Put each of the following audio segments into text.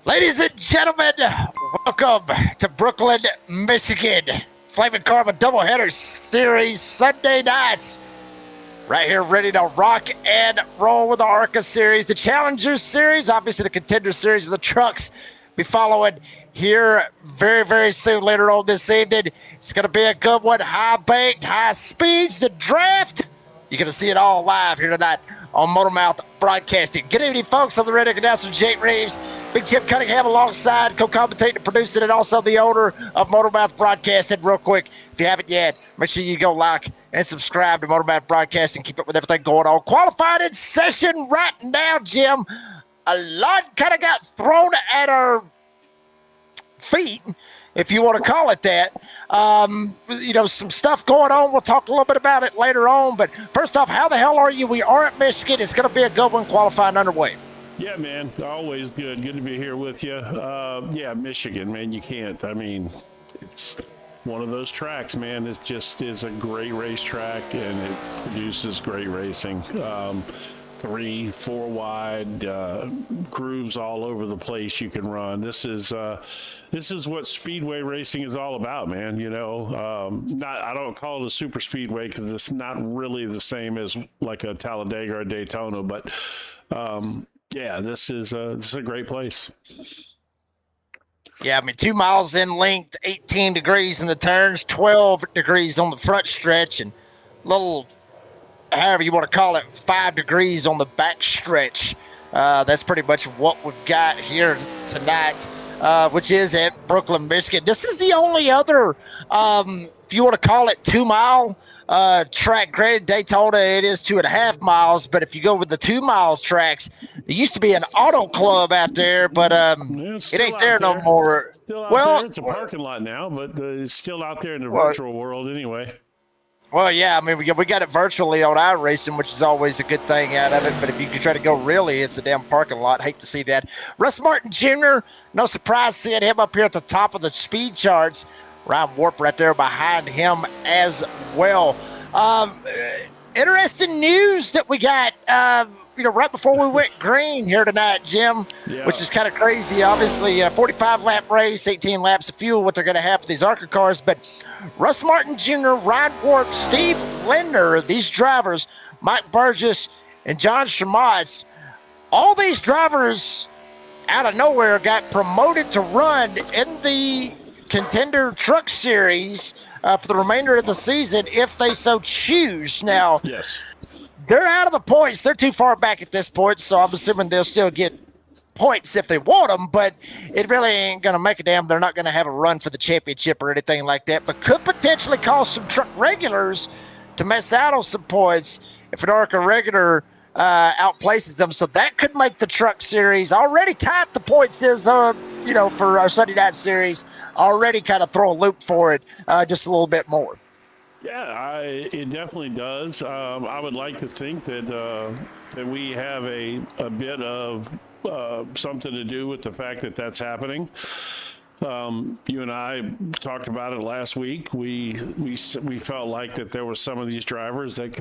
Ladies and gentlemen, welcome to Brooklyn, Michigan. Flaming Carbon Doubleheader Series Sunday nights. Right here, ready to rock and roll with the ARCA Series. The Challenger Series, obviously the Contender Series with the trucks. Be following here very, very soon later on this evening. It's going to be a good one. High-baked, high speeds, the draft. You're going to see it all live here tonight on Motormouth Broadcasting. Good evening, folks. I'm the radio announcer, Jake Reeves. Big Chip Cunningham alongside, co-commentating and producing, and also the owner of Motormouth Broadcasting. Real quick, if you haven't yet, make sure you go like and subscribe to Motormouth Broadcasting. Keep up with everything going on. Qualified in session right now, Jim. A lot kind of got thrown at our feet, if you want to call it that. Some stuff going on. We'll talk a little bit about it later on. But first off, how the hell are you? We are at Michigan. It's going to be a good one, qualifying underway. Yeah, man. Always good. Good to be here with you. Michigan, man, you can't. I mean, it's one of those tracks, man. It just is a great racetrack, and it produces great racing. 3-4 wide grooves all over the place you can run. This is what Speedway racing is all about, man. I don't call it a super speedway because it's not really the same as like a Talladega or Daytona, but this is a great place. Yeah, I mean, 2 miles in length, 18 degrees in the turns, 12 degrees on the front stretch, and little, however you want to call it, 5 degrees on the back stretch. That's pretty much what we've got here tonight, which is at Brooklyn, Michigan. This is the only other, if you want to call it 2 mile track. Granted, Daytona, it is 2.5 miles, but if you go with the 2 mile tracks, there used to be an auto club out there, but it ain't there no more. Still out there. It's a parking lot now, but it's still out there in the virtual world anyway. Well, yeah, I mean, we got it virtually on iRacing, which is always a good thing out of it. But if you try to go really, it's a damn parking lot. Hate to see that. Russ Martin Jr., no surprise seeing him up here at the top of the speed charts. Ryan Warp right there behind him as well. Interesting news that we got, right before we went green here tonight, Jim, which is kind of crazy. Obviously, 45-lap race, 18 laps of fuel, what they're going to have for these ARCA cars. But Russ Martin Jr., Ryan Warp, Steve Linder, these drivers, Mike Burgess, and John Schermatz, all these drivers out of nowhere got promoted to run in the Contender Truck Series for the remainder of the season if they so choose. Now, yes, they're out of the points. They're too far back at this point, so I'm assuming they'll still get points if they want them, but it really ain't going to make a damn. They're not going to have a run for the championship or anything like that, but could potentially cause some truck regulars to miss out on some points if an ARCA regular outplaces them. So that could make the Truck Series already tight. The points is, for our Sunday night series, already kind of throw a loop for it just a little bit more. Yeah, it definitely does. I would like to think that we have a bit of something to do with the fact that that's happening. You and I talked about it last week. We felt like that there were some of these drivers that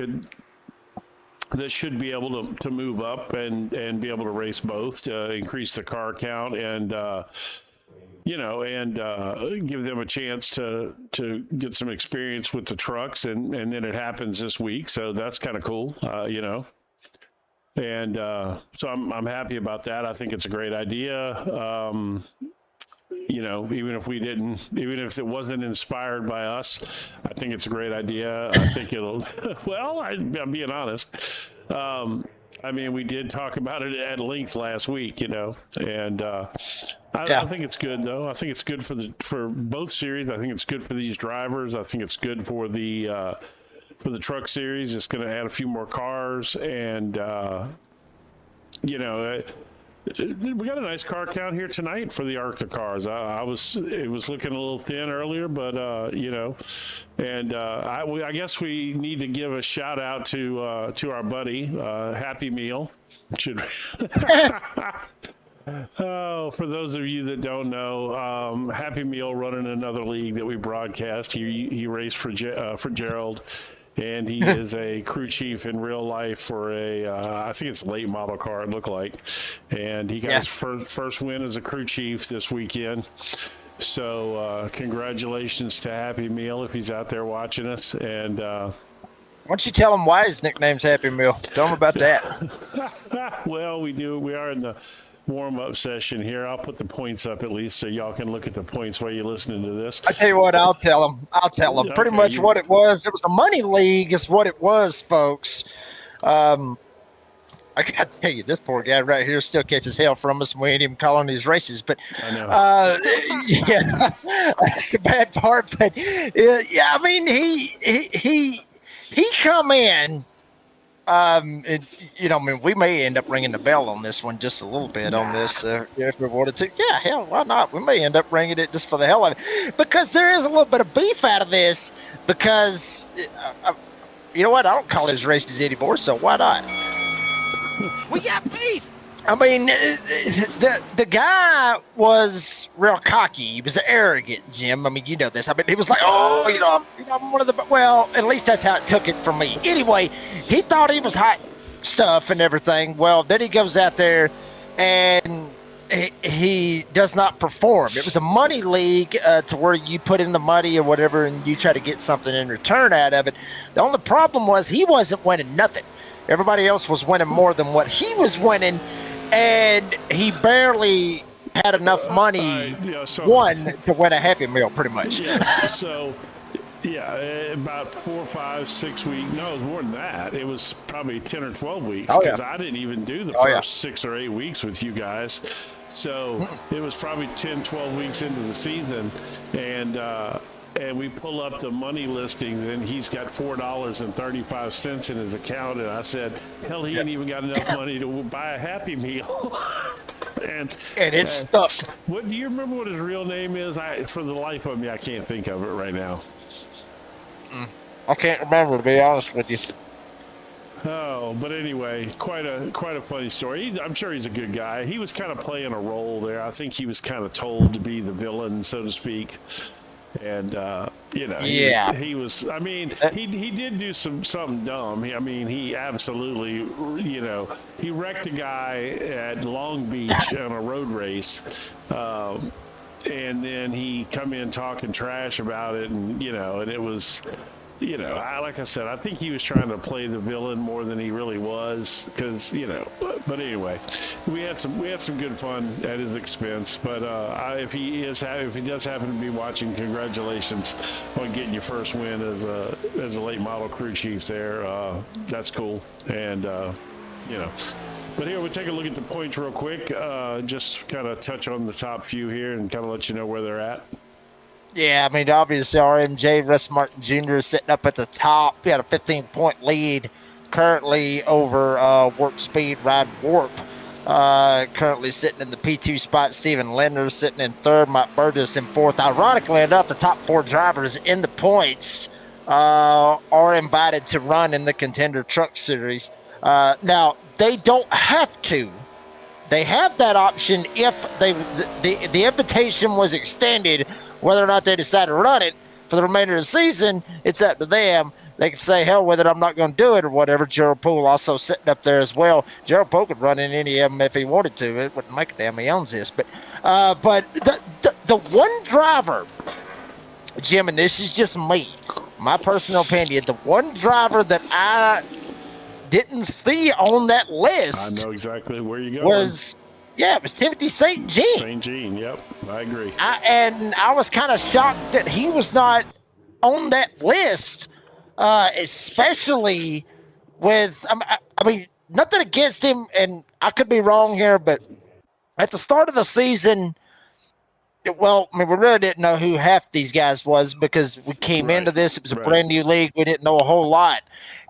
should be able to move up and be able to race both to increase the car count and give them a chance to get some experience with the trucks, and then it happens this week, so that's kind of cool, and so I'm happy about that. I think it's a great idea. Even if it wasn't inspired by us, I think it's a great idea. I think it'll, I'm being honest. We did talk about it at length last week, and I think it's good, though. I think it's good for both series. I think it's good for these drivers. I think it's good for the Truck Series. It's going to add a few more cars, and We got a nice car count here tonight for the ARCA cars. It was looking a little thin earlier, but and I guess we need to give a shout out to our buddy Happy Meal. Should Oh, for those of you that don't know, Happy Meal running another league that we broadcast. He raced for Gerald, and he is a crew chief in real life for I think it's a late model car, it looked like, and he got his first win as a crew chief this weekend. So congratulations to Happy Meal if he's out there watching us. And why don't you tell him why his nickname's Happy Meal? Tell him about that. Well, we are in the warm-up session here. I'll put the points up at least so y'all can look at the points while you're listening to this. I tell you what, I'll tell him. Okay, pretty much what it was. It was a money league is what it was, folks. I got to tell you, this poor guy right here still catches hell from us, and we ain't even calling these races. But yeah, that's the bad part. But yeah, I mean, he come in. I mean, we may end up ringing the bell on this one just a little bit on this if we wanted to. Yeah, hell, why not? We may end up ringing it just for the hell of it, because there is a little bit of beef out of this. Because you know what? I don't call these races anymore, so why not? We got beef. I mean, the guy was real cocky. He was arrogant, Jim. I mean, you know this. I mean, he was like, oh, I'm one of the. Well, at least that's how it took it from me. Anyway, he thought he was hot stuff and everything. Well, then he goes out there and he does not perform. It was a money league to where you put in the money or whatever, and you try to get something in return out of it. The only problem was he wasn't winning nothing. Everybody else was winning more than what he was winning. And he barely had enough money, to win a Happy Meal, pretty much. About 4, 5, 6 weeks. No, it was more than that. It was probably 10 or 12 weeks because I didn't even do the first 6 or 8 weeks with you guys. So it was probably 10, 12 weeks into the season. And we pull up the money listing, and he's got $4.35 in his account. And I said, hell, he ain't even got enough money to buy a Happy Meal. and it's stuffed. What do you remember what his real name is? For the life of me, I can't think of it right now. I can't remember, to be honest with you. Oh, but anyway, quite a funny story. I'm sure he's a good guy. He was kind of playing a role there. I think he was kind of told to be the villain, so to speak. And he was. I mean, he did do something dumb. He absolutely, he wrecked a guy at Long Beach on a road race, and then he come in talking trash about it, and it was. Like I said, I think he was trying to play the villain more than he really was, because But anyway, we had some good fun at his expense. But if he does happen to be watching, congratulations on getting your first win as a late model crew chief there. That's cool, and But here, we'll take a look at the points real quick. Just kind of touch on the top few here and kind of let you know where they're at. Yeah, I mean, obviously, RMJ, Russ Martin Jr. is sitting up at the top. He had a 15-point lead currently over Warp Speed, Ryan Warp. Currently sitting in the P2 spot. Steven Linder sitting in third. Mike Burgess in fourth. Ironically enough, the top 4 drivers in the points are invited to run in the Contender Truck Series. Now, they don't have to. They have that option if the invitation was extended. Whether or not they decide to run it for the remainder of the season, it's up to them. They can say, hell with it, I'm not going to do it or whatever. Gerald Poole also sitting up there as well. Gerald Poole could run in any of them if he wanted to. It wouldn't make a damn, he owns this. But the one driver, Jim, and this is just me, my personal opinion, the one driver that I didn't see on that list. I know exactly where you're going. It was Timothy St. Jean. St. Jean, yep, I agree. And I was kind of shocked that he was not on that list, especially with, I mean, nothing against him, and I could be wrong here, but at the start of the season, Well, I mean, we really didn't know who half these guys was because we came into this. It was a brand new league. We didn't know a whole lot.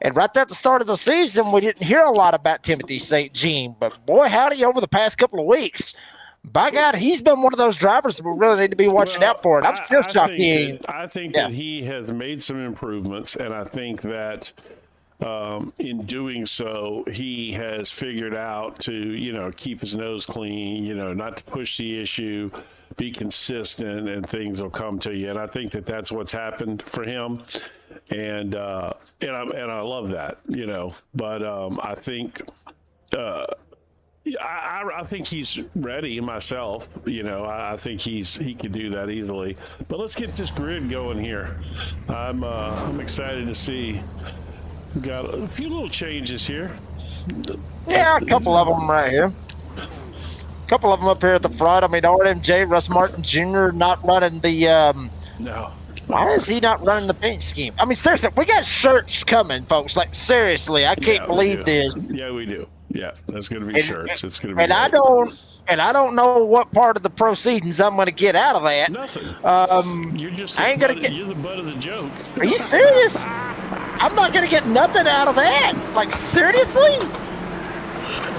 And right at the start of the season, we didn't hear a lot about Timothy St. Jean. But boy, howdy, over the past couple of weeks, by God, he's been one of those drivers that we really need to be watching out for. And I'm still shocked. I think that he has made some improvements, and I think that in doing so, he has figured out to, keep his nose clean, not to push the issue, be consistent, and things will come to you. And I think that that's what's happened for him. And I love that, but I think, I think he's ready myself. I think he could do that easily. But let's get this grid going here. I'm excited to see. We've got a few little changes here. Yeah, a couple of them right here. A couple of them up here at the front. I mean, RMJ, Russ Martin Jr. not running the. No. Why is he not running the paint scheme? I mean, seriously, we got shirts coming, folks. Like, seriously, I can't believe this. Yeah, we do. Yeah, that's going to be shirts. It's going to be. And I don't know what part of the proceedings I'm going to get out of that. Nothing. You're the butt of the joke. Are you serious? I'm not going to get nothing out of that. Like, seriously?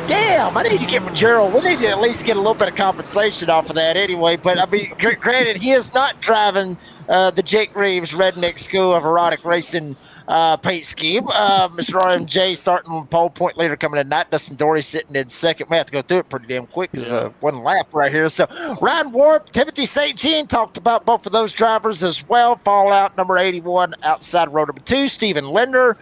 Damn, I need to get with Gerald. We need to at least get a little bit of compensation off of that anyway. But, I mean, granted, he is not driving the Jake Reeves Redneck School of Erotic Racing paint scheme. Mr. RMJ starting pole, point leader coming in tonight. Dustin Dory sitting in second. We have to go through it pretty damn quick because one lap right here. So Ryan Warp, Timothy St. Jean talked about both of those drivers as well. Fallout number 81 outside row number 2. Steven Linder,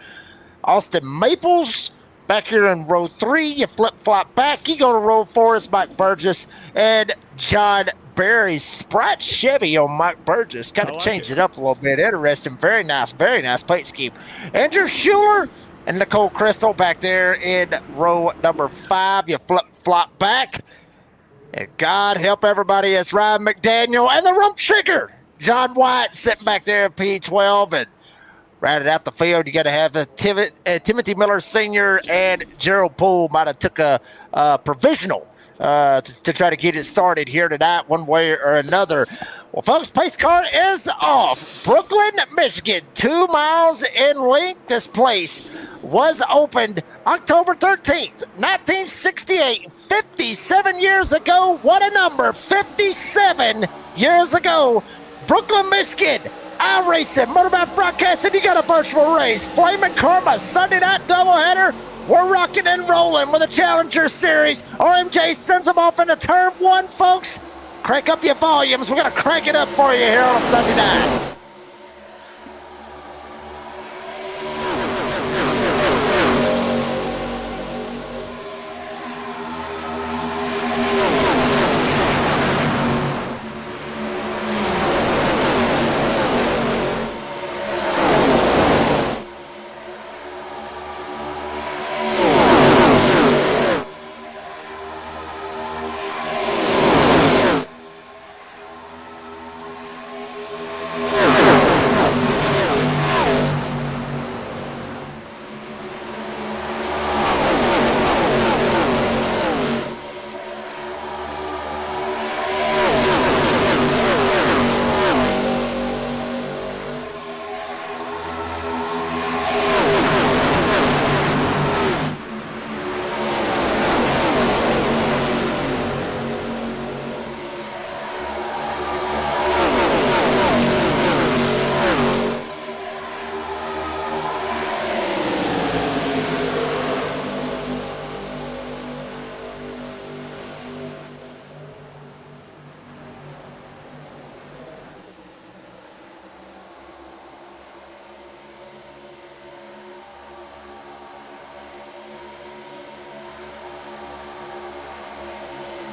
Austin Maples. Back here in row 3, you flip-flop back. You go to row 4, it's Mike Burgess and John Barry. Sprite Chevy on Mike Burgess. Kind of changed it up a little bit. Interesting. Very nice paint scheme. Andrew Schuler and Nicole Crystal back there in row number 5. You flip-flop back. And God help everybody, it's Ryan McDaniel and the rump shaker, John White, sitting back there at P12. And routed out the field, you got to have Timothy Miller Sr. and Gerald Poole might have took a provisional to try to get it started here tonight one way or another. Well, folks, pace car is off. Brooklyn, Michigan, 2 miles in length. This place was opened October 13th, 1968, 57 years ago. What a number, 57 years ago. Brooklyn, Michigan. iRacing, Motorbouts Broadcasting, you got a virtual race. Flaming Karma, Sunday night doubleheader. We're rocking and rolling with a Challenger Series. RMJ sends them off into turn 1, folks. Crank up your volumes. We're going to crank it up for you here on a Sunday night.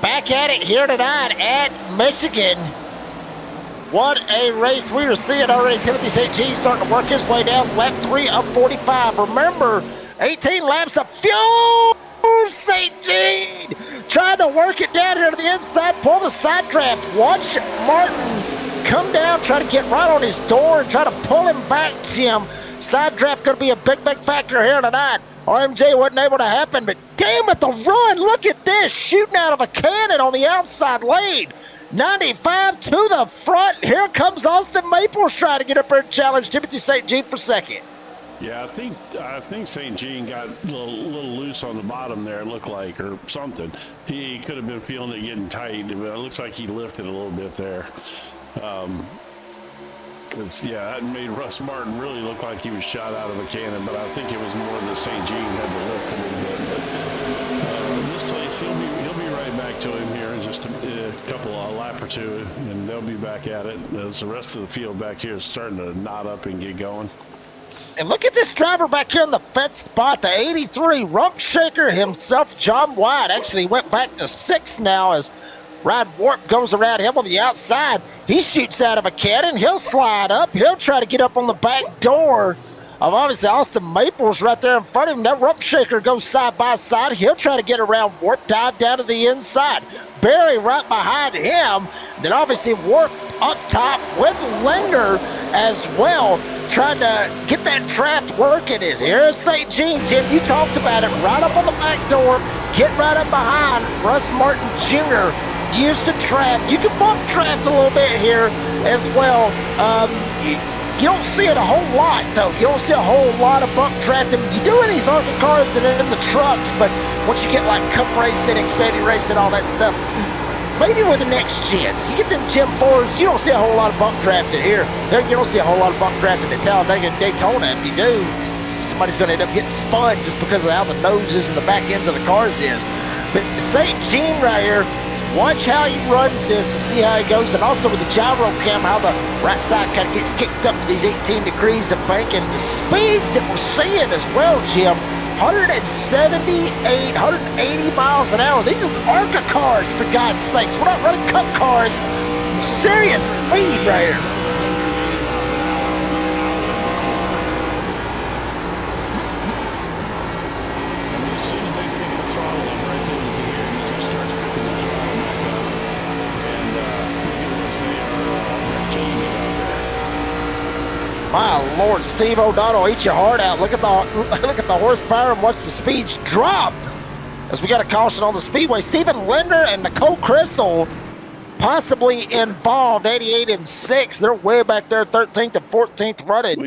Back at it here tonight at Michigan. What a race we are seeing already. Timothy St. Jean starting to work his way down lap 3 of 45. Remember, 18 laps of fuel. St. Jean trying to work it down here to the inside, pull the side draft. Watch Martin come down, try to get right on his door and try to pull him back, Jim. Side draft going to be a big factor here tonight. RMJ wasn't able to happen, but damn it, the run. Look at this, shooting out of a cannon on the outside lane. 95 to the front. Here comes Austin Maples trying to get up there and challenge Timothy St. Jean for second. Yeah, I think St. Jean got a little loose on the bottom there, it looked like, or something. He could have been feeling it getting tight, but it looks like he lifted a little bit there. That made Russ Martin really look like he was shot out of a cannon, but I think it was more that St. Jean had to lift a little bit. But this place, he'll be right back to him here in just a lap or two, and they'll be back at it as the rest of the field back here is starting to knot up and get going. And look at this driver back here in the fifth spot, the 83 rump shaker himself, John White. Actually went back to 6th now as Ryan Warp goes around him on the outside. He shoots out of a cannon. He'll slide up. He'll try to get up on the back door of obviously Austin Maples right there in front of him. That rump shaker goes side by side. He'll try to get around Warp, dive down to the inside. Barry right behind him. Then obviously Warp up top with Linder as well, trying to get that draft working. Is here St. Jean. Tim, you talked about it, right up on the back door, get right up behind Russ Martin Jr. Used to draft. You can bump draft a little bit here as well. You don't see it a whole lot, though. You don't see a whole lot of bump drafting. You do in these ARCA cars and in the trucks, but once you get like Cup racing, Xfinity racing, all that stuff, maybe with the next gens. You get them Gen 4s, you don't see a whole lot of bump drafting here. You don't see a whole lot of bump drafting at Talladega and Daytona. If you do, somebody's going to end up getting spun just because of how the noses and the back ends of the cars is. But St. Jean right here, watch how he runs this and see how he goes. And also with the gyro cam, how the right side kind of gets kicked up to these 18 degrees of banking. The speeds that we're seeing as well, Jim, 178, 180 miles an hour. These are ARCA cars, for God's sakes. We're not running Cup cars. Serious speed right here. My Lord, Steve O'Donnell, eat your heart out. Look at the horsepower and watch the speeds drop. As we got a caution on the Speedway, Stephen Linder and Nicole Crystal possibly involved, 88 and 6. They're way back there, 13th and 14th running.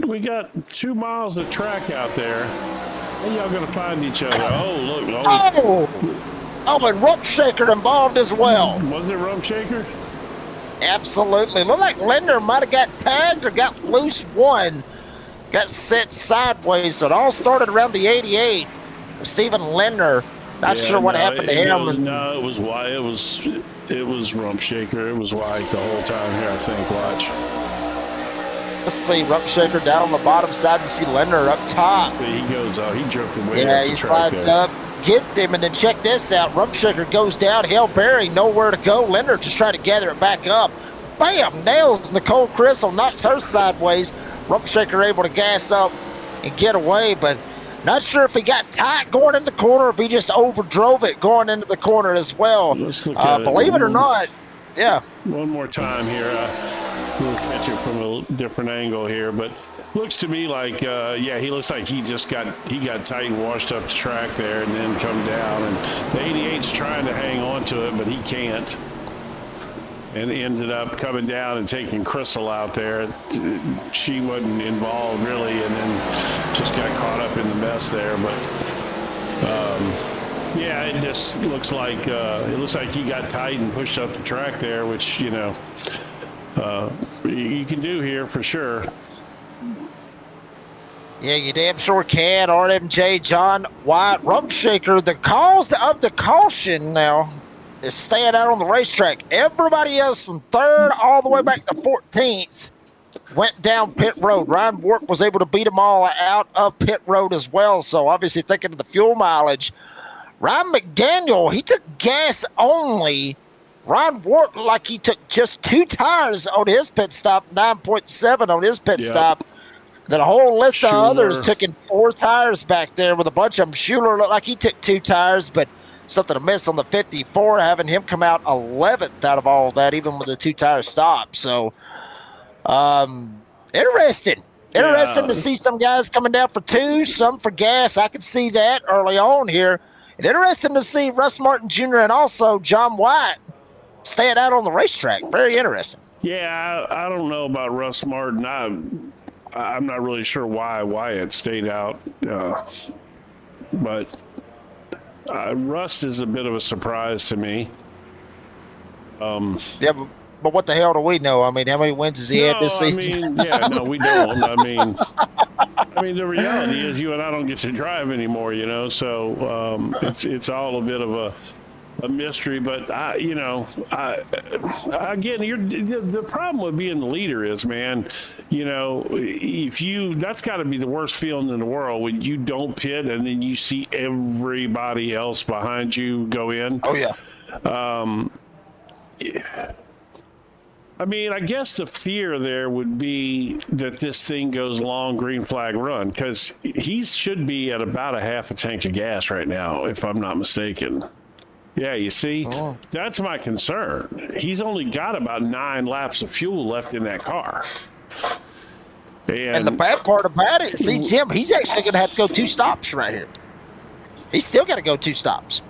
We got 2 miles of track out there. How y'all gonna find each other? Oh, look. Oh, and Rump Shaker involved as well. Was it Rump Shaker? Absolutely. Looked like Linder might have got tagged or got loose one. Got sent sideways. So it all started around the 88. Stephen Linder. Not sure what happened to him. No, it was White. It was Rump Shaker. It was White the whole time here, I think. Watch. Let's see. Rump Shaker down on the bottom side. We see Linder up top. He goes out. He jerked away. Yeah, he slides up. Gets him, and then check this out. Rump Shaker goes downhill. Barry nowhere to go. Linder just trying to gather it back up. Bam! Nails Nicole Crystal, knocks her sideways. Rump Shaker able to gas up and get away, but not sure if he got tight going in the corner, or if he just overdrove it going into the corner as well. Believe it or not, yeah. One more time here. We'll catch it from a different angle here, but looks to me like, he looks like he got tight and washed up the track there and then come down. And the 88's trying to hang on to it, but he can't. And ended up coming down and taking Crystal out there. She wasn't involved really, and then just got caught up in the mess there. But it just looks like he got tight and pushed up the track there, which you can do here for sure. Yeah, you damn sure can. RMJ, John White, Rump Shaker. The cause of the caution now is staying out on the racetrack. Everybody else from 3rd all the way back to 14th went down pit road. Ryan Warp was able to beat them all out of pit road as well. So obviously thinking of the fuel mileage. Ryan McDaniel, he took gas only. Ryan Warp, like he took just 2 tires on his pit stop, 9.7 on his pit stop. Then a whole list of others took in 4 tires back there with a bunch of them. Schuler looked like he took 2 tires, but something to miss on the 54, having him come out 11th out of all of that, even with the 2-tire stop. So, interesting to see some guys coming down for 2, some for gas. I could see that early on here. And interesting to see Russ Martin Jr. and also John White staying out on the racetrack. Very interesting. Yeah, I don't know about Russ Martin. I'm not really sure why Wyatt stayed out, but Russ is a bit of a surprise to me. Yeah, but what the hell do we know? I mean, how many wins has he had this season? No, we don't. I mean, the reality is you and I don't get to drive anymore, so it's all a bit of a mystery. But again, the problem with being the leader is, man, that's got to be the worst feeling in the world when you don't pit and then you see everybody else behind you go in. Oh yeah. I mean, I guess the fear there would be that this thing goes long green flag run, because he should be at about a half a tank of gas right now, if I'm not mistaken. Yeah, you see, That's my concern. He's only got about 9 laps of fuel left in that car. And the bad part about it, see, Jim, he's actually going to have to go 2 stops right here. He's still got to go 2 stops,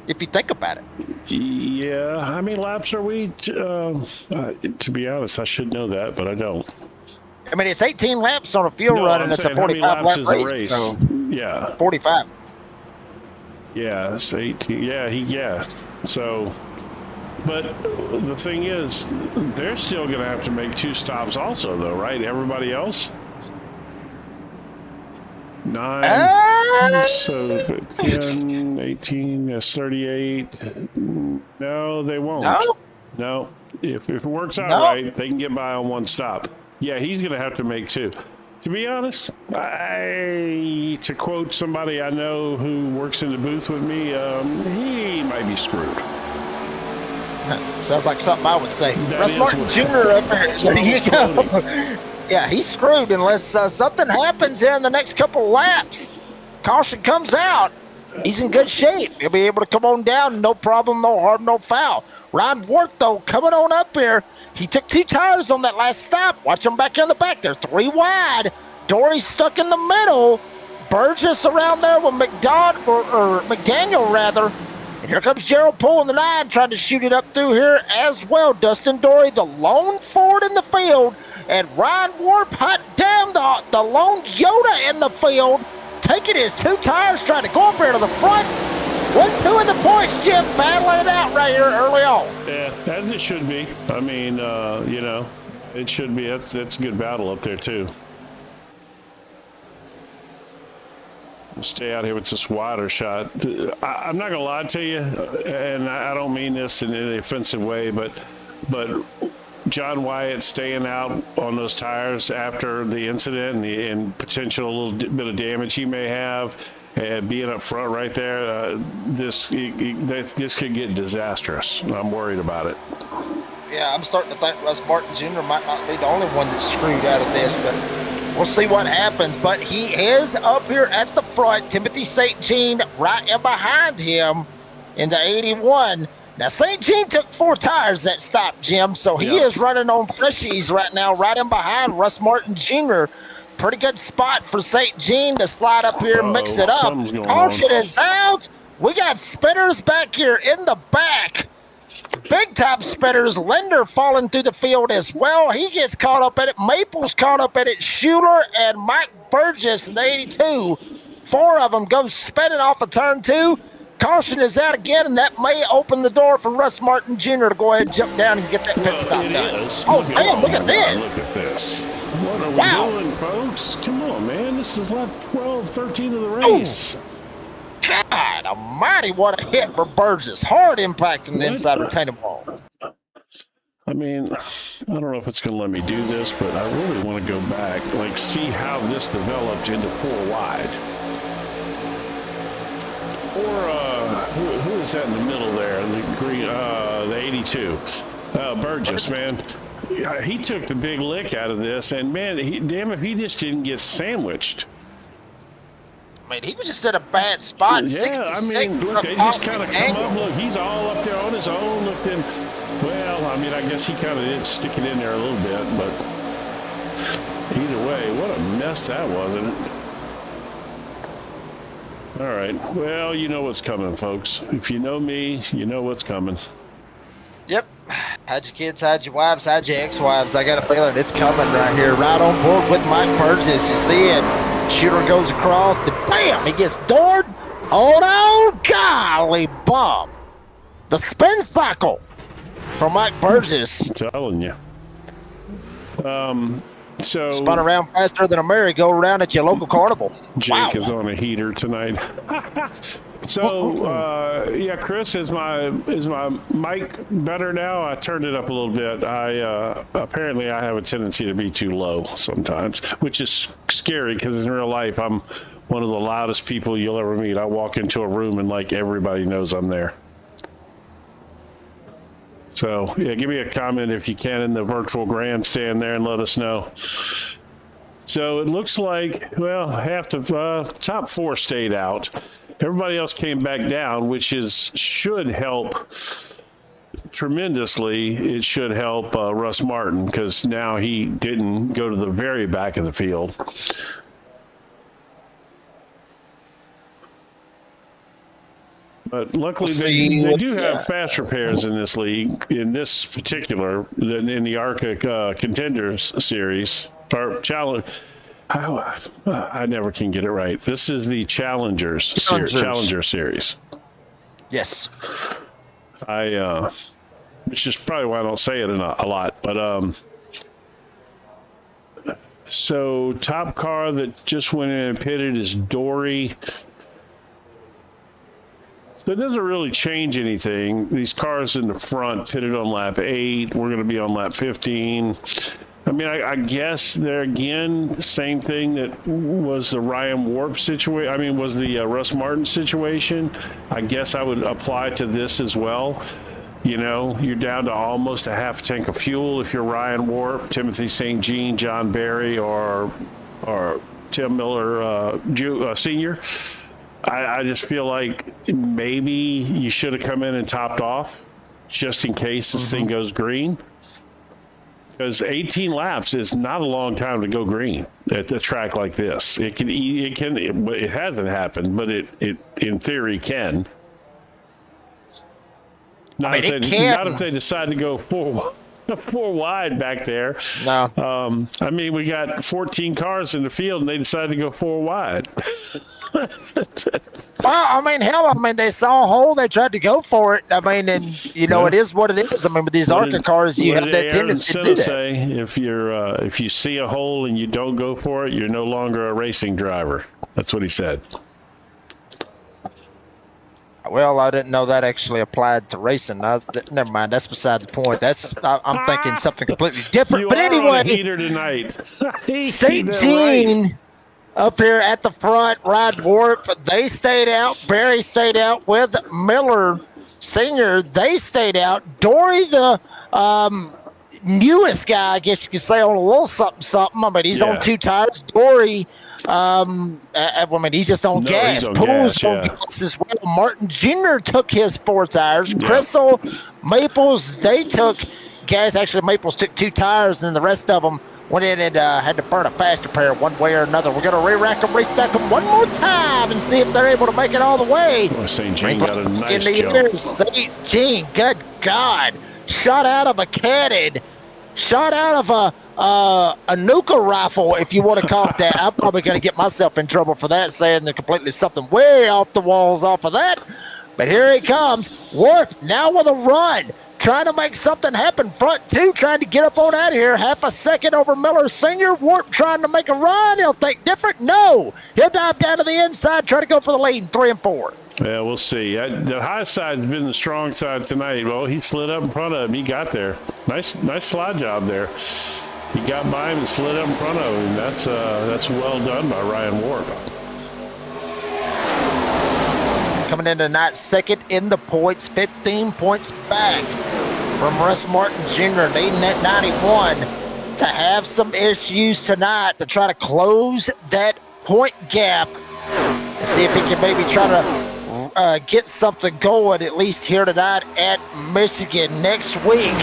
if you think about it. Yeah, how many laps are we? To be honest, I should know that, but I don't. I mean, it's 18 laps on a fuel run, and it's a 45-lap race. So yeah, 45. Yeah, it's 18. Yeah. So, but the thing is, they're still going to have to make 2 stops also, though, right? Everybody else? 9, so 10, 18, that's 38. No, they won't. No. If it works out right, they can get by on 1 stop. Yeah, he's going to have to make 2. To be honest, to quote somebody I know who works in the booth with me, he might be screwed. Sounds like something I would say. Russ Martin Jr. up there. There you go. Yeah, he's screwed unless something happens here in the next couple laps. Caution comes out. He's in good shape. He'll be able to come on down. No problem, no harm, no foul. Ryan Wart, though, coming on up here. He took 2 tires on that last stop. Watch him back here in the back. They're 3 wide. Dory's stuck in the middle. Burgess around there with McDaniel, rather. And here comes Gerald Poole in the 9 trying to shoot it up through here as well. Dustin Dory, the lone Ford in the field. And Ryan Warp, hot damn, the lone Yoda in the field, taking his 2 tires, trying to go up here to the front. 1-2 in the points, Jim, battling it out right here early on. Yeah, as it should be. I mean, it should be. That's a good battle up there, too. We'll stay out here with this wider shot. I'm not going to lie to you, and I don't mean this in any offensive way, but John Wyatt staying out on those tires after the incident and potential little bit of damage he may have, and being up front right there, this could get disastrous. I'm worried about it. Yeah, I'm starting to think Russ Martin Jr. might not be the only one that's screwed out of this, but we'll see what happens. But he is up here at the front. Timothy St. Jean right in behind him in the 81. Now, St. Jean took 4 tires that stopped, Jim, so he is running on freshies right now, right in behind Russ Martin Jr. Pretty good spot for St. Jean to slide up here and mix it up. Caution is out. We got spinners back here in the back. Big-time spinners. Linder falling through the field as well. He gets caught up at it. Maple's caught up at it. Schuler and Mike Burgess in the 82. 4 of them go spinning off of turn 2. Caution is out again, and that may open the door for Russ Martin Jr. to go ahead and jump down and get that pit stop done. Oh, damn, look at this. Look at this. What are we doing, folks? Come on, man. This is lap 12, 13 of the race. Oh, God almighty, what a hit for Burgess. Hard impact in the inside retaining wall. I mean, I don't know if it's going to let me do this, but I really want to go back, see how this developed into 4 wide. Or who is that in the middle there? The green, the 82. Burgess, man. He took the big lick out of this, and man, damn if he just didn't get sandwiched. I mean, he was just in a bad spot. Yeah, 66. I mean, look, they just kind of come up. Look, he's all up there on his own. Look, then, well, I mean, I guess he kind of did stick it in there a little bit, but either way, what a mess that was, isn't it? All right. Well, you know what's coming, folks. If you know me, you know what's coming. Hide your kids, hide your wives, hide your ex-wives. I got a feeling it's coming right here. Right on board with Mike Burgess. You see it. Shooter goes across. And bam! He gets doored. Oh, no. Golly bum. The spin cycle from Mike Burgess. I'm telling you. So spun around faster than a merry-go-round at your local carnival. Jake is on a heater tonight. So yeah, Chris, is my mic better now? I turned it up a little bit. Apparently I have a tendency to be too low sometimes, which is scary because in real life I'm one of the loudest people you'll ever meet. I walk into a room and like everybody knows I'm there. So yeah, give me a comment if you can in the virtual grandstand there and let us know. So it looks like, well, half the top four stayed out. Everybody else came back down, which should help tremendously. It should help Russ Martin because now he didn't go to the very back of the field. But luckily, they do have fast repairs in this league, in this particular, than in the ARCA Contenders Series, or Challenge. I never can get it right. This is the Challenger Series. Yes. Which is probably why I don't say it a lot. But so top car that just went in and pitted is Dory. So it doesn't really change anything. These cars in the front pitted on lap 8. We're going to be on lap 15. I mean, I guess they're again same thing that was the Ryan Warp situation. I mean, was the Russ Martin situation. I guess I would apply to this as well. You know, you're down to almost a half tank of fuel if you're Ryan Warp, Timothy St. Jean, John Barry, or Tim Miller Sr. I just feel like maybe you should have come in and topped off just in case this thing goes green. Because 18 laps is not a long time to go green at a track like this. It hasn't happened, but it in theory can. Not if they decide to go four wide back there. No. I mean, we got 14 cars in the field, and they decided to go 4 wide. Well, I mean, hell, they saw a hole, they tried to go for it. I mean, and you know, it is what it is. I mean, with these ARCA cars, you have that tendency to do that. Say, if you see a hole and you don't go for it, you're no longer a racing driver. That's what he said. Well, I didn't know that actually applied to racing. Never mind. That's beside the point. I'm thinking something completely different. But anyway, heater tonight. St. Jean up here at the front, Ryan Warp, they stayed out. Barry stayed out with Miller Sr. They stayed out. Dory, the newest guy, I guess you could say, on a little something. I mean, he's on 2 tires. Dory, I mean, he's just on gas. Poole's on gas as well. Martin Jr. took his 4 tires. Yeah. Crystal, Maples, they took gas. Actually, Maples took 2 tires, and then the rest of them went in and had to burn a fast repair one way or another. We're going to re-rack them, restack them one more time and see if they're able to make it all the way. Oh, St. Jean got a nice jump. St. Jean, good God. Shot out of a cannon. Shot out of a nuka rifle, if you want to call it that. I'm probably going to get myself in trouble for that, saying they're completely something way off the walls off of that. But here he comes. Warp now with a run. Trying to make something happen. Front 2 trying to get up on out of here. Half a second over Miller Sr. Warp trying to make a run. He'll think different. No. He'll dive down to the inside, try to go for the lead in 3 and 4. Yeah, we'll see. The high side's been the strong side tonight. Well, he slid up in front of him. He got there. Nice slide job there. He got by him and slid up in front of him. That's well done by Ryan Warp. Coming in tonight, second in the points, 15 points back from Russ Martin Jr. leading at 91 to have some issues tonight to try to close that point gap and see if he can maybe try to get something going at least here tonight at Michigan. Next week,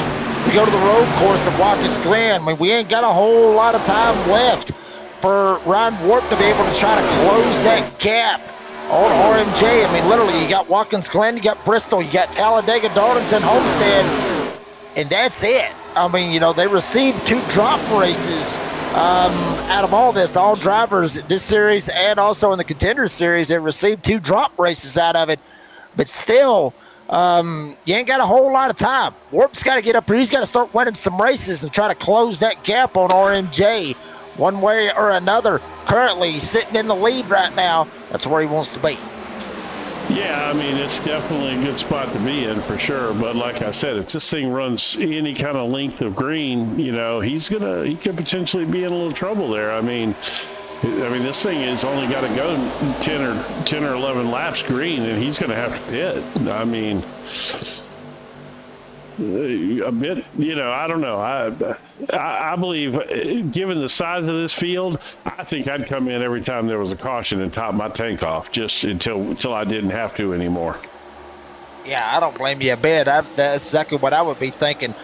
we go to the road course of Watkins Glen. I mean, we ain't got a whole lot of time left for Ryan Warp to be able to try to close that gap on RMJ. I mean, literally, you got Watkins Glen, you got Bristol, you got Talladega, Darlington, Homestead. And that's it. I mean, they received 2 drop races out of all this. All drivers in this series and also in the Contender Series, they received 2 drop races out of it. But still, you ain't got a whole lot of time. Warp's got to get up here. He's got to start winning some races and try to close that gap on RMJ one way or another. Currently sitting in the lead right now. That's where he wants to be. Yeah, I mean, it's definitely a good spot to be in for sure. But like I said, if this thing runs any kind of length of green, he could potentially be in a little trouble there. I mean, this thing has only got to go 10 or 11 laps green, and he's going to have to pit. I mean, a bit, I don't know. I believe, given the size of this field, I think I'd come in every time there was a caution and top my tank off just until I didn't have to anymore. Yeah, I don't blame you a bit. That's exactly what I would be thinking.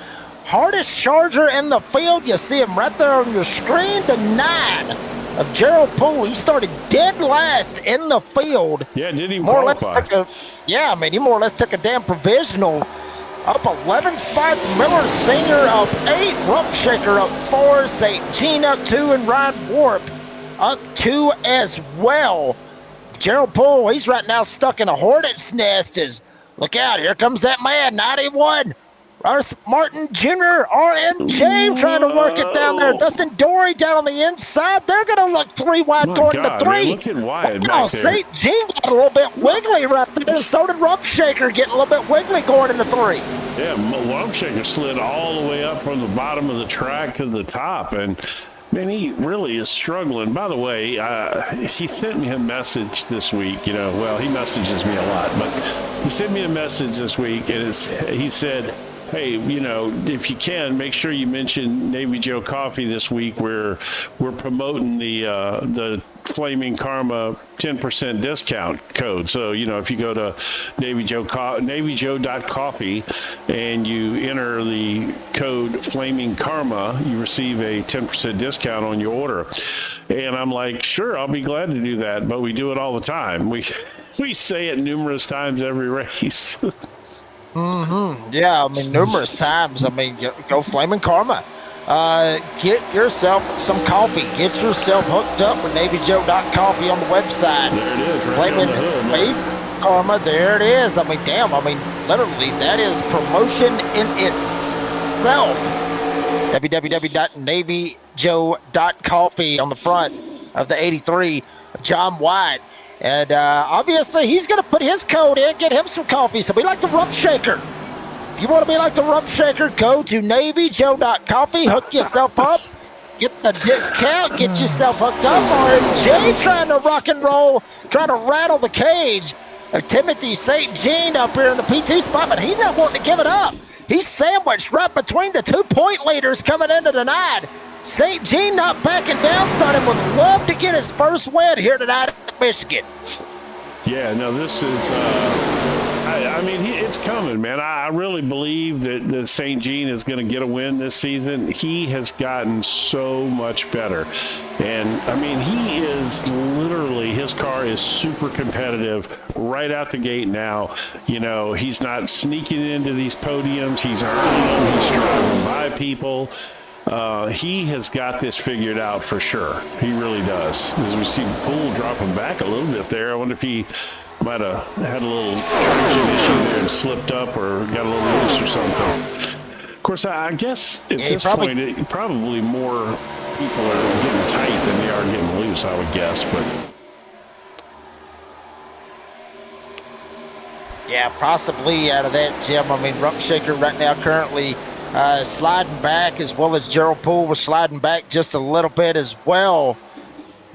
Hardest charger in the field. You see him right there on your screen, the 9 of Gerald Poole. He started dead last in the field. Yeah, did he more or less he more or less took a damn provisional. Up 11 spots, Miller Sr. up 8, Rump Shaker up 4, St. Jean up 2, and Ryan Warp up 2 as well. Gerald Poole, he's right now stuck in a hornet's nest. Look out, here comes that man, 91. Martin Jr., RMJ trying to work it down there. Dustin Dory down on the inside. They're going to look 3 wide going to 3. Man, looking wide back there. St. Jean got a little bit wiggly right there. So did Rump Shaker getting a little bit wiggly going into 3. Yeah, Rump Shaker slid all the way up from the bottom of the track to the top. And, man, he really is struggling. By the way, he sent me a message this week. He messages me a lot. But he sent me a message this week, and he said, hey, if you can, make sure you mention Navy Joe Coffee this week. We're promoting the Flaming Karma 10% discount code. So, if you go to NavyJoe.coffee and you enter the code Flaming Karma, you receive a 10% discount on your order. And I'm like, sure, I'll be glad to do that. But we do it all the time. We say it numerous times every race. Yeah, numerous times. Go Flaming Karma. Get yourself some coffee. Get yourself hooked up with NavyJoe.coffee on the website. There it is, right Flaming Karma, there it is. Literally, that is promotion in itself. www.NavyJoe.coffee on the front of the 83 of John White. And obviously, he's going to put his code in, get him some coffee. So be like the Rump Shaker. If you want to be like the Rump Shaker, go to NavyJoe.coffee, hook yourself up, get the discount, get yourself hooked up. RMJ trying to rock and roll, trying to rattle the cage of Timothy St. Jean up here in the P2 spot, but he's not wanting to give it up. He's sandwiched right between the 2-point leaders coming into the night. St. Jean not backing down, son, and would love to get his first win here tonight at Michigan. Yeah, no, this is, it's coming, man. I really believe that St. Jean is going to get a win this season. He has gotten so much better. And, he is literally, his car is super competitive right out the gate now. He's not sneaking into these podiums. He's earning them. He's driving by people. He has got this figured out for sure. He really does. As we see Poole dropping back a little bit there, I wonder if he might have had a little traction issue there and slipped up or got a little loose or something. Of course, I guess at this point, probably more people are getting tight than they are getting loose, I would guess. But yeah, possibly out of that, Jim. Rump Shaker right now currently sliding back, as well as Gerald Poole was sliding back just a little bit as well,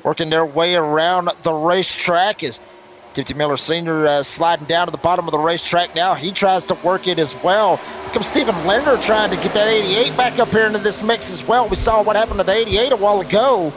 working their way around the racetrack as Timothy Miller Sr. Sliding down to the bottom of the racetrack now. He tries to work it as well. Here comes Stephen Linder trying to get that 88 back up here into this mix as well. We saw what happened to the 88 a while ago.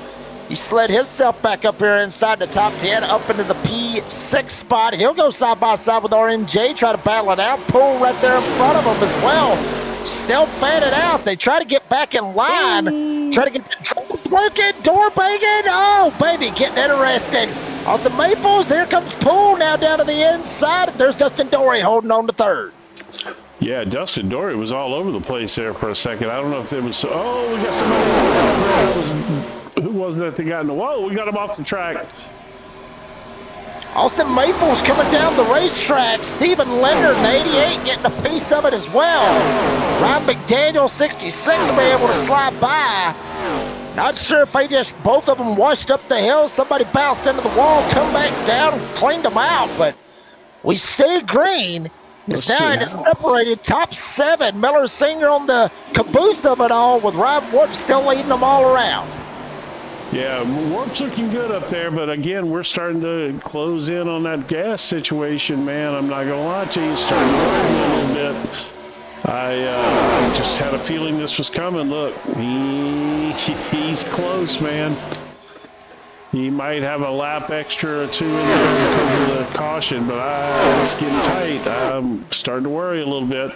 He slid himself back up here inside the top 10, up into the P6 spot. He'll go side by side with RMJ, try to battle it out. Poole right there in front of him as well. Still fanning out. They try to get back in line. Try to get the working, door banging. Oh, baby, getting interesting. Austin Maples, here comes Poole now down to the inside. There's Dustin Dory holding on to third. Yeah, Dustin Dory was all over the place there for a second. I don't know if it was. Oh, we got somebody. Who was that got in the? Whoa, we got him off the track. Austin Maples coming down the racetrack. Stephen Leonard in 88 getting a piece of it as well. Ryan McDaniel, 66, will be able to slide by. Not sure if they just, both of them washed up the hill. Somebody bounced into the wall, come back down, cleaned them out. But we stay green. It's now in a separated top 7. Miller Sr. on the caboose of it all with Rob Warp still leading them all around. Yeah, Warp's looking good up there, but again, we're starting to close in on that gas situation, man. I'm not going to lie to you, it's starting to worry me a little bit. I just had a feeling this was coming. Look, he's close, man. He might have a lap extra or 2 in there because of the caution, but it's getting tight. I'm starting to worry a little bit.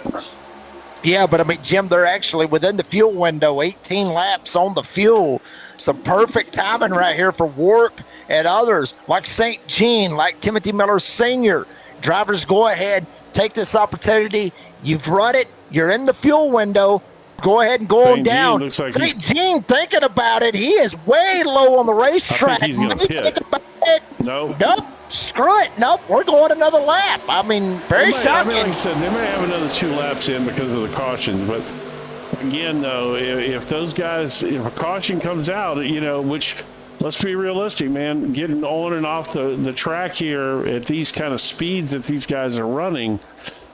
Yeah, but I mean, Jim, they're actually within the fuel window, 18 laps on the fuel. Some perfect timing right here for Warp and others like St. Jean, like Timothy Miller Sr. Drivers, go ahead, take this opportunity. You've run it. You're in the fuel window. Go ahead and go on down. Like St. Jean thinking about it. He is way low on the racetrack. He's gonna think about it. Nope. Screw it. Nope. We're going another lap. I mean, very shocking. Like I said, they may have another 2 laps in because of the cautions, but again, though, if those guys, if a caution comes out, which, let's be realistic, man, getting on and off the track here at these kind of speeds that these guys are running,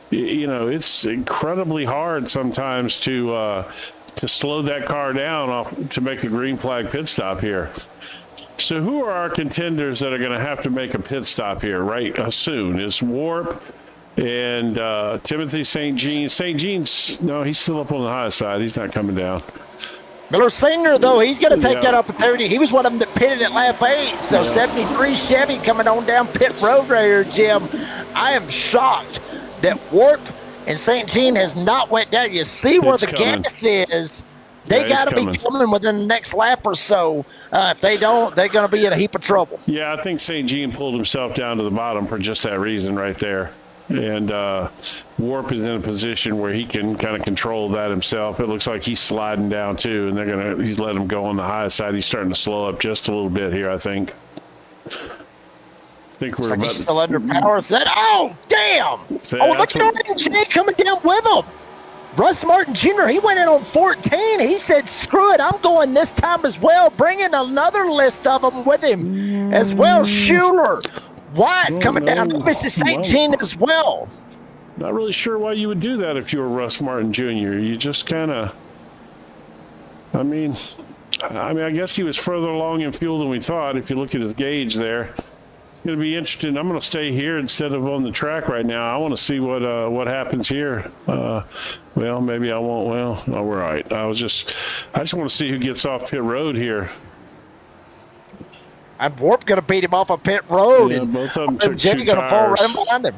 it's incredibly hard sometimes to slow that car down off to make a green flag pit stop here. So who are our contenders that are going to have to make a pit stop here right soon? It's Warp and Timothy St. Jean. St. Jean's, no, he's still up on the high side. He's not coming down. Miller Sr., though, he's going to take that opportunity. He was one of them that pitted at lap 8. So 73 Chevy coming on down pit road right here, Jim. I am shocked that Warp and St. Jean has not went down. You see where the gas is. They got to be coming within the next lap or so. If they don't, they're going to be in a heap of trouble. Yeah, I think St. Jean pulled himself down to the bottom for just that reason right there. And Warp is in a position where he can kind of control that himself. It looks like he's sliding down too, and he's letting him go on the high side. He's starting to slow up just a little bit here, I think. We're like he's still under power. Oh, damn! Look at Martin J coming down with him. Russ Martin Jr., he went in on 14. He said, screw it, I'm going this time as well. Bringing another list of them with him as well. Schuler, White coming down to Mrs. St. Jean as well. Not really sure why you would do that if you were Russ Martin Jr. You just kind of, I mean, I guess he was further along in fuel than we thought if you look at his gauge there. It's going to be interesting. I'm going to stay here instead of on the track right now. I want to see what happens here. Well, maybe I won't. Well, no, we're all right. I just want to see who gets off pit road here. And Warp going to beat him off a pit road. Yeah, and both of them took 2 going to fall right behind him.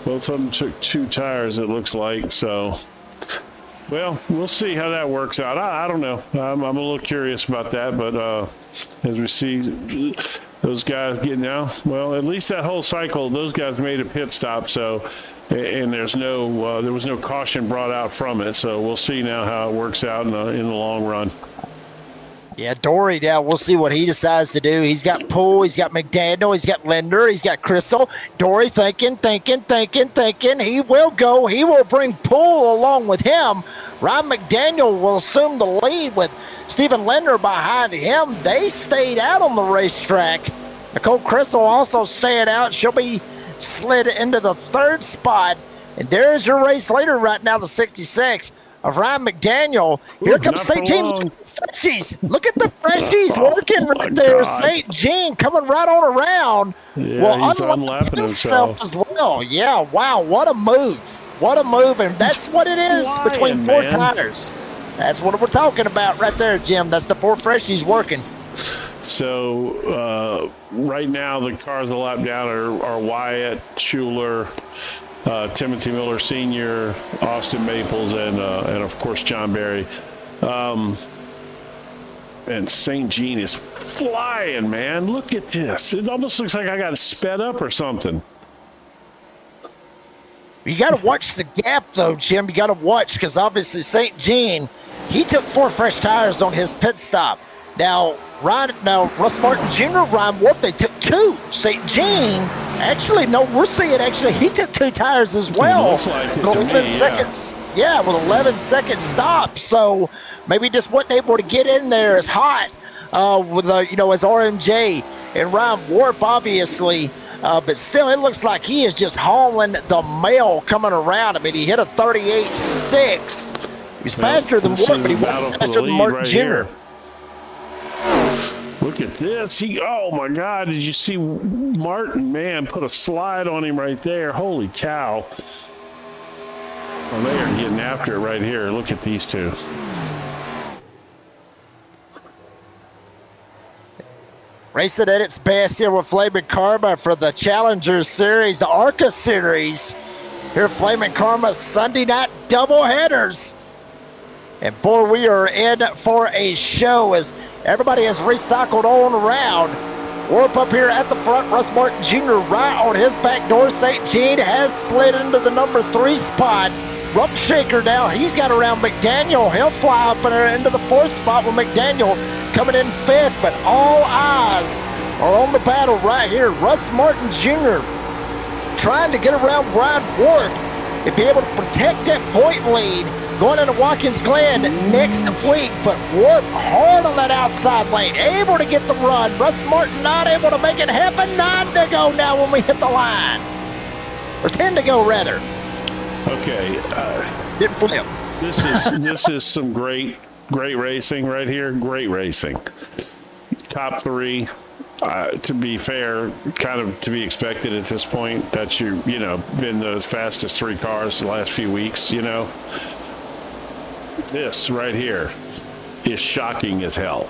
Both of them took 2 tires, it looks like. So, well, we'll see how that works out. I don't know. I'm a little curious about that, but as we see those guys getting out, well, at least that whole cycle, those guys made a pit stop. So, and there was no caution brought out from it. So we'll see now how it works out in the long run. Yeah, Dory now, we'll see what he decides to do. He's got Poole, he's got McDaniel, he's got Linder, he's got Crystal. Dory thinking. He will go. He will bring Poole along with him. Ryan McDaniel will assume the lead with Stephen Linder behind him. They stayed out on the racetrack. Nicole Crystal also staying out. She'll be slid into the 3rd spot. And there's your race leader right now, the 66 of Ryan McDaniel. Here comes St. Jean. Freshies. Look at the Freshies working right there. St. Jean coming right on around. Yeah, he's unlapping himself as well. Yeah, wow, what a move. What a move. And that's what it is between 4 tires. That's what we're talking about right there, Jim. That's the 4 Freshies working. So right now the cars a lap down are Wyatt, Schuler, Timothy Miller Sr., Austin Maples, and of course John Berry. And St. Jean is flying, man. Look at this. It almost looks like I got sped up or something. You got to watch the gap, though, Jim. You got to watch because obviously St. Jean, he took 4 fresh tires on his pit stop. Now Russ Martin Jr., Ryan Warp, they took 2. St. Jean, actually, no, we're seeing actually he took 2 tires as well. Looks like it with to 11 me, seconds. Yeah, with 11-second stop. So maybe just wasn't able to get in there as hot with as RMJ and Ryan Warp, obviously. But still, it looks like he is just hauling the mail coming around. I mean, he hit a 38.6. He's faster than Warp, but he wasn't faster than Martin Jr. Here. Look at this. Oh, my God. Did you see Martin? Man, put a slide on him right there. Holy cow. Well, they are getting after it right here. Look at these two. Racing at its best here with Flaming Karma for the Challenger Series, the ARCA Series. Here, Flaming Karma Sunday night doubleheaders. And boy, we are in for a show as everybody has recycled on around. Warp up here at the front. Russ Martin Jr. right on his back door. St. Jean has slid into the number 3 spot. Rump Shaker now, he's got around McDaniel. He'll fly up into the 4th spot with McDaniel coming in 5th. But all eyes are on the battle right here. Russ Martin Jr. trying to get around Brian Warp and be able to protect that point lead going into Watkins Glen next week. But Warp hard on that outside lane, able to get the run. Russ Martin not able to make it happen. 9 to go now when we hit the line. Or 10 to go, rather. Okay. Didn't flip. This is some great racing right here. Great racing. Top 3. To be fair, kind of to be expected at this point. That's been the fastest 3 cars the last few weeks. This right here is shocking as hell.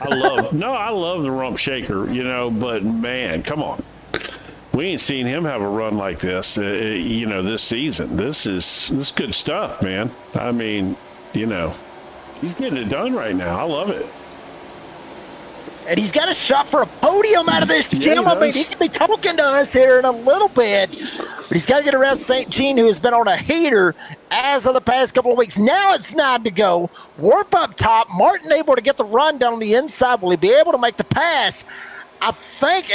I love the Rump Shaker, but man, come on. We ain't seen him have a run like this, this season. This is good stuff, man. I mean, he's getting it done right now. I love it. And he's got a shot for a podium out of this, Jim. Yeah, I mean, he could be talking to us here in a little bit. But he's got to get around St. Jean, who has been on a heater as of the past couple of weeks. Now it's 9 to go. Warp up top. Martin able to get the run down on the inside. Will he be able to make the pass? I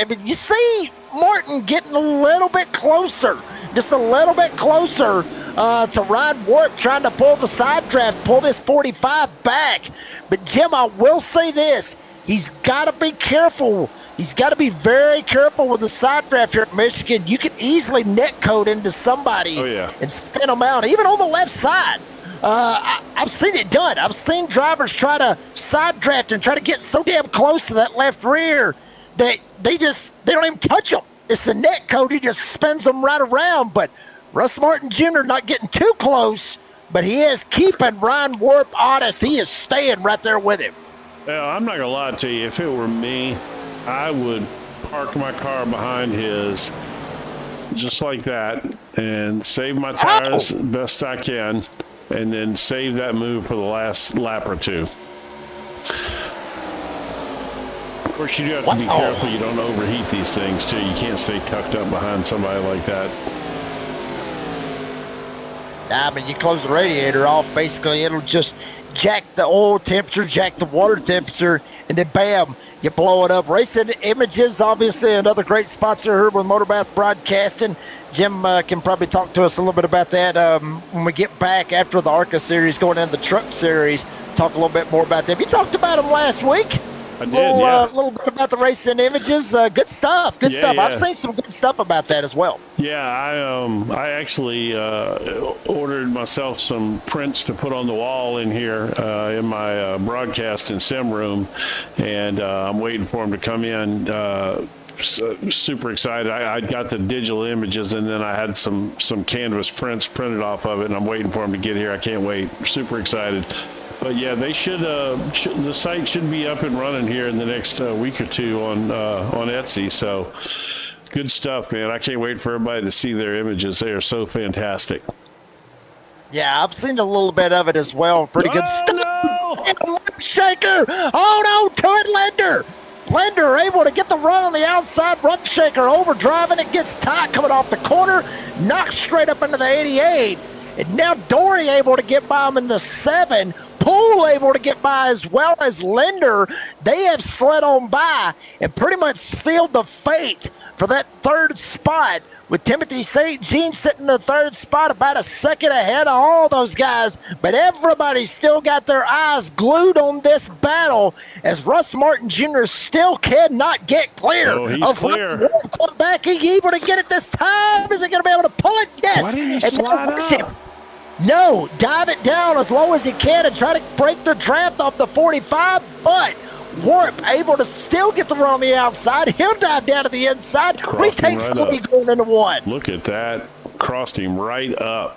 mean, you see Martin getting a little bit closer, just a little bit closer to Ryan Warp trying to pull the side draft, pull this 45 back. But, Jim, I will say this. He's got to be careful. He's got to be very careful with the side draft here at Michigan. You can easily net code into somebody and spin them out, even on the left side. I've seen it done. I've seen drivers try to side draft and try to get so damn close to that left rear that they don't even touch them. It's the net code. He just spins them right around. But Russ Martin Jr. not getting too close, but he is keeping Ryan Warp honest. He is staying right there with him. Well, I'm not going to lie to you. If it were me, I would park my car behind his just like that and save my tires best I can and then save that move for the last lap or 2. Of course, you do have to be careful you don't overheat these things, too. You can't stay tucked up behind somebody like that. I mean, you close the radiator off, basically, it'll just jack the oil temperature, jack the water temperature, and then bam, you blow it up. Racing Images, obviously, another great sponsor here with Motorbath Broadcasting. Jim can probably talk to us a little bit about that when we get back after the ARCA Series, going into the Truck Series. Talk a little bit more about them. You talked about them last week. I did, yeah. A little bit about the Racing Images. Good stuff. Good stuff. Yeah. I've seen some good stuff about that as well. Yeah, I actually ordered myself some prints to put on the wall in here in my broadcast and sim room, and I'm waiting for them to come in. Super excited. I got the digital images, and then I had some canvas prints printed off of it, and I'm waiting for them to get here. I can't wait. Super excited. But yeah, they should. The site should be up and running here in the next week or 2 on Etsy. So good stuff, man. I can't wait for everybody to see their images. They are so fantastic. Yeah, I've seen a little bit of it as well. Pretty good stuff. No! Shaker. Hold on to it, Lender. Linder able to get the run on the outside. Rumshaker overdriving it, gets tight coming off the corner, knocks straight up into the 88. And now Dory able to get by him in the 7. Poole able to get by as well as Linder. They have slid on by and pretty much sealed the fate for that 3rd spot, with Timothy St. Jean sitting in the 3rd spot, about a second ahead of all those guys. But everybody still got their eyes glued on this battle as Russ Martin Jr. still cannot get clear. Oh, he's clear. Come back, he able to get it this time. Is he going to be able to pull it? Yes. Why didn't he slide up? No, dive it down as low as he can and try to break the draft off the 45, but Warp able to still get the run on the outside. He'll dive down to the inside. Retakes the lead going into 1. Look at that. Crossed him right up.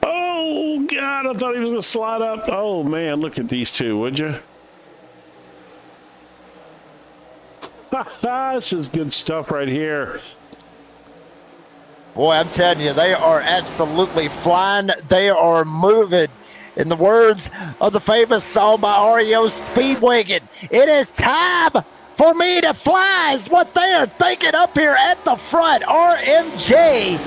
Oh, God, I thought he was going to slide up. Oh, man, look at these two, would you? This is good stuff right here. Boy, I'm telling you, they are absolutely flying. They are moving. In the words of the famous song by REO Speedwagon, it is time for me to fly is what they are thinking up here at the front. RMJ,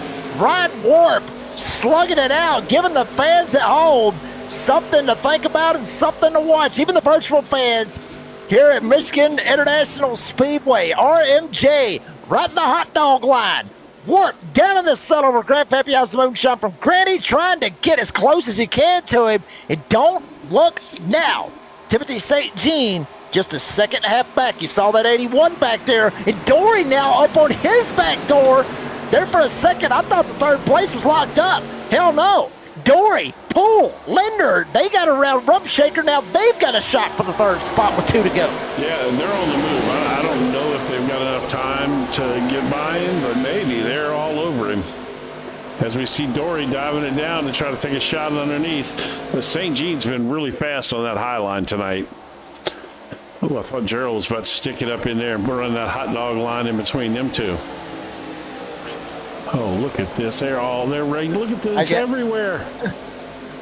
Ryan Warp, slugging it out, giving the fans at home something to think about and something to watch. Even the virtual fans here at Michigan International Speedway. RMJ right in the hot dog line. Warp down in the sun over Grant Papillon's moonshine from Granny, trying to get as close as he can to him. And don't look now. Timothy St. Jean just a second and a half back. You saw that 81 back there. And Dory now up on his back door. There for a second, I thought the 3rd place was locked up. Hell no. Dory, Poole, Linder, they got around Rumshaker. Now they've got a shot for the 3rd spot with 2 to go. Yeah, and they're on the move. I don't know if they've got enough time to get by him, but maybe they're all over him. As we see Dory diving it down to try to take a shot underneath. But St. Jean's been really fast on that high line tonight. Oh, I thought Gerald was about to stick it up in there and run that hot dog line in between them two. Oh, look at this. They're ready. Look at this everywhere.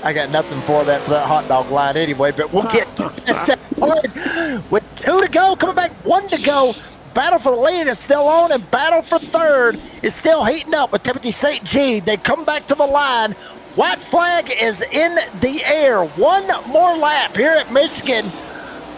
I got nothing for that hot dog line anyway, but we'll get that part. With 2 to go, coming back 1 to go. Battle for the lead is still on, and battle for 3rd is still heating up with Timothy St. Jean. They come back to the line. White flag is in the air. 1 more lap here at Michigan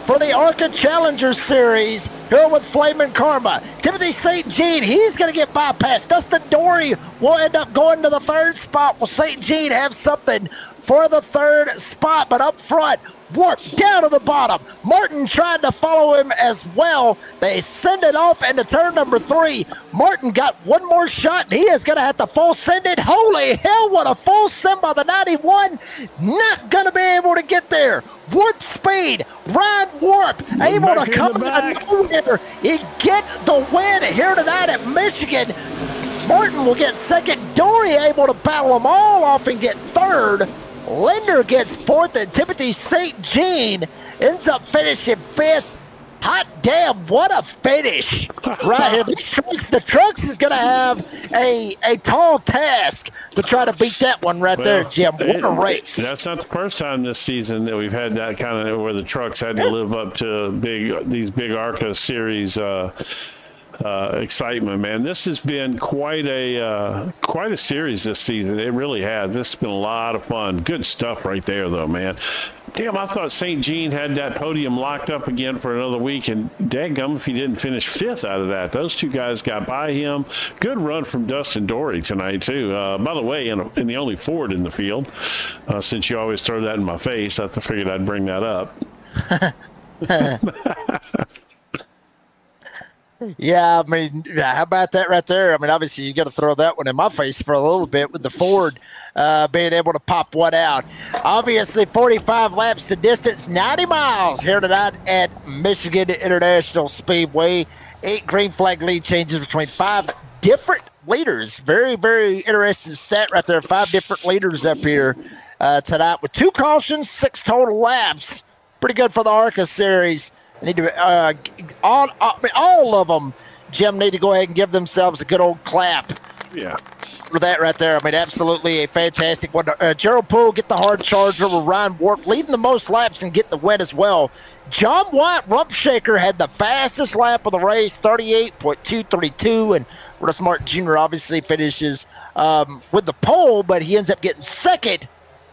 for the ARCA Challenger Series here with Flamin' Karma. Timothy St. Jean, he's going to get bypassed. Dustin Dory will end up going to the 3rd spot. Will St. Jean have something for the 3rd spot? But up front, Warp down to the bottom. Martin tried to follow him as well. They send it off into turn number 3. Martin got 1 more shot, and he is going to have to full send it. Holy hell, what a full send by the 91. Not going to be able to get there. Warp speed. Ryan Warp able to come out of nowhere and get the win here tonight at Michigan. Martin will get 2nd. Dory able to battle them all off and get 3rd. Linder gets 4th, and Timothy St. Jean ends up finishing 5th. Hot damn, what a finish right here. The Trucks is going to have a tall task to try to beat that one right there, Jim. What a race. That's not the first time this season that we've had that kind of where the Trucks had to live up to these big ARCA series excitement, man. This has been quite a series this season. It really has. This has been a lot of fun. Good stuff right there, though, man. Damn, I thought St. Jean had that podium locked up again for another week, and dadgum if he didn't finish 5th out of that. Those 2 guys got by him. Good run from Dustin Dory tonight, too. By the way, in the only Ford in the field, since you always throw that in my face, I figured I'd bring that up. Yeah, I mean, how about that right there? I mean, obviously, you got to throw that one in my face for a little bit with the Ford being able to pop one out. Obviously, 45 laps to distance, 90 miles here tonight at Michigan International Speedway. 8 green flag lead changes between 5 different leaders. Very, very interesting stat right there. 5 different leaders up here tonight with 2 cautions, 6 total laps. Pretty good for the ARCA series. Need to all of them, Jim, need to go ahead and give themselves a good old clap. Yeah. for that right there. I mean, absolutely a fantastic one. Gerald Poole get the hard charger with Ryan Warp leading the most laps and getting the win as well. John White, Rump Shaker, had the fastest lap of the race, 38.232, and Russ Martin Jr. obviously finishes with the pole, but he ends up getting second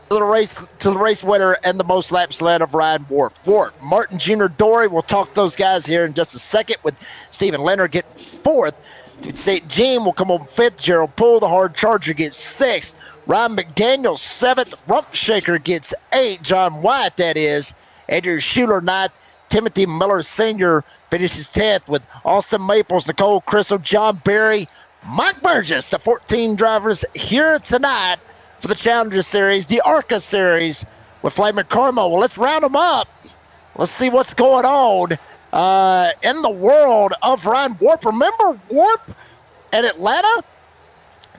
to the race winner and the most laps led of Ryan Warp. Martin Jr., Dory, we'll talk those guys here in just a second, with Stephen Leonard getting fourth. Dude, St. Jean will come on fifth. Gerald Poole, the hard charger, gets sixth. Ryan McDaniel, seventh. Rump Shaker gets eighth. John White, that is. Andrew Schuler, ninth. Timothy Miller Sr. finishes 10th, with Austin Maples, Nicole Crystal, John Berry, Mike Burgess, the 14 drivers here tonight for the Challenger Series, the ARCA Series with Flamin' Karma. Well, let's round them up. Let's see what's going on in the world of Ryan Warp. Remember Warp at Atlanta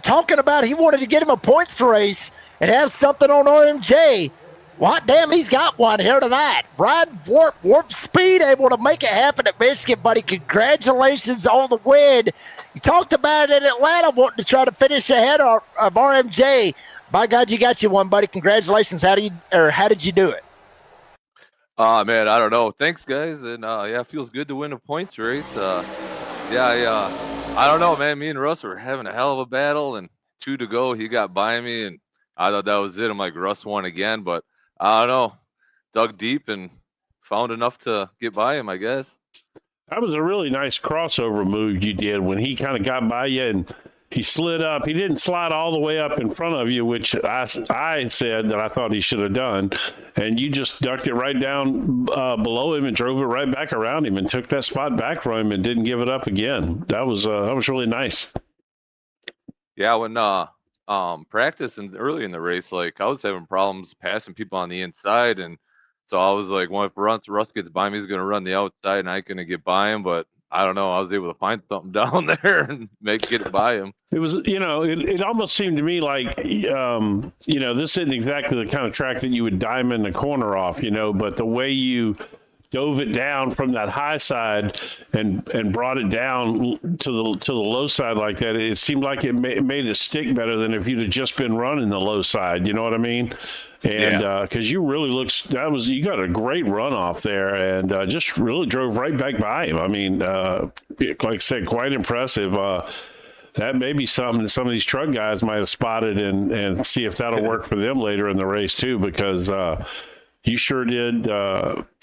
talking about he wanted to get him a points race and have something on RMJ. Well, hot damn, he's got one here tonight. Ryan Warp Speed, able to make it happen at Michigan, buddy. Congratulations on the win. You talked about it in Atlanta, wanting to try to finish ahead of RMJ. By God, you got you one, buddy. Congratulations. How did you do it? Man, I don't know. Thanks, guys. And yeah, it feels good to win a points race. I don't know, man. Me and Russ were having a hell of a battle, and 2 to go. He got by me, and I thought that was it. I'm like, Russ won again, but I don't know. Dug deep and found enough to get by him, I guess. That was a really nice crossover move you did when he kind of got by you and he slid up. He didn't slide all the way up in front of you, which I said that I thought he should have done. And you just ducked it right down below him and drove it right back around him and took that spot back from him and didn't give it up again. That was really nice. Yeah, when practicing early in the race, like I was having problems passing people on the inside, and so I was like, well, if Russ gets by me, he's going to run the outside, and I ain't going to get by him. But I don't know. I was able to find something down there and get it by him. It was, it almost seemed to me like, this isn't exactly the kind of track that you would diamond the corner off, but the way you dove it down from that high side and brought it down to the low side like that, it seemed like it made it stick better than if you'd have just been running the low side. You know what I mean? And because you really you got a great runoff there, and just really drove right back by him. I mean, like I said, quite impressive. That may be something that some of these truck guys might have spotted and see if that'll work for them later in the race too, because you sure did.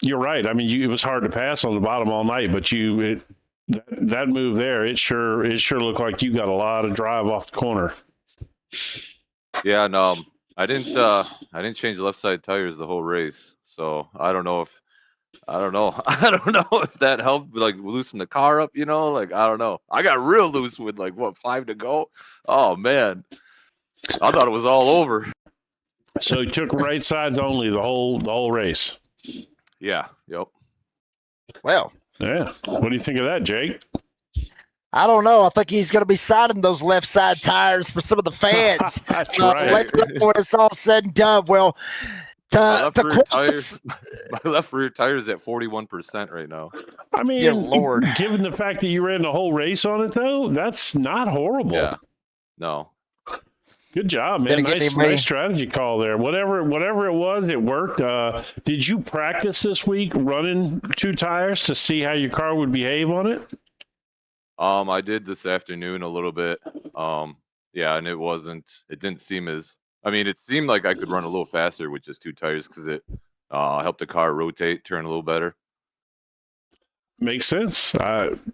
You're right. I mean, it was hard to pass on the bottom all night, but that move there, it sure looked like you got a lot of drive off the corner. Yeah, no, I didn't change left side tires the whole race, so I don't know if that helped, like loosen the car up. Like I don't know. I got real loose with 5 to go. Oh man, I thought it was all over. So he took right sides only the whole race. Yeah. Yep. Well. Yeah. What do you think of that, Jake? I don't know. I think he's going to be signing those left side tires for some of the fans. That's right. When it's all said and done. Well, my left rear tire is at 41% right now. I mean, dear Lord. Given the fact that you ran the whole race on it, though, that's not horrible. Yeah. No. Good job, man. Nice strategy call there. Whatever it was, it worked. Did you practice this week running 2 tires to see how your car would behave on it? I did this afternoon a little bit. Yeah, and it didn't seem it seemed like I could run a little faster with just 2 tires because it helped the car rotate, turn a little better. Makes sense.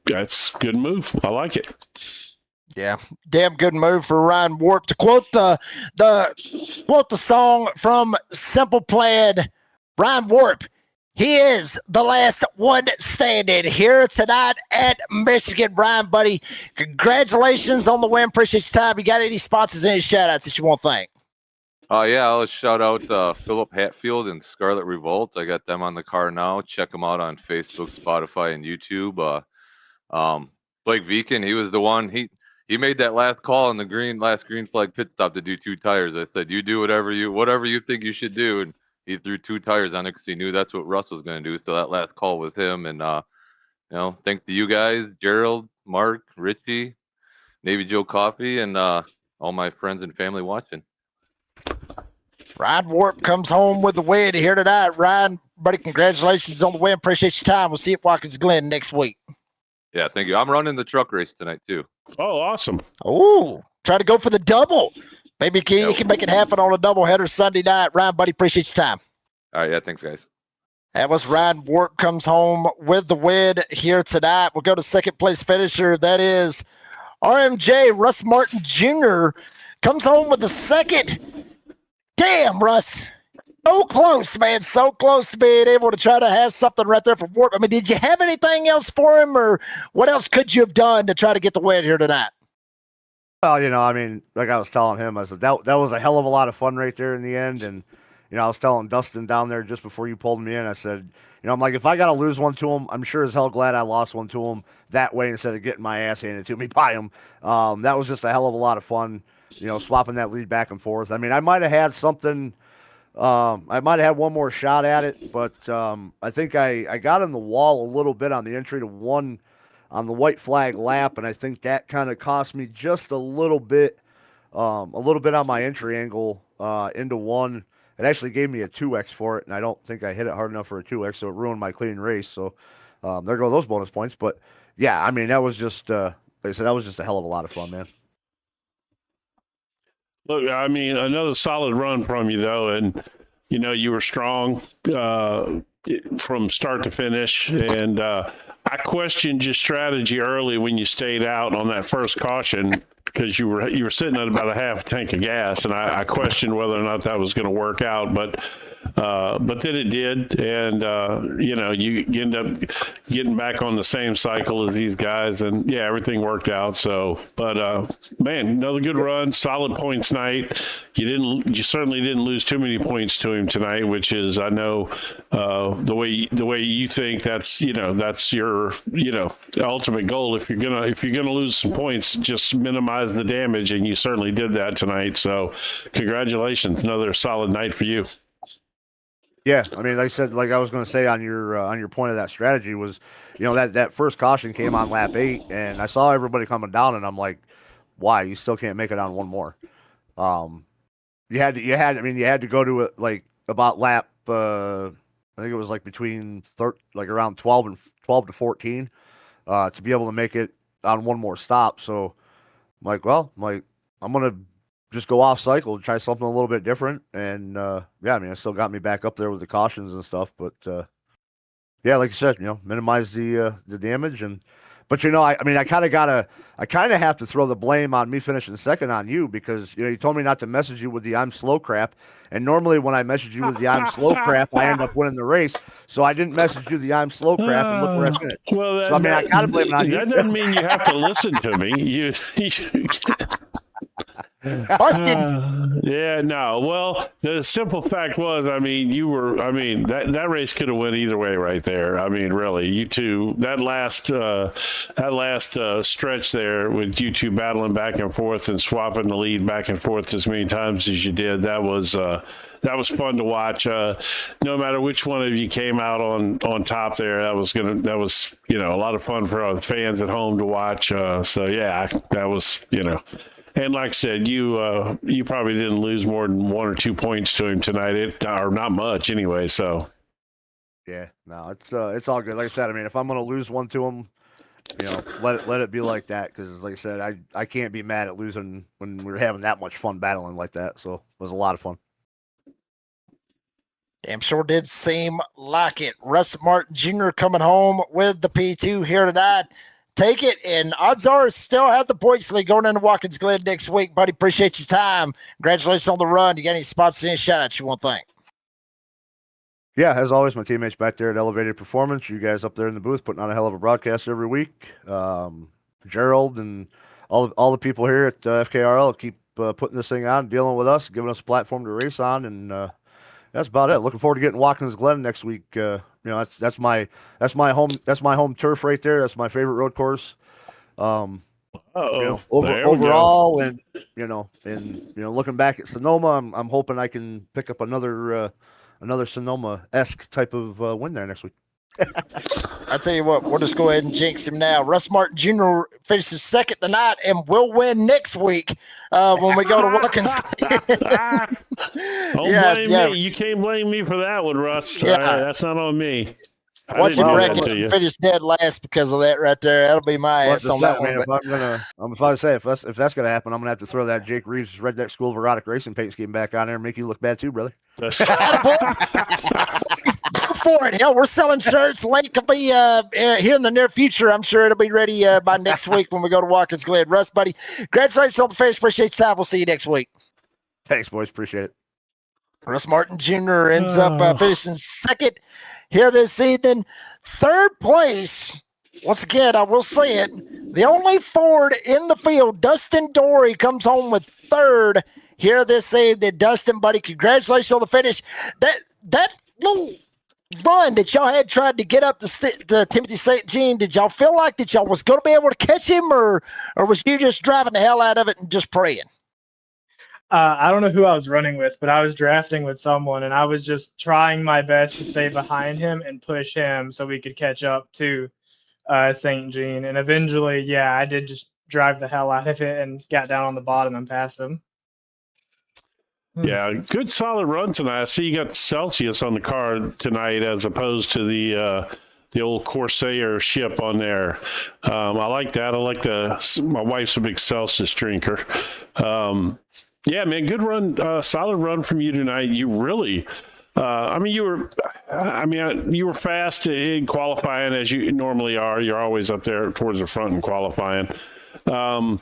That's a good move. I like it. Yeah, damn good move for Ryan Warp. To quote the song from Simple Plan, Ryan Warp, he is the last one standing here tonight at Michigan. Ryan, buddy, congratulations on the win. Appreciate your time. You got any sponsors, any shout-outs that you want to thank? Yeah, I'll shout out Philip Hatfield and Scarlet Revolt. I got them on the car now. Check them out on Facebook, Spotify, and YouTube. Blake Viken, he was the one. He made that last call on the last green flag pit stop to do 2 tires. I said, you do whatever you think you should do. And he threw 2 tires on it because he knew that's what Russ was going to do. So that last call was him. And, thanks to you guys, Gerald, Mark, Richie, Navy Joe Coffee, and all my friends and family watching. Ryan Warp comes home with the win here tonight. Ryan, buddy, congratulations on the win. Appreciate your time. We'll see you at Watkins Glen next week. Yeah, thank you. I'm running the truck race tonight too. Oh, awesome. Oh, try to go for the double. Maybe you can make it happen on a doubleheader Sunday night. Ryan, buddy, appreciate your time. All right, yeah, thanks, guys. That was Ryan Warp comes home with the win here tonight. We'll go to second place finisher. That is RMJ, Russ Martin Jr. comes home with the second. Damn, Russ. So close, man. So close to being able to try to have something right there for Warp. I mean, did you have anything else for him, or what else could you have done to try to get the win here tonight? Well, I mean, like I was telling him, I said that was a hell of a lot of fun right there in the end. And, I was telling Dustin down there just before you pulled me in, I said, I'm like, if I got to lose one to him, I'm sure as hell glad I lost one to him that way instead of getting my ass handed to me by him. That was just a hell of a lot of fun, swapping that lead back and forth. I mean, I might have had something, I might have had one more shot at it, but I think I got in the wall a little bit on the entry to one on the white flag lap, and I think that kind of cost me just a little bit on my entry angle into one. It actually gave me a 2x for it, and I don't think I hit it hard enough for a 2x, so it ruined my clean race. So there go those bonus points. But yeah, I mean, that was just like I said, that was just a hell of a lot of fun, man. Look, I mean, another solid run from you, though, and you were strong from start to finish, and I questioned your strategy early when you stayed out on that first caution because you were sitting at about a half tank of gas, and I questioned whether or not that was going to work out, but then it did, and you end up getting back on the same cycle as these guys, and yeah, everything worked out. So, but man, another good run, solid points night. You certainly didn't lose too many points to him tonight, which is, I know, the way you think that's your ultimate goal. If you're gonna lose some points, just minimize the damage, and you certainly did that tonight. So, congratulations, another solid night for you. Yeah, I mean, like I said, like I was going to say on your point of that strategy was, that first caution came on lap 8, and I saw everybody coming down, and I'm like, why? You still can't make it on one more. You had to go to it like about lap, I think it was like between around 12 to 14, to be able to make it on one more stop. So I'm like, I'm gonna just go off cycle and try something a little bit different. And yeah, I mean, it still got me back up there with the cautions and stuff. But yeah, like you said, minimize the damage. But I kind of have to throw the blame on me finishing second on you because you told me not to message you with the I'm slow crap. And normally when I message you with the I'm slow crap, I end up winning the race. So I didn't message you the I'm slow crap, and look where I finished. Well, so I mean, I gotta blame it on you. That doesn't mean you have to listen to me. You Busted. Yeah, no. Well, the simple fact was, I mean, that race could have went either way right there. I mean, really, you two, that last stretch there with you two battling back and forth and swapping the lead back and forth as many times as you did, that was fun to watch. No matter which one of you came out on top there, that was a lot of fun for our fans at home to watch. So yeah, that was And like I said, you probably didn't lose more than 1 or 2 points to him tonight, or not much anyway. So, yeah, no, it's all good. Like I said, I mean, if I'm gonna lose one to him, let it be like that. Because like I said, I can't be mad at losing when we're having that much fun battling like that. So it was a lot of fun. Damn sure did seem like it. Russ Martin Jr. coming home with the P2 here tonight. Take it, and odds are still have the points lead going into Watkins Glen next week. Buddy, appreciate your time. Congratulations on the run. You got any spots, any shout-outs you want to thank? Yeah, as always, my teammates back there at Elevated Performance, you guys up there in the booth putting on a hell of a broadcast every week. Gerald and all the people here at FKRL keep putting this thing on, dealing with us, giving us a platform to race on, and that's about it. Looking forward to getting Watkins Glen next week. That's my home turf right there. That's my favorite road course. Overall, and looking back at Sonoma, I'm hoping I can pick up another Sonoma-esque type of win there next week. I tell you what, we'll just go ahead and jinx him now. Russ Martin Jr. finishes second tonight and will win next week when we go to Watkins. Don't blame me. You can't blame me for that one, Russ. Yeah. That's not on me. Watch him wreck it and finish dead last because of that right there. That'll be my ass on that one. If that's gonna happen, I'm gonna have to throw that Jake Reeves Redneck School of Erotic Racing paint scheme back on there and make you look bad too, brother. Go for it. Hell, we're selling shirts. Link will be here in the near future. I'm sure it'll be ready by next week when we go to Watkins Glen. Russ, buddy, congratulations on the finish. Appreciate your time. We'll see you next week. Thanks, boys. Appreciate it. Russ Martin Jr. ends up finishing second here this season. Third place, once again, I will say it, the only Ford in the field, Dustin Dory, comes home with third here this season. Dustin, buddy, congratulations on the finish. That little run that y'all had tried to get up to Timothy St. Jean, did y'all feel like that y'all was going to be able to catch him, or was you just driving the hell out of it and just praying? I don't know who I was running with, but I was drafting with someone, and I was just trying my best to stay behind him and push him so we could catch up to St. Jean. And eventually, yeah, I did just drive the hell out of it and got down on the bottom and passed him. Yeah, good solid run tonight. I see you got Celsius on the car tonight as opposed to the old Corsair ship on there. I like that. I like my wife's a big Celsius drinker. Yeah, man, good run, solid run from you tonight. You really, you were fast in qualifying as you normally are. You're always up there towards the front in qualifying. But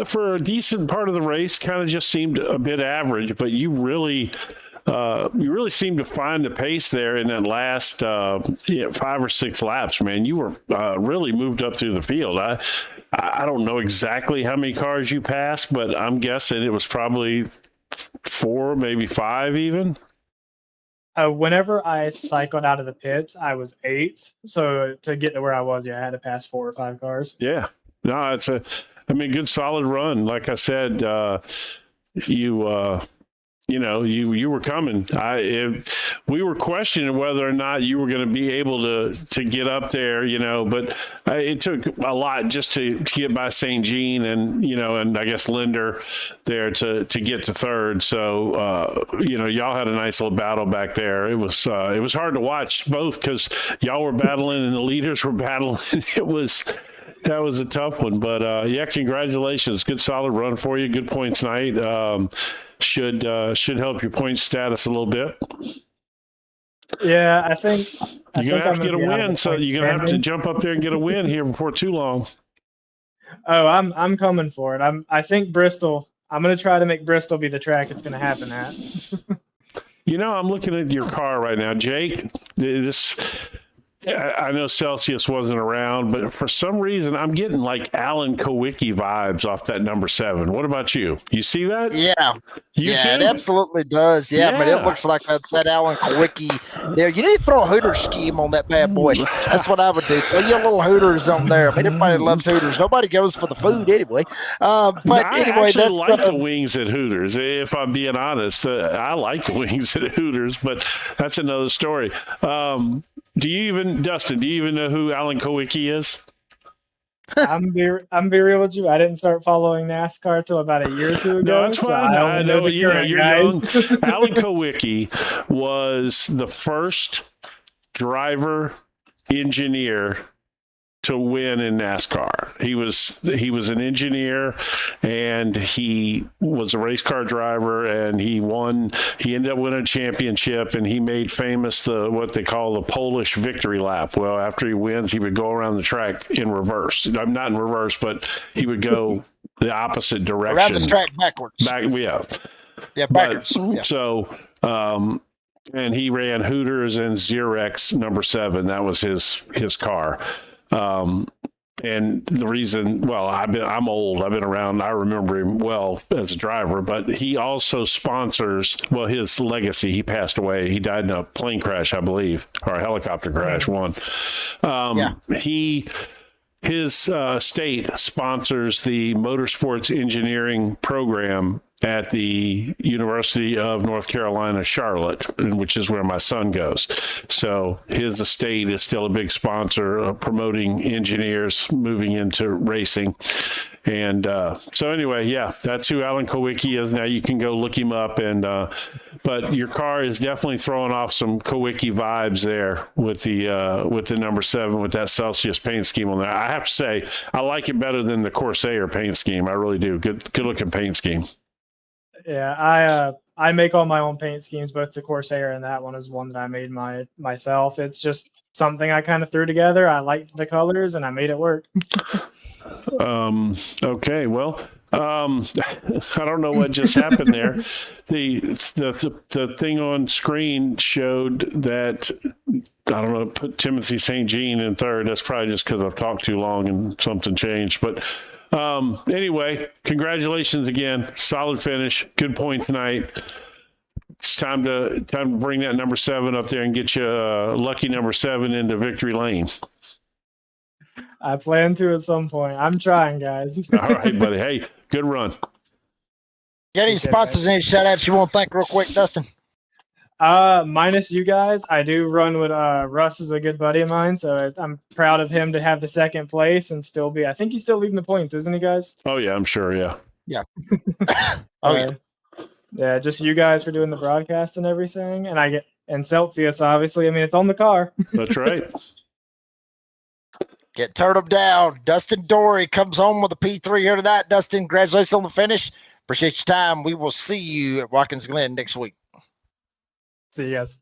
for a decent part of the race, kind of just seemed a bit average. But you really seemed to find the pace there in that last 5 or 6 laps, man. You were really moved up through the field. I don't know exactly how many cars you passed, but I'm guessing it was probably 4, maybe 5 even. Whenever I cycled out of the pits, I was 8th. So to get to where I was, I had to pass 4 or 5 cars. Yeah. No, it's good solid run. Like I said, you were coming. We were questioning whether or not you were going to be able to get up there, but it took a lot just to get by St. Jean and I guess Linder there to get to third. So, y'all had a nice little battle back there. It was hard to watch both because y'all were battling and the leaders were battling. That was a tough one, but congratulations. Good solid run for you. Good points night. Should help your point status a little bit. Yeah, I think you're gonna have to get a win, so you're gonna have to jump up there and get a win here before too long. Oh, I'm coming for it. I think Bristol. I'm gonna try to make Bristol be the track it's gonna happen at. I'm looking at your car right now, Jake. I know Celsius wasn't around, but for some reason, I'm getting like Alan Kowicki vibes off that number 7. What about you? You see that? Yeah. You too? It absolutely does. Yeah, but it looks like that Alan Kowicki there. You need to throw a Hooters scheme on that bad boy. That's what I would do. Throw your little Hooters on there. Everybody loves Hooters. Nobody goes for the food anyway. I like the wings at Hooters. If I'm being honest, I like the wings at Hooters, but that's another story. Dustin, do you even know who Alan Kowicki is? I'm be real with you. I didn't start following NASCAR till about a year or 2 ago. No, that's fine. So I know you're guys. young. Alan Kowicki was the first driver engineer to win in NASCAR. He was an engineer and he was a race car driver and he ended up winning a championship and he made famous what they call the Polish victory lap. Well, after he wins, he would go around the track in reverse. I'm not in reverse, but he would go the opposite direction. Around the track backwards. Yeah, backwards. So, and he ran Hooters and Xerox number 7. That was his car. And the reason, I'm old. I've been around. I remember him well as a driver, but he also sponsors, his legacy. He passed away. He died in a plane crash, I believe, or a helicopter crash. His state sponsors the motorsports engineering program at the University of North Carolina, Charlotte, which is where my son goes. So his estate is still a big sponsor of promoting engineers moving into racing. And so anyway, yeah, that's who Alan Kowicki is. Now you can go look him up. And but your car is definitely throwing off some Kowicki vibes there with the number 7 with that Celsius paint scheme on there. I have to say, I like it better than the Corsair paint scheme. I really do. Good looking paint scheme. Yeah, I make all my own paint schemes, both the Corsair and that one is one that I made myself. It's just something I kind of threw together. I liked the colors and I made it work. Okay, well, I don't know what just happened there. The thing on screen showed that, I don't know, put Timothy St. Jean in third. That's probably just because I've talked too long and something changed. But anyway, congratulations again. Solid finish. Good point tonight. It's time to bring that number 7 up there and get you lucky number 7 into victory lane. I plan to at some point. I'm trying, guys. All right, buddy. Hey, good run. Got any sponsors, any shout outs you want to thank real quick, Dustin? Minus you guys, I do run with Russ is a good buddy of mine, so I'm proud of him to have the second place and still be. I think he's still leading the points, isn't he, guys? Oh yeah, I'm sure. Yeah. Yeah. Oh yeah. Yeah, just you guys for doing the broadcast and everything, and Celsius, obviously. I mean, it's on the car. That's right. Get turned him down. Dustin Dory comes home with a P3 here tonight. Dustin, congratulations on the finish. Appreciate your time. We will see you at Watkins Glen next week. See you guys.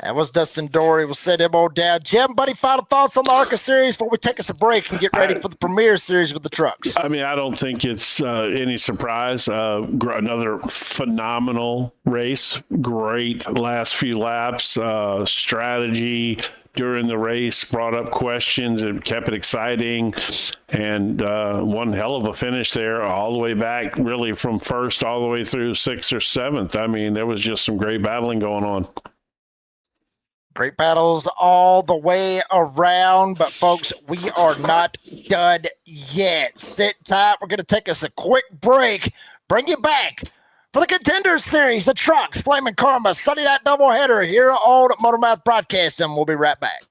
That was Dustin Dory. We'll set him on down. Jim, buddy, final thoughts on the ARCA series before we take us a break and get ready for the Premier series with the trucks. I mean, I don't think it's any surprise. Another phenomenal race. Great last few laps. Strategy during the race brought up questions and kept it exciting, and one hell of a finish there all the way back, really from first all the way through 6th or 7th. I mean, there was just some great battling going on. Great battles all the way around, but folks, we are not done yet. Sit tight. We're going to take us a quick break, bring you back for the Contenders Series, the trucks, Flaming Karma, Sunday Night Doubleheader here on Motormouth Broadcasting. We'll be right back.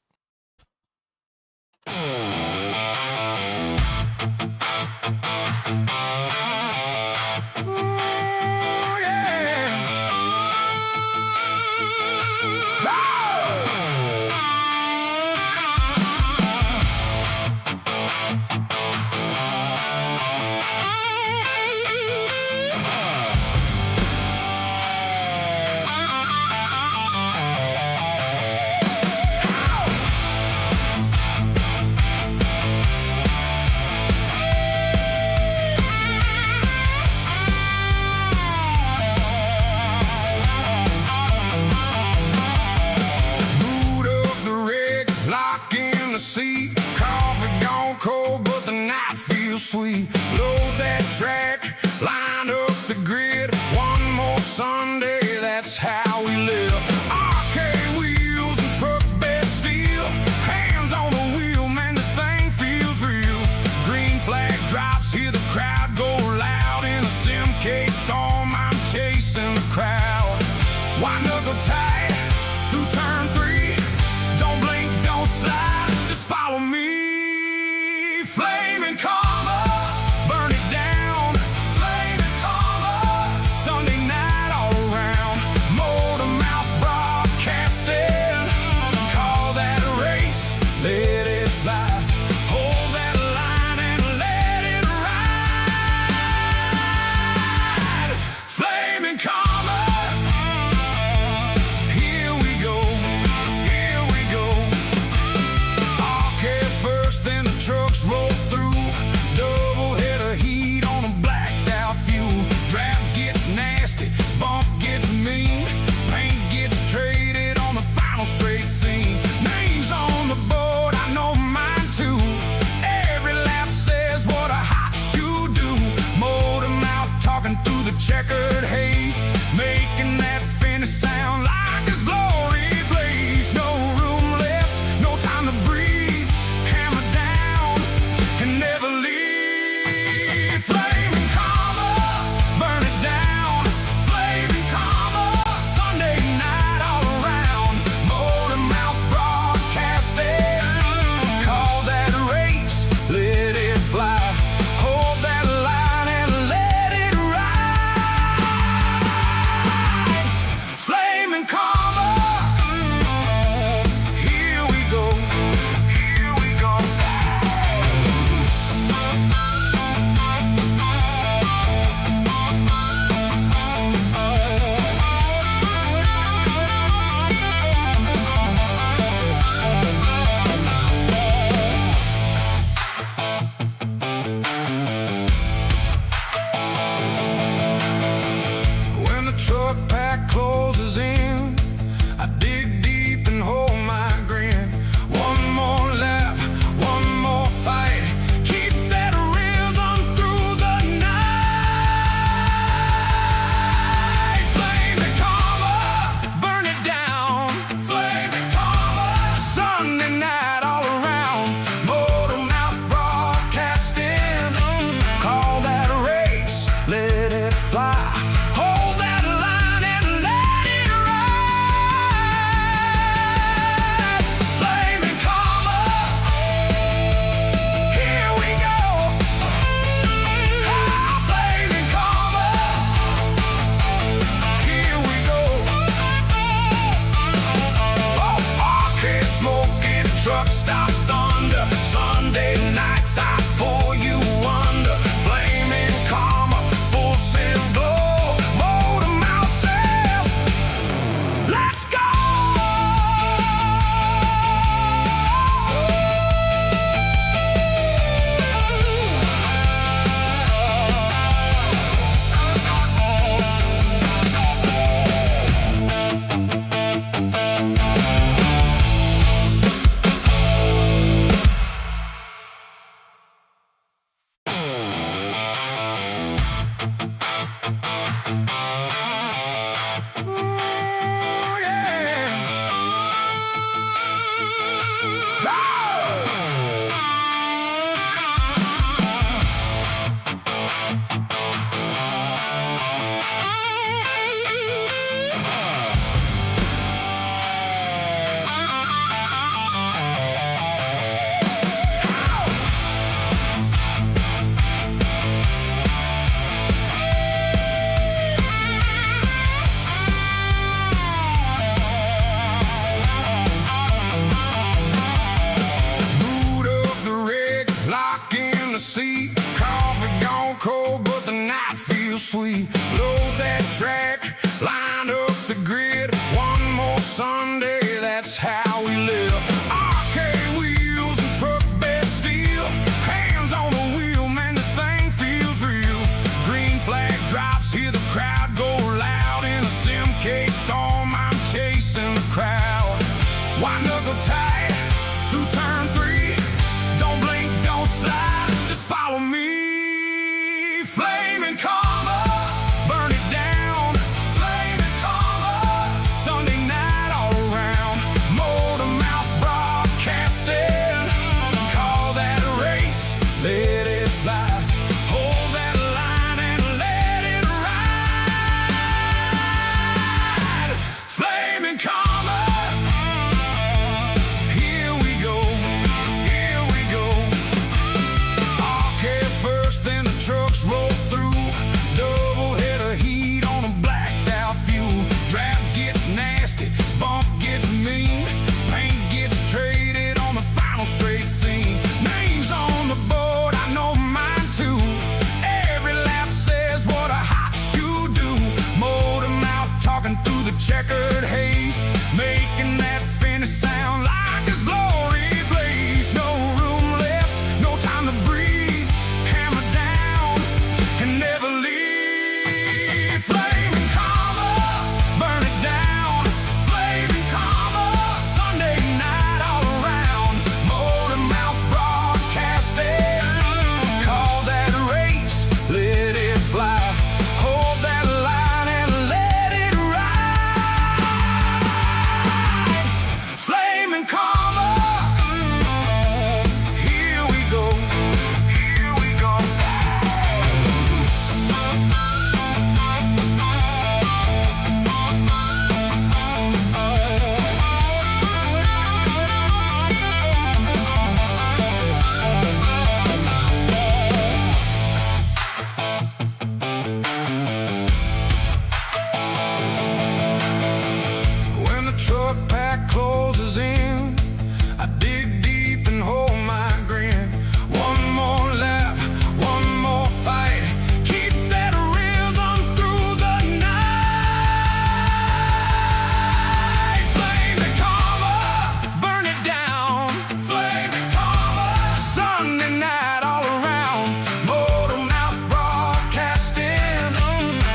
Sunday night all around. Motor Mouth Broadcasting.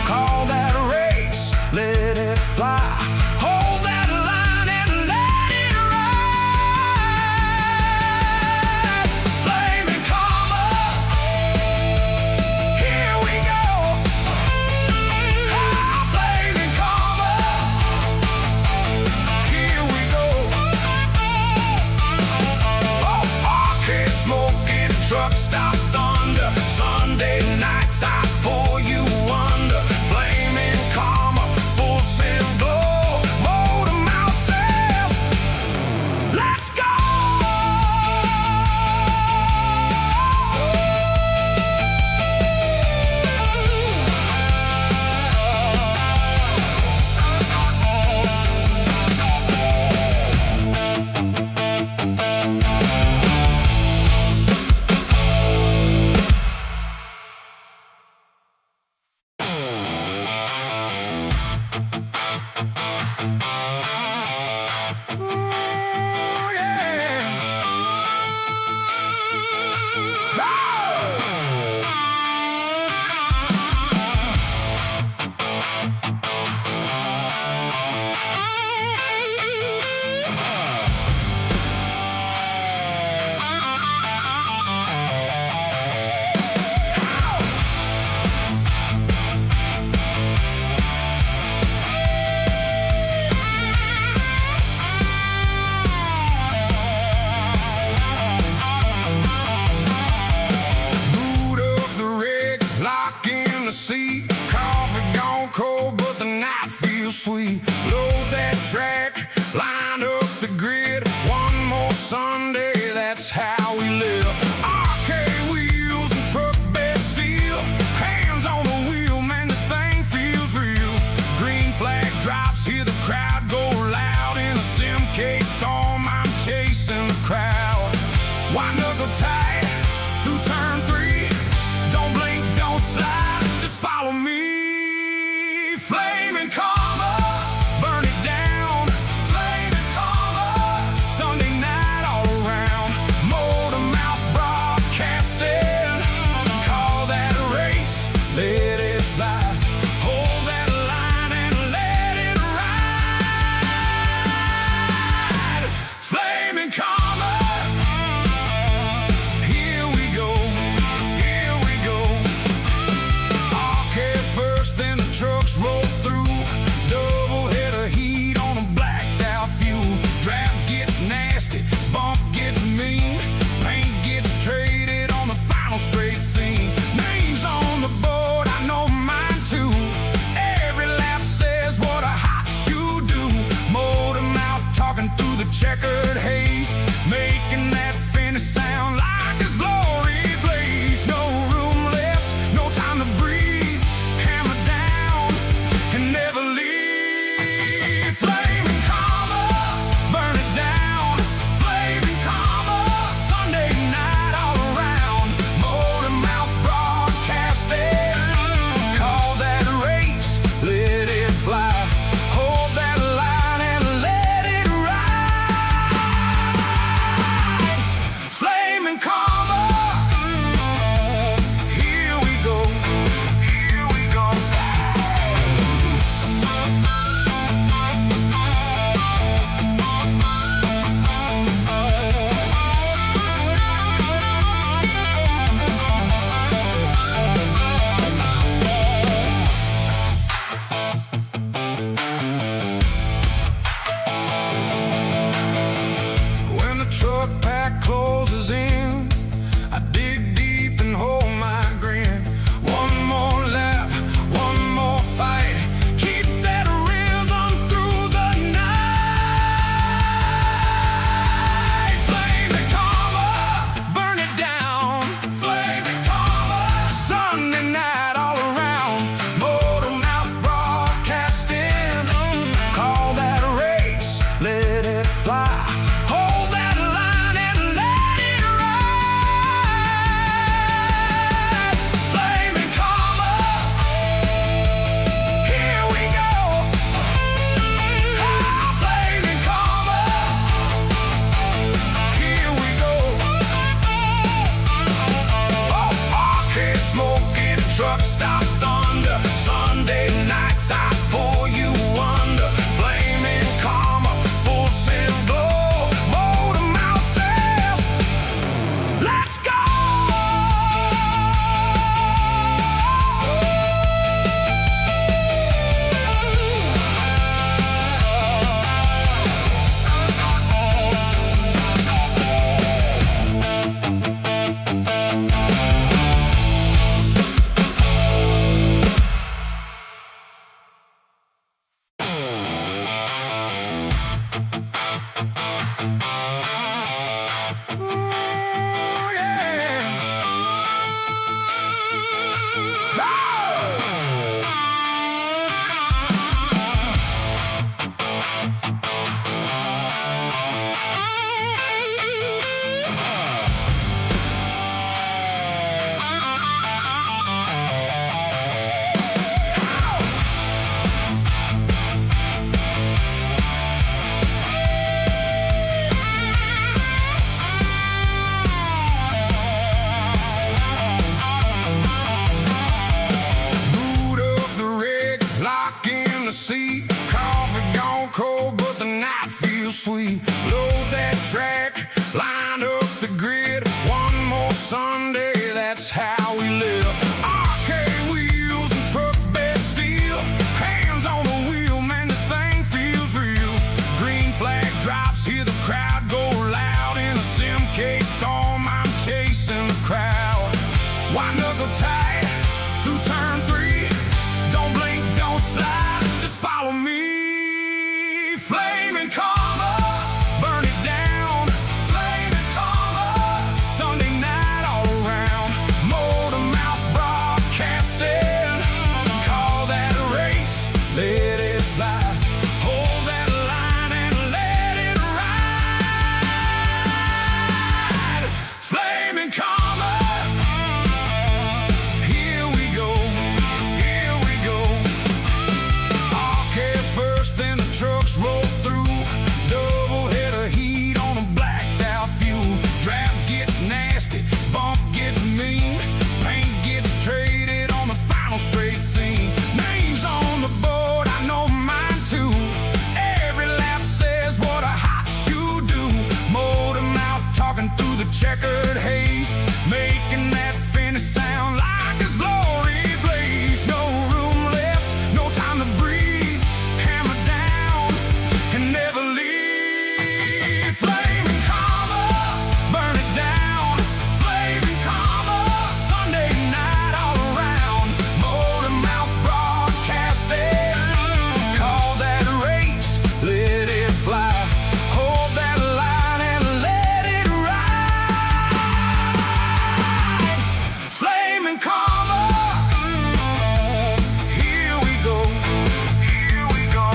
Call that race, let it fly. Hold that line and let it ride. Flaming Karma, here we go. Flaming Karma, here we go. ARCA smoking truck stop thunder. Sunday nights I pull you under. Flaming Karma, full send glow. Motor Mouth says, let's go. Ooh, yeah. Boot up the rig, lock in the seat. Coffee gone cold, but the night feels sweet. Load that track, line up the grid. One more Sunday, that's how we live. Arcade wheels and truck bed steel. Hands on the wheel, man, this thing feels real. Green flag drops, hear the crowd go loud. In a Simcase storm, I'm chasing the crowd. White knuckle tight through turn 3. Don't blink, don't slide, just follow me. Flaming Karma, burn it down. Flaming Karma, Sunday night all around. Motor Mouth Broadcasting. Call that race, let it fly. Hold that line and let it ride. Flaming Karma, here we go, here we go. ARCA first, then the trucks roll through. Doubleheader heat on a blacked out fuel. Draft gets nasty, bump gets mean. Paint gets traded on the final straight scene. Names on the board, I know mine too. Every lap says what a hot shoe do. Motor Mouth talking through the checkered haze, making that finish sound like a glory blaze. No room left, no time to breathe. Hammer down and never leave. Flaming Karma, burn it down. Flaming Karma, Sunday night all around. Motor Mouth Broadcasting. Call that race, let it fly. Hold that line and let it ride. Flaming Karma, here we go, here we go. When the truck pack closes in, that's how we live. Arcade wheels and truck bed steel. Hands on the wheel, man, this thing feels real. Green flag drops, hear the crowd go loud. In a Simcase storm, I'm chasing the crowd. White knuckle tight through turn 3. Don't blink, don't slide, just follow me. Flaming karma, burn it down. Flaming karma, Sunday night all around. Motor mouth broadcasting. Call that a race, let it fly. Hold that line and let it ride. Flaming karma, here we go, here we go. Arcade first, then the trucks roll through. Doubleheader heat on a blacked out fuel. Draft gets nasty, bump gets mean. Paint gets traded on the final straight scene. Names on the board, I know mine too. Every lap says what a hot shoe do. Motor mouth talking through the checkered haze, making that finish sound like a glory blaze. No room left, no time to breathe. Hammer down and never leave. Flaming karma, burn it down. Flaming karma, Sunday night all around. Motor mouth broadcasting. Call that a race, let it fly. Hold that line and let it ride. Flaming karma, here we go, here we go.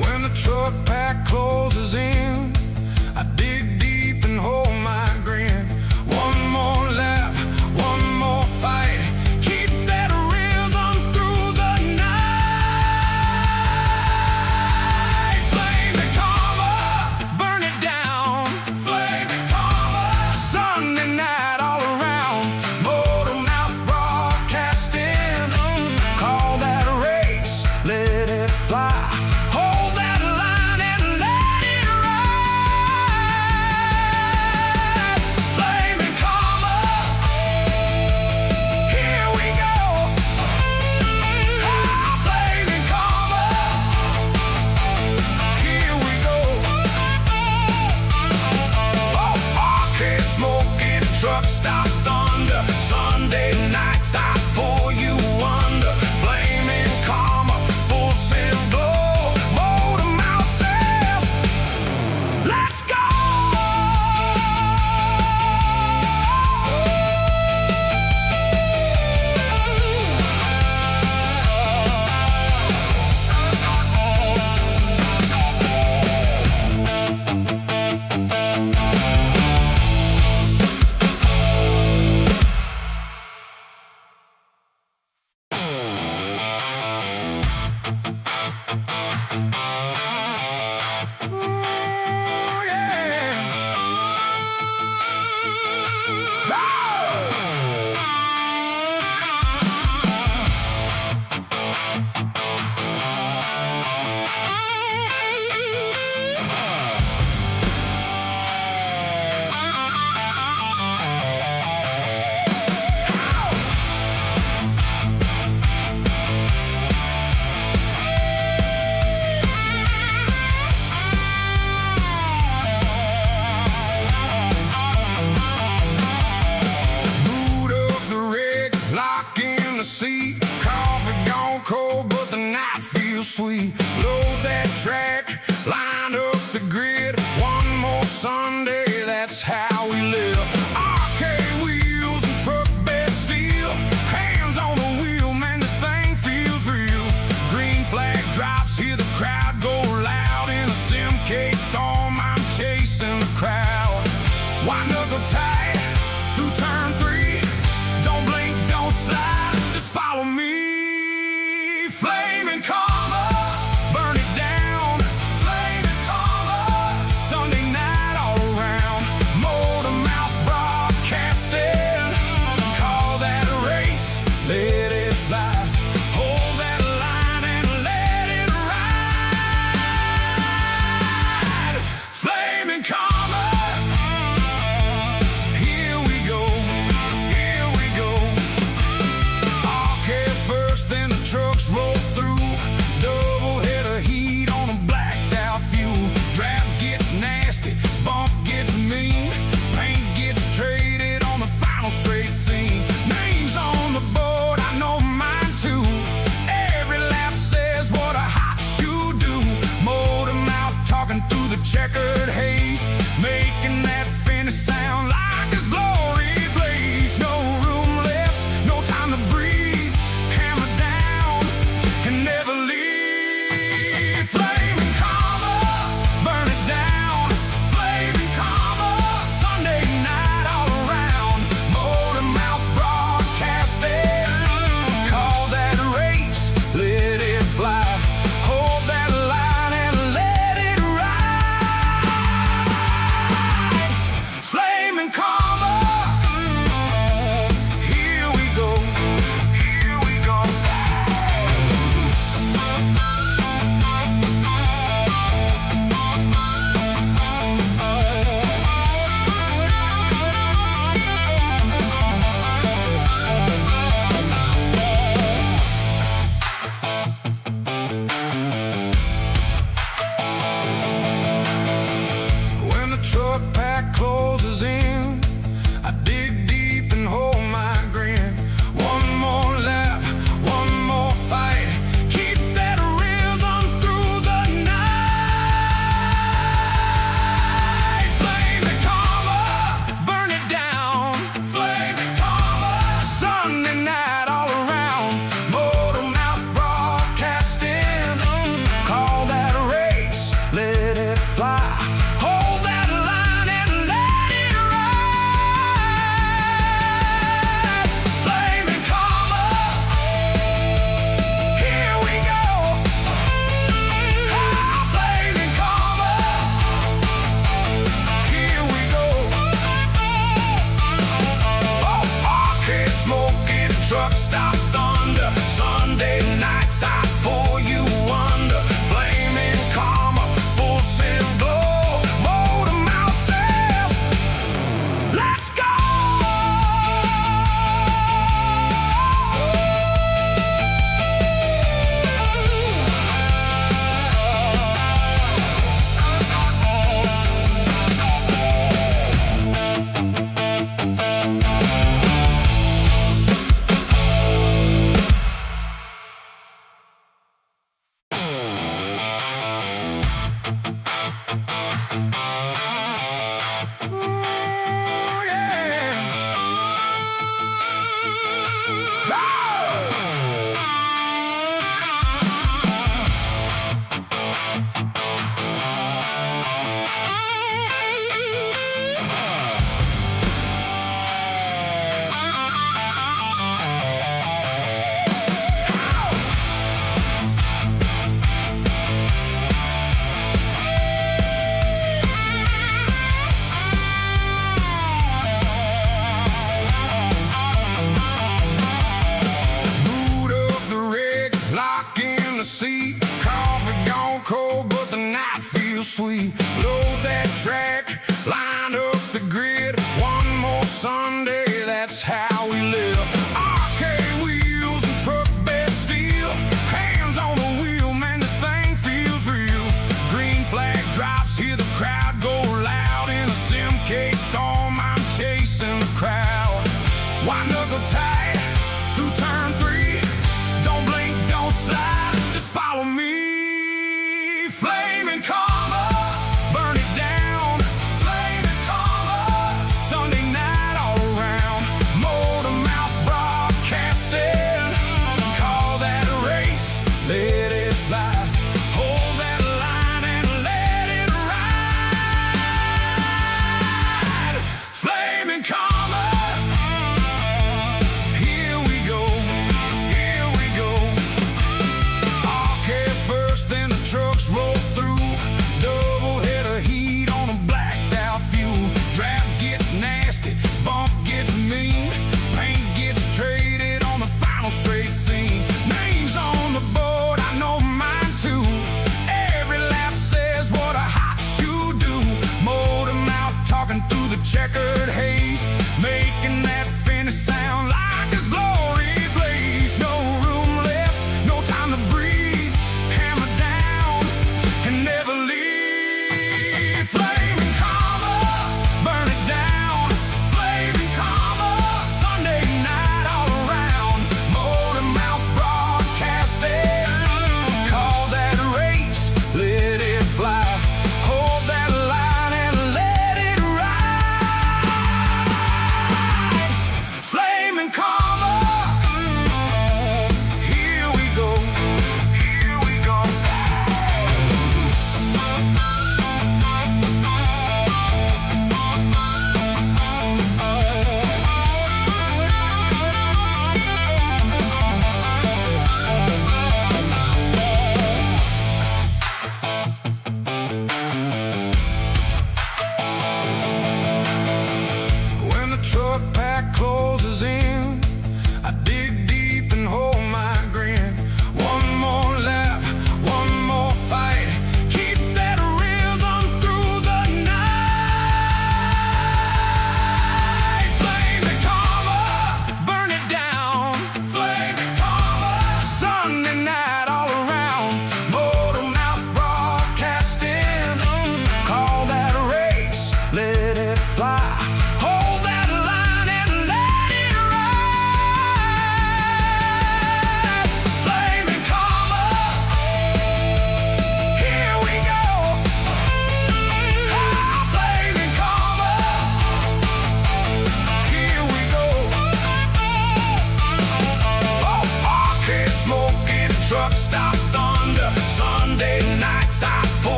When the truck pack closes in, I dig deep and hold my grin. One more lap, one more fight. Keep that rhythm through the night. Flaming karma, burn it down. Flaming karma, Sunday night all around. Motor mouth broadcasting. Call that a race, let it fly. Hold that line and let it ride. Flaming karma, here we go. Flaming karma, here we go. Arcade smoking, truck stop thunder. Sunday nights I pull you under. Flaming karma, full send glow. Motor mouth says, let's go. Ooh, yeah. Boot up the rig, lock in the seat. Coffee gone cold, but the night feels sweet. Load that track, line up the grid. One more Sunday, that's how we live. Arcade wheels and truck bed steel. Hands on the wheel, man, this thing feels real. Green flag drops, hear the crowd go loud. In a Simcase storm, I'm chasing the crowd. White knuckle tight through turn 3. Don't blink, don't slide, just follow me. Flaming karma, burn it down. Flaming karma. checkered haze, making that finish sound like a glory blaze. No room left, no time to breathe. Hammer down and never leave. Flaming karma, burn it down. Flaming karma, Sunday night all around. Motor mouth broadcasting, call that race, let it fly. Hold that line and let it ride. Flaming karma, here we go, here we go. When the truck pack closes in, I dig deep and hold my grin. One more lap, one more fight. Keep that rhythm through the night. Flaming karma, burn it down. Flaming karma, Sunday night all around. Motor mouth broadcasting, call that race, let it fly. Hold that line and let it ride. Flaming karma, here we go. Flaming karma, here we go. Oh, ARCA smoking, truck stop thunder. Sunday nights I pull you under. Flaming karma, full send glow. Motor mouth says, let's go. Ooh, yeah. Boot up the rig, lock in the seat. Coffee gone cold, but the night feels sweet. Load that track, line up the grid. One more Sunday, that's how we live. Arcade wheels and truck bed steel. Hands on the wheel, man, this thing feels real. Green flag drops, hear the crowd go loud. In a Simcase storm, I'm chasing the crowd. Why knuckle tight through turn 3? Don't blink, don't slide, just follow me. Flaming karma, burn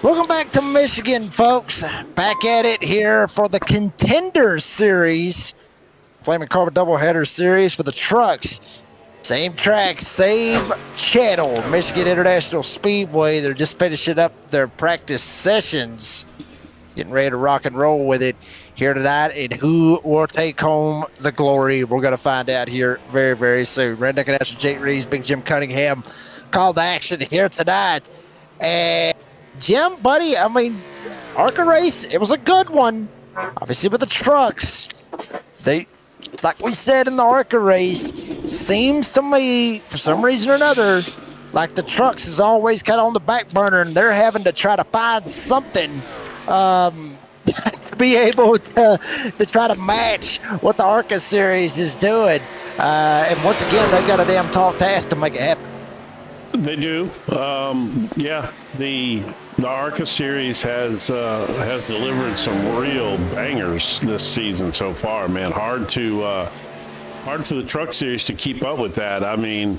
Welcome back to Michigan, folks. Back at it here for the Contender Series. Flaming Carbon Doubleheader Series for the trucks. Same track, same channel. Michigan International Speedway. They're just finishing up their practice sessions. Getting ready to rock and roll with it here tonight. And who will take home the glory? We're going to find out here very, very soon. Redneck National Jake Reeves, Big Jim Cunningham called to action here tonight. And Jim, buddy, I mean, ARCA race, it was a good one. Obviously with the trucks. Like we said in the ARCA race, seems to me, for some reason or another, like the trucks is always kind of on the back burner, and they're having to try to find something to be able to try to match what the ARCA series is doing. And once again, they've got a damn tall task to make it happen. They do. Yeah, the ARCA series has delivered some real bangers this season so far, man. Hard for the truck series to keep up with that. I mean,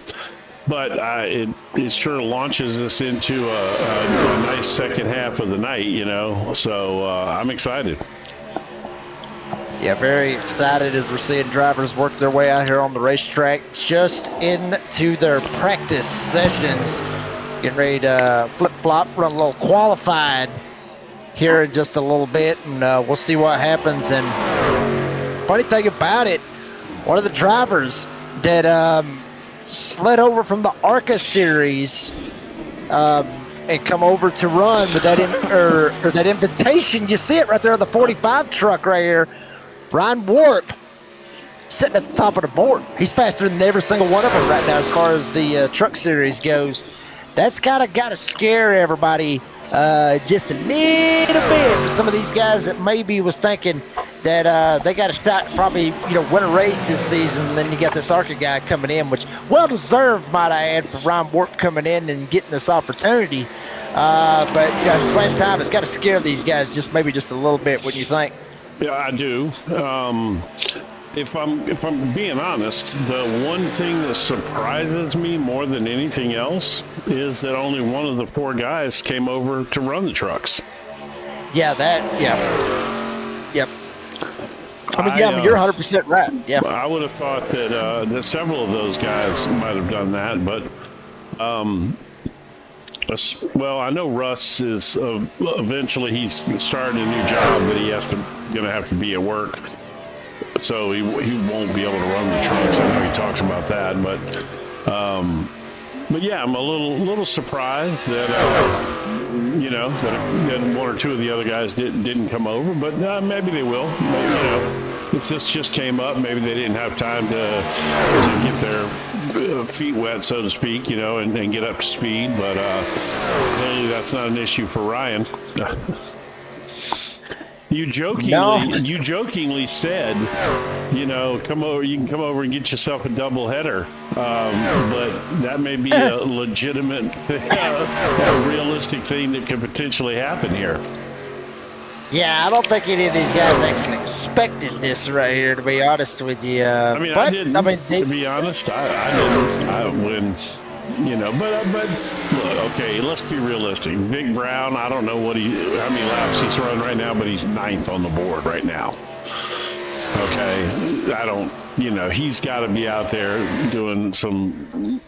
but it sure launches us into a nice second half of the night, you know. So I'm excited. Yeah, very excited as we're seeing drivers work their way out here on the racetrack, just into their practice sessions. Getting ready to flip-flop, run a little qualifying here in just a little bit, and we'll see what happens. And funny thing about it, one of the drivers that slid over from the ARCA series and come over to run with that that invitation, you see it right there on the 45 truck right here, Ryan Warp, sitting at the top of the board. He's faster than every single one of them right now as far as the truck series goes. That's kind of got to scare everybody just a little bit for some of these guys that maybe was thinking that they got a shot to probably, win a race this season. And then you got this ARCA guy coming in, which well-deserved, might I add, for Ryan Warp coming in and getting this opportunity. But at the same time, it's got to scare these guys maybe just a little bit, wouldn't you think? Yeah, I do. If I'm being honest, the one thing that surprises me more than anything else is that only one of the four guys came over to run the trucks. Yeah, yep. I mean, you're 100% right. Yeah. I would have thought that several of those guys might have done that, but well, I know Russ is eventually he's starting a new job, but he going to have to be at work. So he won't be able to run the trucks. I know he talks about that, but yeah, I'm a little surprised that that one or two of the other guys didn't come over, but maybe they will. Maybe, if this just came up, maybe they didn't have time to get their feet wet, so to speak, and get up to speed. But clearly that's not an issue for Ryan. You jokingly said, come over. You can come over and get yourself a doubleheader, but that may be a legitimate, a realistic thing that could potentially happen here. Yeah, I don't think any of these guys actually expected this right here, to be honest with you. I didn't. To be honest, I didn't. But look, okay, let's be realistic. Big Brown, I don't know how many laps he's run right now, but he's 9th on the board right now. Okay, I don't, he's got to be out there doing some.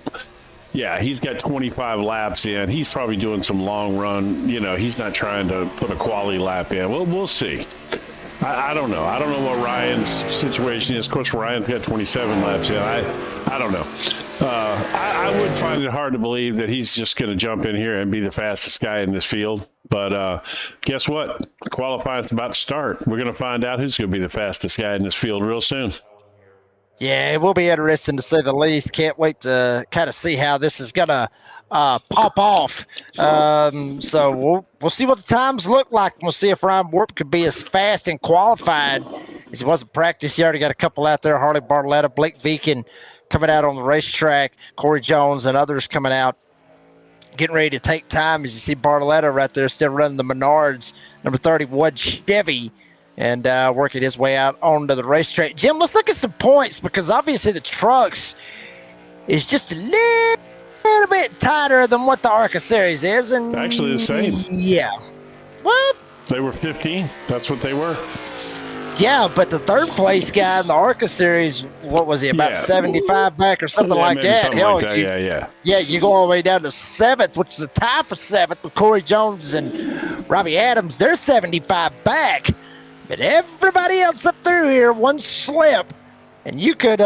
Yeah, he's got 25 laps in. He's probably doing some long run. He's not trying to put a quality lap in. Well, we'll see. I don't know. I don't know what Ryan's situation is. Of course, Ryan's got 27 laps in. I don't know. I would find it hard to believe that he's just going to jump in here and be the fastest guy in this field. But guess what? Qualifying's about to start. We're going to find out who's going to be the fastest guy in this field real soon. Yeah, it will be interesting to say the least. Can't wait to kind of see how this is going to pop off. So we'll see what the times look like. We'll see if Ryan Warp could be as fast and qualified as he was in practice. He already got a couple out there. Harley Barletta, Blake Viken coming out on the racetrack, Corey Jones and others coming out, getting ready to take time. As you see Barletta right there still running the Menards, number 31 Chevy, and working his way out onto the racetrack. Jim, let's look at some points, because obviously the trucks is just a little bit tighter than what the ARCA series is. And actually the same. Yeah. Well, They were 15. That's what they were. yeah, but the third place guy in the ARCA series, what was he, about Yeah. 75 back or something Yeah, like maybe that? something Hell, like that. you, Yeah. yeah, you go all the way down to 7th, which is a tie for 7th with Corey Jones and Robbie Adams. They're 75 back. But everybody else up through here, one slip, and you could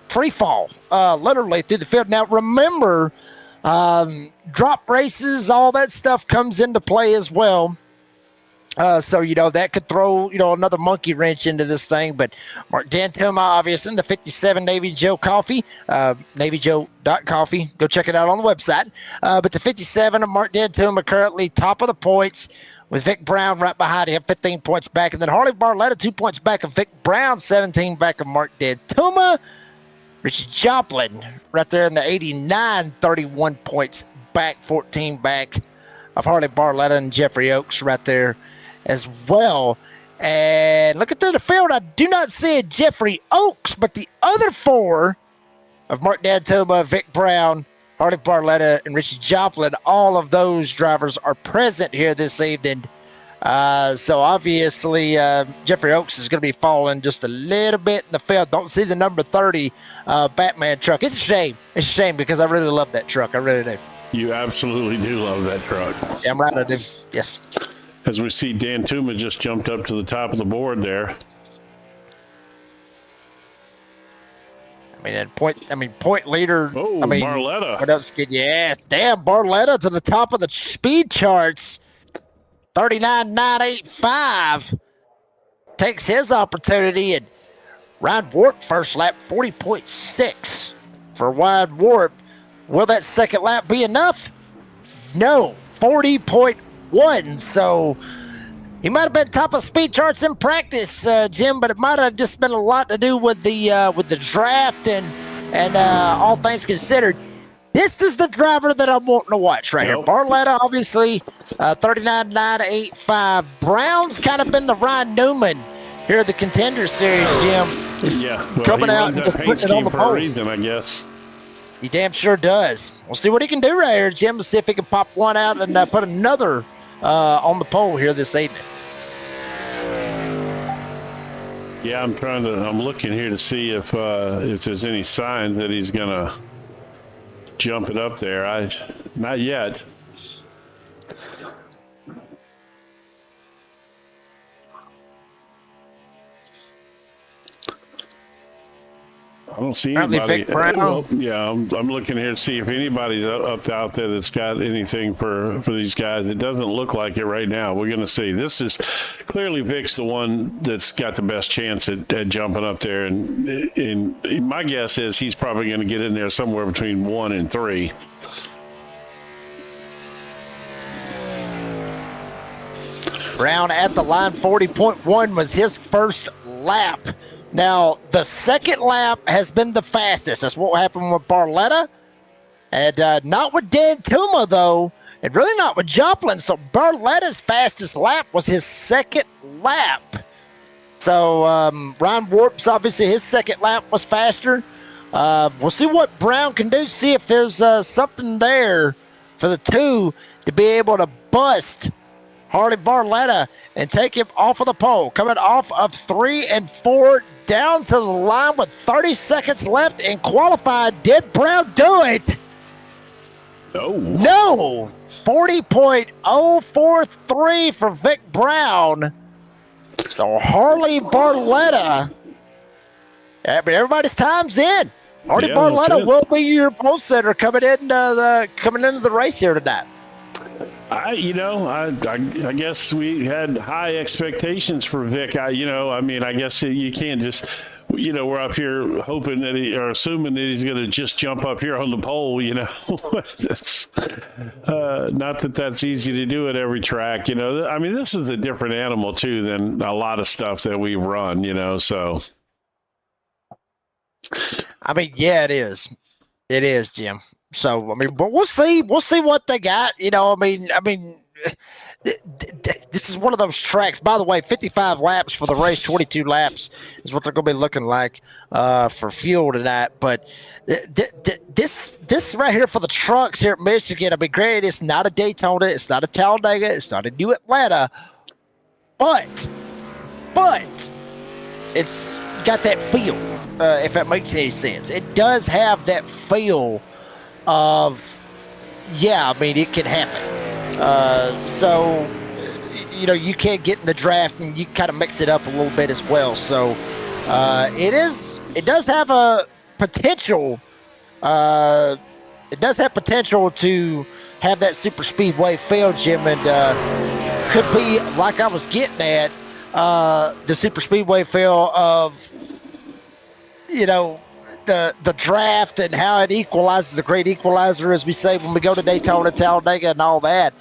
free fall literally through the field. Now, remember, drop races, all that stuff comes into play as well. So, that could throw, another monkey wrench into this thing. But Mark Dantoma, obviously, in the 57 Navy Joe Coffee, NavyJoe.coffee. Go check it out on the website. But the 57 of Mark Dantoma currently top of the points with Vic Brown right behind him, 15 points back. And then Harley Barletta, 2 points back of Vic Brown, 17 back of Mark Dantoma. Richie Joplin right there in the 89, 31 points back, 14 back of Harley Barletta and Jeffrey Oaks right there as well. And looking through the field, I do not see a Jeffrey Oaks, but the other 4 of Mark Dantoma, Vic Brown, Harley Barletta, and Richie Joplin, all of those drivers are present here this evening. So obviously, Jeffrey Oaks is going to be falling just a little bit in the field. Don't see the number 30 Batman truck. It's a shame. It's a shame because I really love that truck. I really do. You absolutely do love that truck. Damn right I do. Yes. As we see, Dan Tuma just jumped up to the top of the board there. Point leader. Oh, Barletta. What else could you ask? Damn, Barletta to the top of the speed charts. 39.985 takes his opportunity, and Ryan Warp first lap 40.6 for Ryan Warp. Will that second lap be enough? No, 40.1. So he might have been top of speed charts in practice, Jim, but it might have just been a lot to do with the draft and all things considered. This is the driver that I'm wanting to watch right here. Barletta, obviously, 39.985. Brown's kind of been the Ryan Newman here at the Contender Series, Jim. Coming out and just putting it on the pole. For a reason, I guess. He damn sure does. We'll see what he can do right here, Jim. We'll see if he can pop one out and put another on the pole here this evening. Yeah, I'm looking here to see if there's any sign that he's gonna jump it up there. Not yet. I don't see anybody. Vic Brown. Well, yeah, I'm looking here to see if anybody's up out there that's got anything for these guys. It doesn't look like it right now. We're going to see. This is clearly Vic's the one that's got the best chance at jumping up there. And my guess is he's probably going to get in there somewhere between 1 and 3. Brown at the line, 40.1 was his first lap. Now, the second lap has been the fastest. That's what happened with Barletta. And not with Dan Tuma, though. And really not with Joplin. So Barletta's fastest lap was his second lap. So Ryan Warp's obviously his second lap was faster. We'll see what Brown can do. See if there's something there for the 2 to be able to bust Harley Barletta and take him off of the pole. Coming off of 3 and 4 down to the line with 30 seconds left in qualified. Did Brown do it? No. 40.043 for Vic Brown. So Harley Barletta. Everybody's time's in. Harley Barletta will be your pole sitter coming into the race here tonight. I guess we had high expectations for Vic. I guess you can't just, we're up here hoping that or assuming that he's going to just jump up here on the pole, It's, not that that's easy to do at every track, this is a different animal too than a lot of stuff that we run, so. Yeah, it is. It is, Jim. So, but we'll see. We'll see what they got. This this is one of those tracks. By the way, 55 laps for the race, 22 laps is what they're going to be looking like for fuel tonight. But this right here for the trucks here at Michigan, I mean, great. It's not a Daytona, it's not a Talladega, it's not a New Atlanta, but it's got that feel. If that makes any sense, it does have that feel of, yeah, I mean, it can happen. So, you know, you can get in the draft and you kind of mix it up a little bit as well. So, it does have a potential. It does have potential to have that super speedway feel, Jim, and could be, like I was getting at, the super speedway feel of, you know, the draft and how it equalizes, the great equalizer, as we say when we go to Daytona, Talladega, and all that.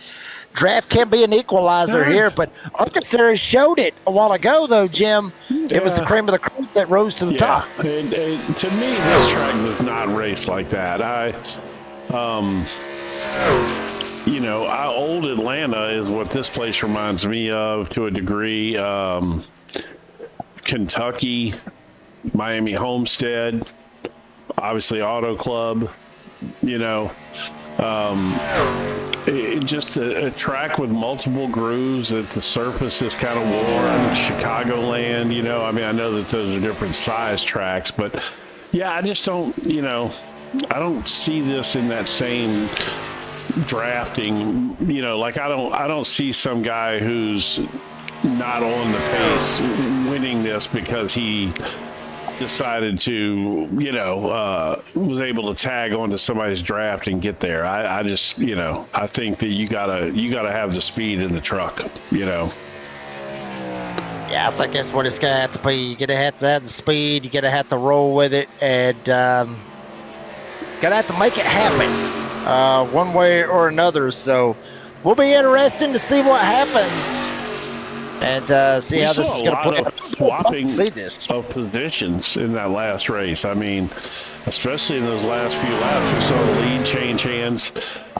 Draft can be an equalizer here, but ARCA Series showed it a while ago, though, Jim. It was the cream of the crop that rose to the top. And to me, this track does not race like that. You know, old Atlanta is what this place reminds me of to a degree. Kentucky, Miami Homestead, obviously Auto Club, you know. Just a track with multiple grooves, that the surface is kind of worn. Chicagoland, you know, I mean, I know that those are different size tracks, but yeah, I just don't, you know, I don't see this in that same drafting, you know, like I don't see some guy who's not on the pace winning this because he decided to, you know, was able to tag onto somebody's draft and get there. I just, you know, I think that you gotta have the speed in the truck, you know. Yeah, I think that's what it's gonna have to be. You're gonna have to have the speed. You're gonna have to roll with it, and gonna have to make it happen one way or another. So we'll be interesting to see what happens. And see how this is going to play out. Swapping See this. of positions in that last race. I mean, especially in those last few laps, we saw the lead change hands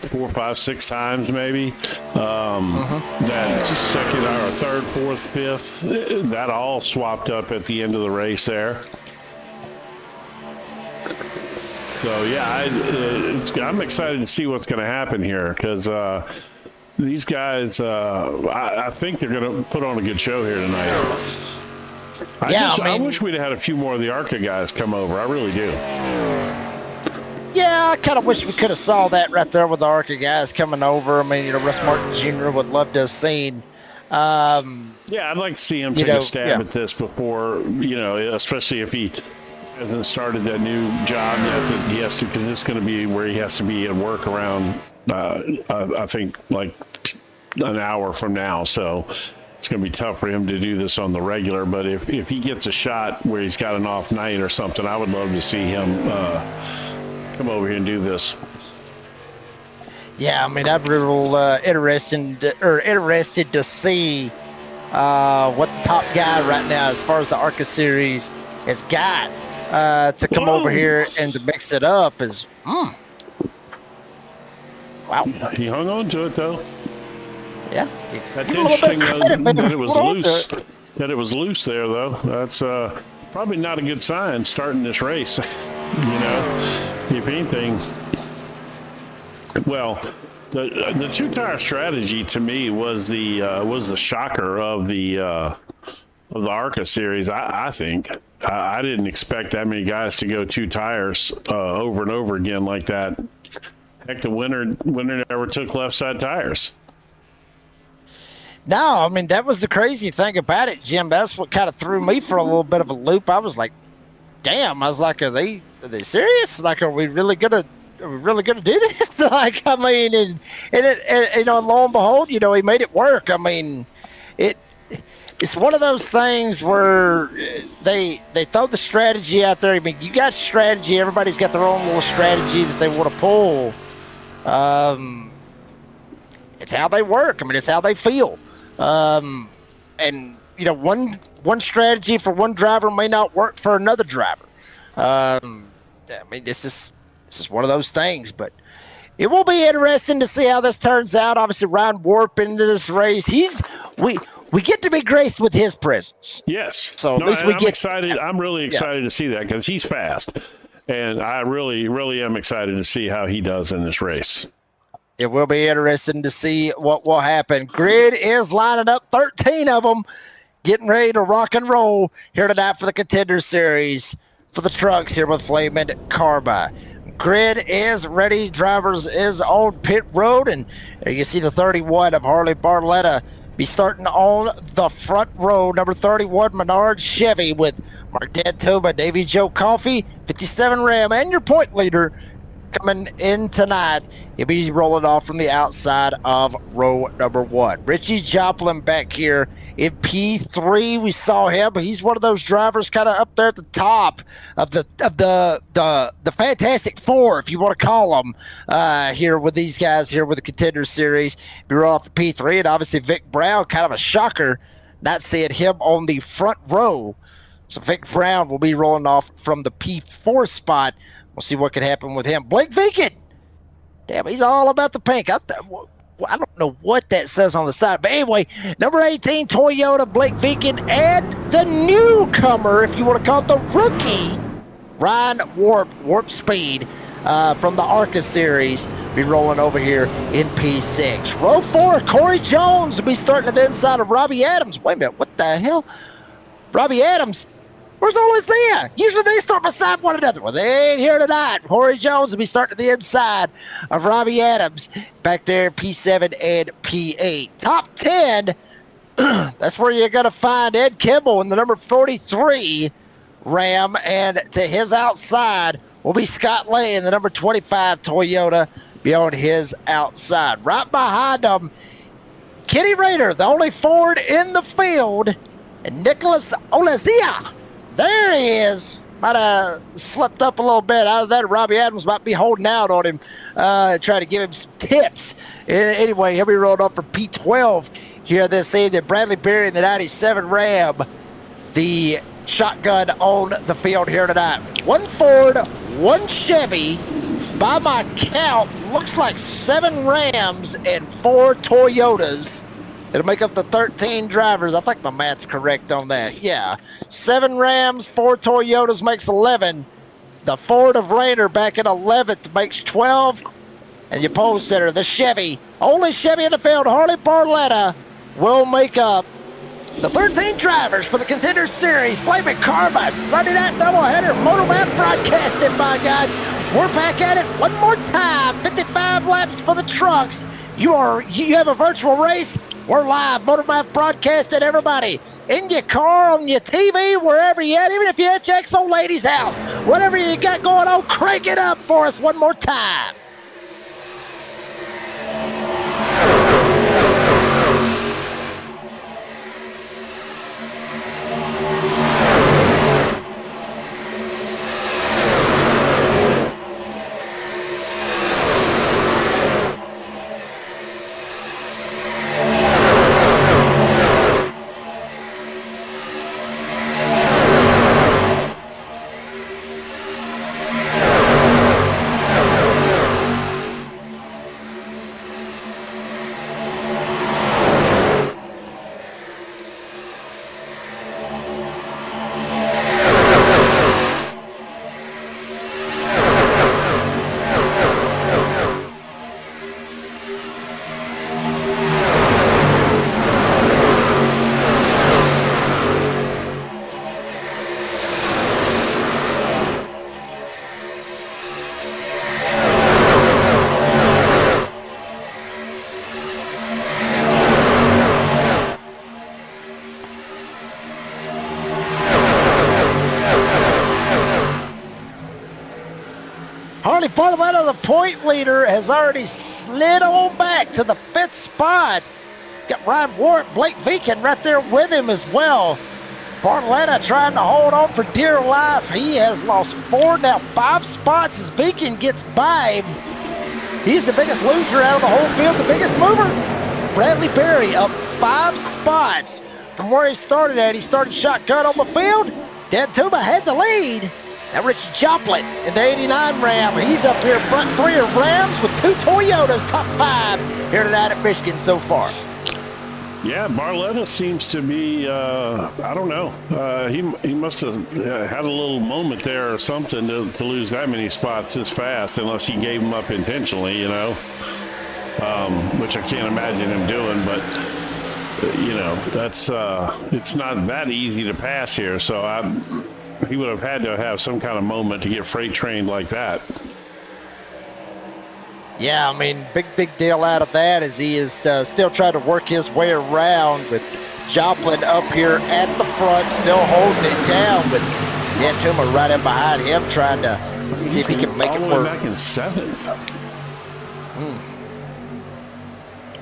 4, 5, 6 times maybe. That second or third, fourth, fifth, that all swapped up at the end of the race there. So yeah, I'm excited to see what's going to happen here because. These guys, I think they're going to put on a good show here tonight. I wish we'd have had a few more of the ARCA guys come over. I really do. Yeah, I kind of wish we could have saw that right there with the ARCA guys coming over. I mean, you know, Russ Martin Jr. would love to have seen. Yeah, I'd like to see him take a stab at this before, you know, especially if he hasn't started that new job yet that he has to, because it's going to be where he has to be at work around I think like an hour from now, so it's going to be tough for him to do this on the regular. But if he gets a shot where he's got an off night or something, I would love to see him come over here and do this. Yeah, I mean, I'd be real interested to see what the top guy right now, as far as the ARCA Series, has got to come over here and to mix it up. Is wow. He hung on to it, though. Yeah. That's interesting that it was loose. That it was loose there, though. That's probably not a good sign starting this race. You know, if anything. Well, the two-tire strategy to me was the shocker of the ARCA Series. I think I didn't expect that many guys to go 2 tires over and over again like that. Heck, the winner never took left side tires. No, I mean, that was the crazy thing about it, Jim. That's what kind of threw me for a little bit of a loop. I was like, damn. I was like, are they serious? Like, are we really gonna do this? Like, I mean, and you know, lo and behold, you know, he made it work. I mean, it's one of those things where they throw the strategy out there. I mean, you got strategy. Everybody's got their own little strategy that they want to pull. It's how they work. I mean, it's how they feel. And you know, one strategy for one driver may not work for another driver. I mean, this is one of those things, but it will be interesting to see how this turns out. Obviously, Ryan Warp into this race. He's we get to be graced with his presence. Yes. So at least we I'm get excited. I'm really excited to see that because he's fast. And I really, really am excited to see how he does in this race. It will be interesting to see what will happen. Grid is lining up, 13 of them, getting ready to rock and roll here tonight for the Contender Series for the trucks here with Flamin' Karma. Grid is ready. Drivers is on pit road, and you can see the 31 of Harley Barletta be starting on the front row. Number 31, Menard Chevy with Mark Dantoba, Davy Joe Coffey, 57 Ram, and your point leader coming in tonight. He'll be rolling off from the outside of row number 1. Richie Joplin back here in P3. We saw him. He's one of those drivers kind of up there at the top of the Fantastic Four, if you want to call them, here with these guys here with the Contender Series. Be rolling off the P3, and obviously Vic Brown, kind of a shocker not seeing him on the front row. So Vic Brown will be rolling off from the P4 spot. We'll see what can happen with him. Blake Viken. Damn, he's all about the pink. I don't know what that says on the side. But anyway, number 18, Toyota, Blake Viken, and the newcomer, if you want to call it the rookie, Ryan Warp Speed from the ARCA Series, be rolling over here in P6. Row 4, Corey Jones will be starting at the inside of Robbie Adams. Wait a minute, what the hell? Robbie Adams? Where's all his there? Usually they start beside one another. Well, they ain't here tonight. Corey Jones will be starting at the inside of Robbie Adams back there, P7 and P8. Top 10, that's where you're going to find Ed Kimball in the number 43 Ram. And to his outside will be Scott Lay in the number 25 Toyota, be on his outside. Right behind them, Kenny Rader, the only Ford in the field, and Nicholas Olazia. There he is. Might have slipped up a little bit. Out of that, Robbie Adams might be holding out on him, trying to give him some tips. Anyway, he'll be rolled up for P12 here this evening. Bradley Berry in the 97 Ram, the shotgun on the field here tonight. 1 Ford, 1 Chevy. By my count, looks like 7 Rams and 4 Toyotas. It'll make up the 13 drivers. I think my math's correct on that. Yeah. 7 Rams, 4 Toyotas makes 11. The Ford of Raider back at 11th makes 12. And your pole sitter, the Chevy, only Chevy in the field, Harley Barletta, will make up the 13 drivers for the Contender Series. Flamin' Karma, Sunday night doubleheader, Motormouth broadcasted, by God. We're back at it one more time. 55 laps for the trucks. You have a virtual race. We're live, Motormouth broadcasting, everybody. In your car, on your TV, wherever you're at, even if you're at your ex-old lady's house. Whatever you got going on, crank it up for us one more time. Harley Barletta, the point leader, has already slid on back to the 5th spot. Got Ryan Ward, Blake Viken right there with him as well. Barletta trying to hold on for dear life. He has lost 4, now 5 spots as Viken gets by him. He's the biggest loser out of the whole field, the biggest mover. Bradley Berry up 5 spots from where he started at. He started shotgun on the field. Dantuba had the lead. Now Richie Joplin in the 89 Ram. He's up here front 3 of Rams with 2 Toyotas, top 5 here tonight at Michigan so far. Yeah, Barletta seems to be, I don't know. He must have had a little moment there or something to lose that many spots this fast, unless he gave them up intentionally, you know, which I can't imagine him doing. But, you know, that's it's not that easy to pass here. So he would have had to have some kind of moment to get freight trained like that. Yeah, I mean, big deal out of that is he is still trying to work his way around with Joplin up here at the front, still holding it down with Dan Tuma right in behind him, trying to see if he can make it work. Back in 7th.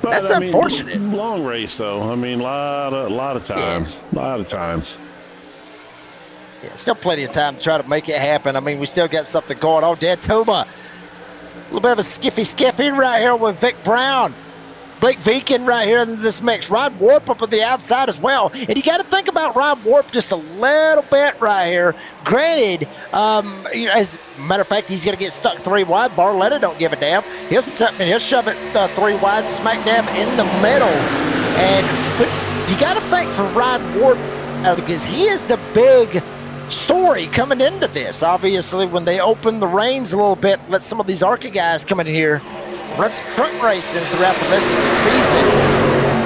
But, That's unfortunate. Long race, though. I mean, lot of times. A lot of times. Yeah, still plenty of time to try to make it happen. I mean, we still got something going on. Dan Tuma, a little bit of a skiffy right here with Vic Brown. Blake Veekin right here in this mix. Ryan Warp up on the outside as well. And you got to think about Ryan Warp just a little bit right here. Granted, you know, as a matter of fact, he's going to get stuck 3 wide. Barletta don't give a damn. He'll shove it 3 wide, smack dab in the middle. But you got to think for Ryan Warp because he is the big story coming into this. Obviously, when they open the reins a little bit, let some of these ARCA guys come in here, run some truck racing throughout the rest of the season.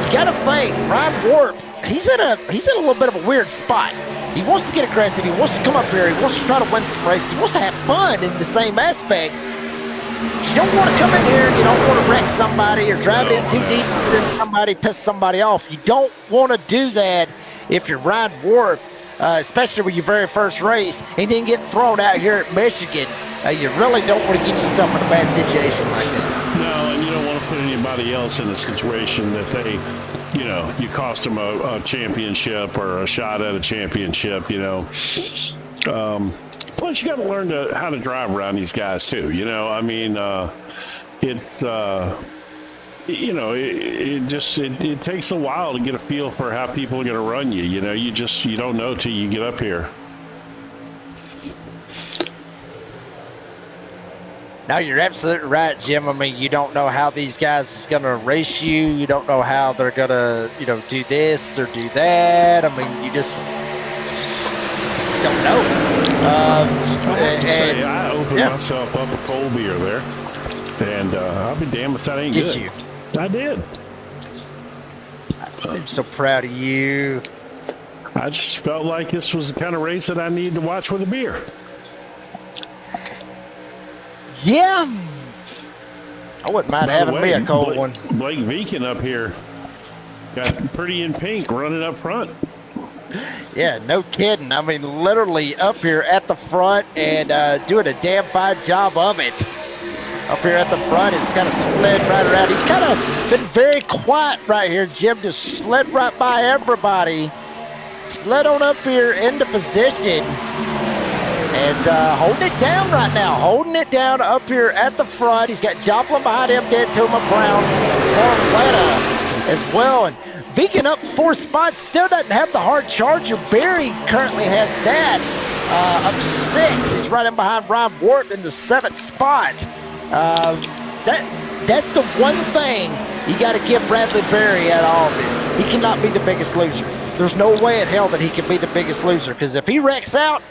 You got to think Ryan Warp, he's in a little bit of a weird spot. He wants to get aggressive. He wants to come up here. He wants to try to win some races. He wants to have fun in the same aspect. You don't want to come in here. You don't want to wreck somebody or drive it in too deep and somebody piss somebody off. You don't want to do that if you're Ryan Warp. Especially with your very first race, and then get thrown out here at Michigan. You really don't want to get yourself in a bad situation like that. No, and you don't want to put anybody else in a situation that they, you know, you cost them a championship or a shot at a championship, you know. Plus, you got to learn how to drive around these guys, too. You know, I mean, it's... you know, it takes a while to get a feel for how people are going to run you. You know, you don't know till you get up here. No, you're absolutely right, Jim. I mean, you don't know how these guys is going to race you. You don't know how they're going to, you know, do this or do that. I mean, you just don't know. I have to say, I opened myself up a cold beer there, and I'll be damned if that ain't good. Did you? I did. I'm so proud of you. I just felt like this was the kind of race that I needed to watch with a beer. Yeah. I wouldn't mind having me a cold one. Blake Veekin up here got pretty in pink running up front. Yeah, no kidding. I mean, literally up here at the front and doing a damn fine job of it. Up here at the front, he's kind of slid right around. He's kind of been very quiet right here, Jim. Just slid right by everybody. Slid on up here into position. And holding it down right now. Holding it down up here at the front. He's got Joplin behind him, Dan Tuma, Brown, Barletta as well. And Vegan up 4 spots. Still doesn't have the hard charger. Barry currently has that. Up 6. He's right in behind Ryan Warp in the 7th spot. That's the one thing you got to give Bradley Berry out of all this. He cannot be the biggest loser. There's no way in hell that he can be the biggest loser, because if he wrecks out,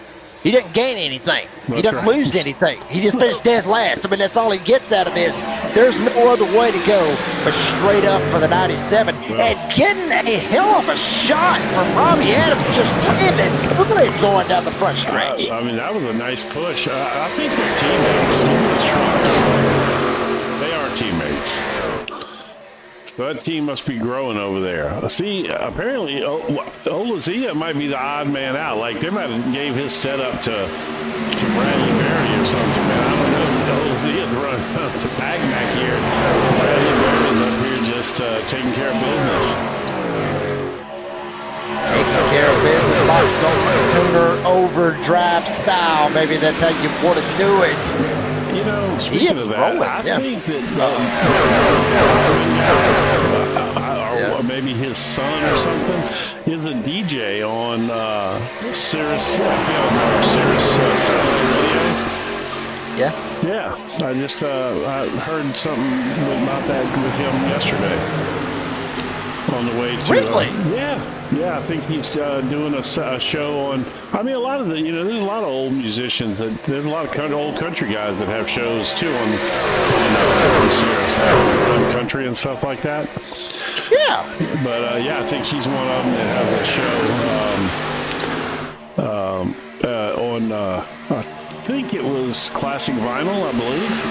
he doesn't gain anything. He doesn't lose anything. He just finished dead last. I mean, that's all he gets out of this. There's no other way to go but straight up for the 97. And getting a hell of a shot from Robbie Adams, just really going down the front stretch. I mean, that was a nice push. I think they're teammates in the trucks. They are teammates. That team must be growing over there. See, apparently Olazia might be the odd man out. Like, they might have gave his setup to Bradley Berry or something, man. I don't know. Olazia's running to back here. Bradley Berry's up here just taking care of business. Taking care of business, tuner overdrive style. Maybe that's how you want to do it. You know, speaking of that, I think that or maybe his son or something is a DJ on Sirius Satellite Radio. Yeah. Yeah, I just I heard something about that with him yesterday. on the way to. Really? Yeah. I think he's doing a show on. I mean, a lot of there's a lot of old musicians. There's a lot of old country guys that have shows too on Sirius, around country and stuff like that. Yeah. But I think he's one of them that has a show on. I think it was Classic Vinyl, I believe.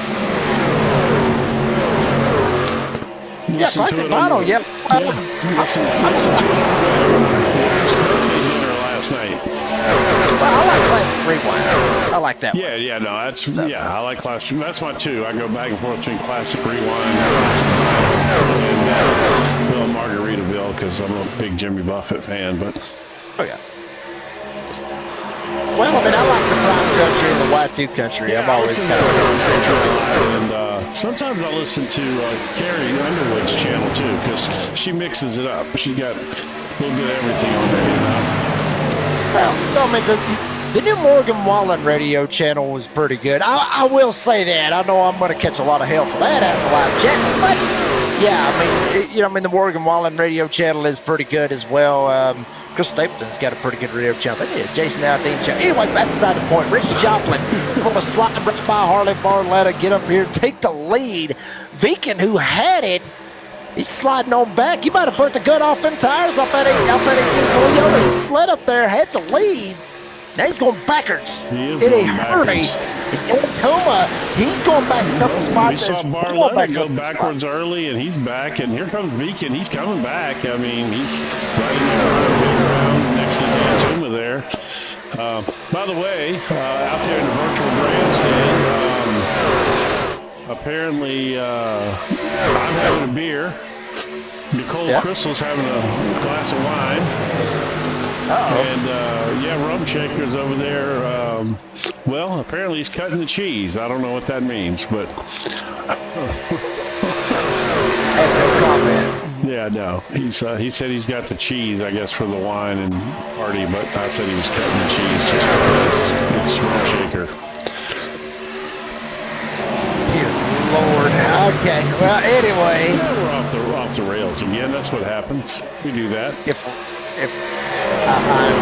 Yeah, Classic Vinyl. Listen to it dinner last night. Well, I like Classic Rewind. I like that. Yeah, no, I like Classic. That's my two. I go back and forth between Classic Rewind and Margaritaville because I'm a big Jimmy Buffett fan. But well, I mean, I like the prime country and the Y2 country. I'm always kind of and sometimes I listen to Carrie Underwood's channel too because she mixes it up. She got a little bit of everything on there. Well, I mean, the new Morgan Wallen radio channel was pretty good. I will say that. I know I'm going to catch a lot of hell for that after live chat, but yeah, I mean, the Morgan Wallen radio channel is pretty good as well. Chris Stapleton's got a pretty good radio channel. They did a Jason Aldean channel. Anyway, that's beside the point. Rich Joplin going to slide right by Harley Barletta, get up here, take the lead. Viken, who had it, he's sliding on back. He might have burnt the gun off them tires off that 18 Toyota. He slid up there, had the lead. Now he's going backwards in a hurry. Toma, he's going back a couple spots. We saw Barletta go backwards early, and he's back. And here comes Beacon. He's coming back. I mean, he's right in the ground next to Toma there. By the way, out there in the virtual grandstand, apparently I'm having a beer. Nicole Crystal's having a glass of wine. And Rum Shaker's over there. Well, apparently he's cutting the cheese. I don't know what that means, but no comment. Yeah, no. He said he's got the cheese, I guess, for the wine and party, but I said he was cutting the cheese just because it's Rum Shaker. Dear Lord. Okay. Well, anyway, we're off the rails again. That's what happens. We do that. If I'm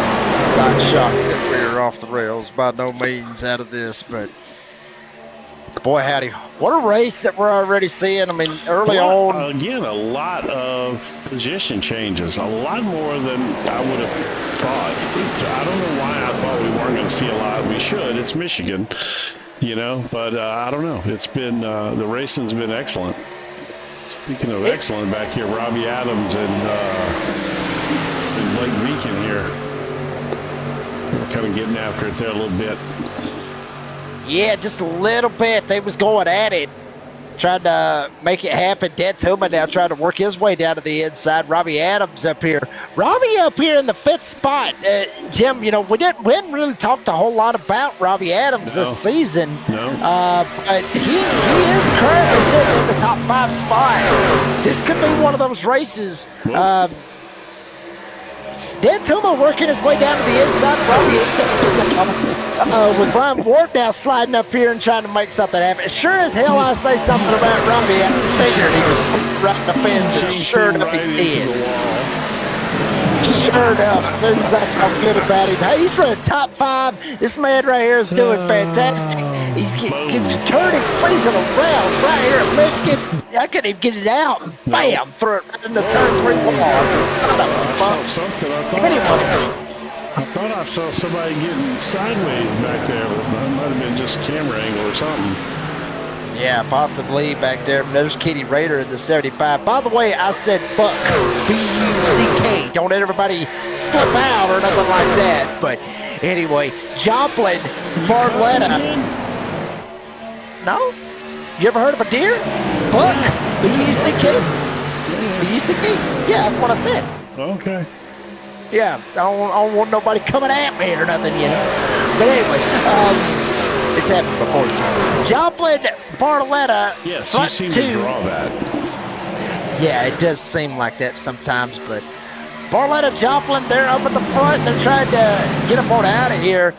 not shocked that we're off the rails, by no means out of this, but boy, howdy, what a race that we're already seeing. I mean, early on. Again, a lot of position changes, a lot more than I would have thought. I don't know why I thought we weren't going to see a lot. We should. It's Michigan, but I don't know. It's been, the racing's been excellent. Speaking of excellent back here, Robbie Adams and Blake Meekin here. We're kind of getting after it there a little bit. Yeah, just a little bit. They was going at it, trying to make it happen. Dan Tillman now trying to work his way down to the inside. Robbie Adams up here. Robbie up here in the 5th spot. Jim, we hadn't really talked a whole lot about Robbie Adams this season. No. But he is currently sitting in the top 5 spot. This could be one of those races. Dan Tuma working his way down to the inside. Robbie with Ryan Ward now sliding up here and trying to make something happen. Sure as hell I say something about Robbie. I figured he was right in the fence, and sure enough he did. Sure enough, as soon as I talk good about him, hey, he's running top 5. This man right here is doing fantastic. He's turning his season around right here at Michigan. I couldn't even get it out. Bam! Threw it right in the turn 3 wall. Son of a fuck. I thought I saw somebody getting sideways back there. That might have been just camera angle or something. Yeah, possibly back there. There's Kitty Raider in the 75. By the way, I said Buck, B-U-C-K. Don't let everybody flip out or nothing like that. But anyway, Joplin, Barletta. No? You ever heard of a deer? Buck, B-U-C-K. B-U-C-K. Yeah, that's what I said. Okay. Yeah, I don't want nobody coming at me or nothing, But anyway, it's happened before. Joplin, Barletta, yes, front you seem 2. to draw that. Yeah, it does seem like that sometimes, but Barletta, Joplin, they're up at the front. They're trying to get them on out of here.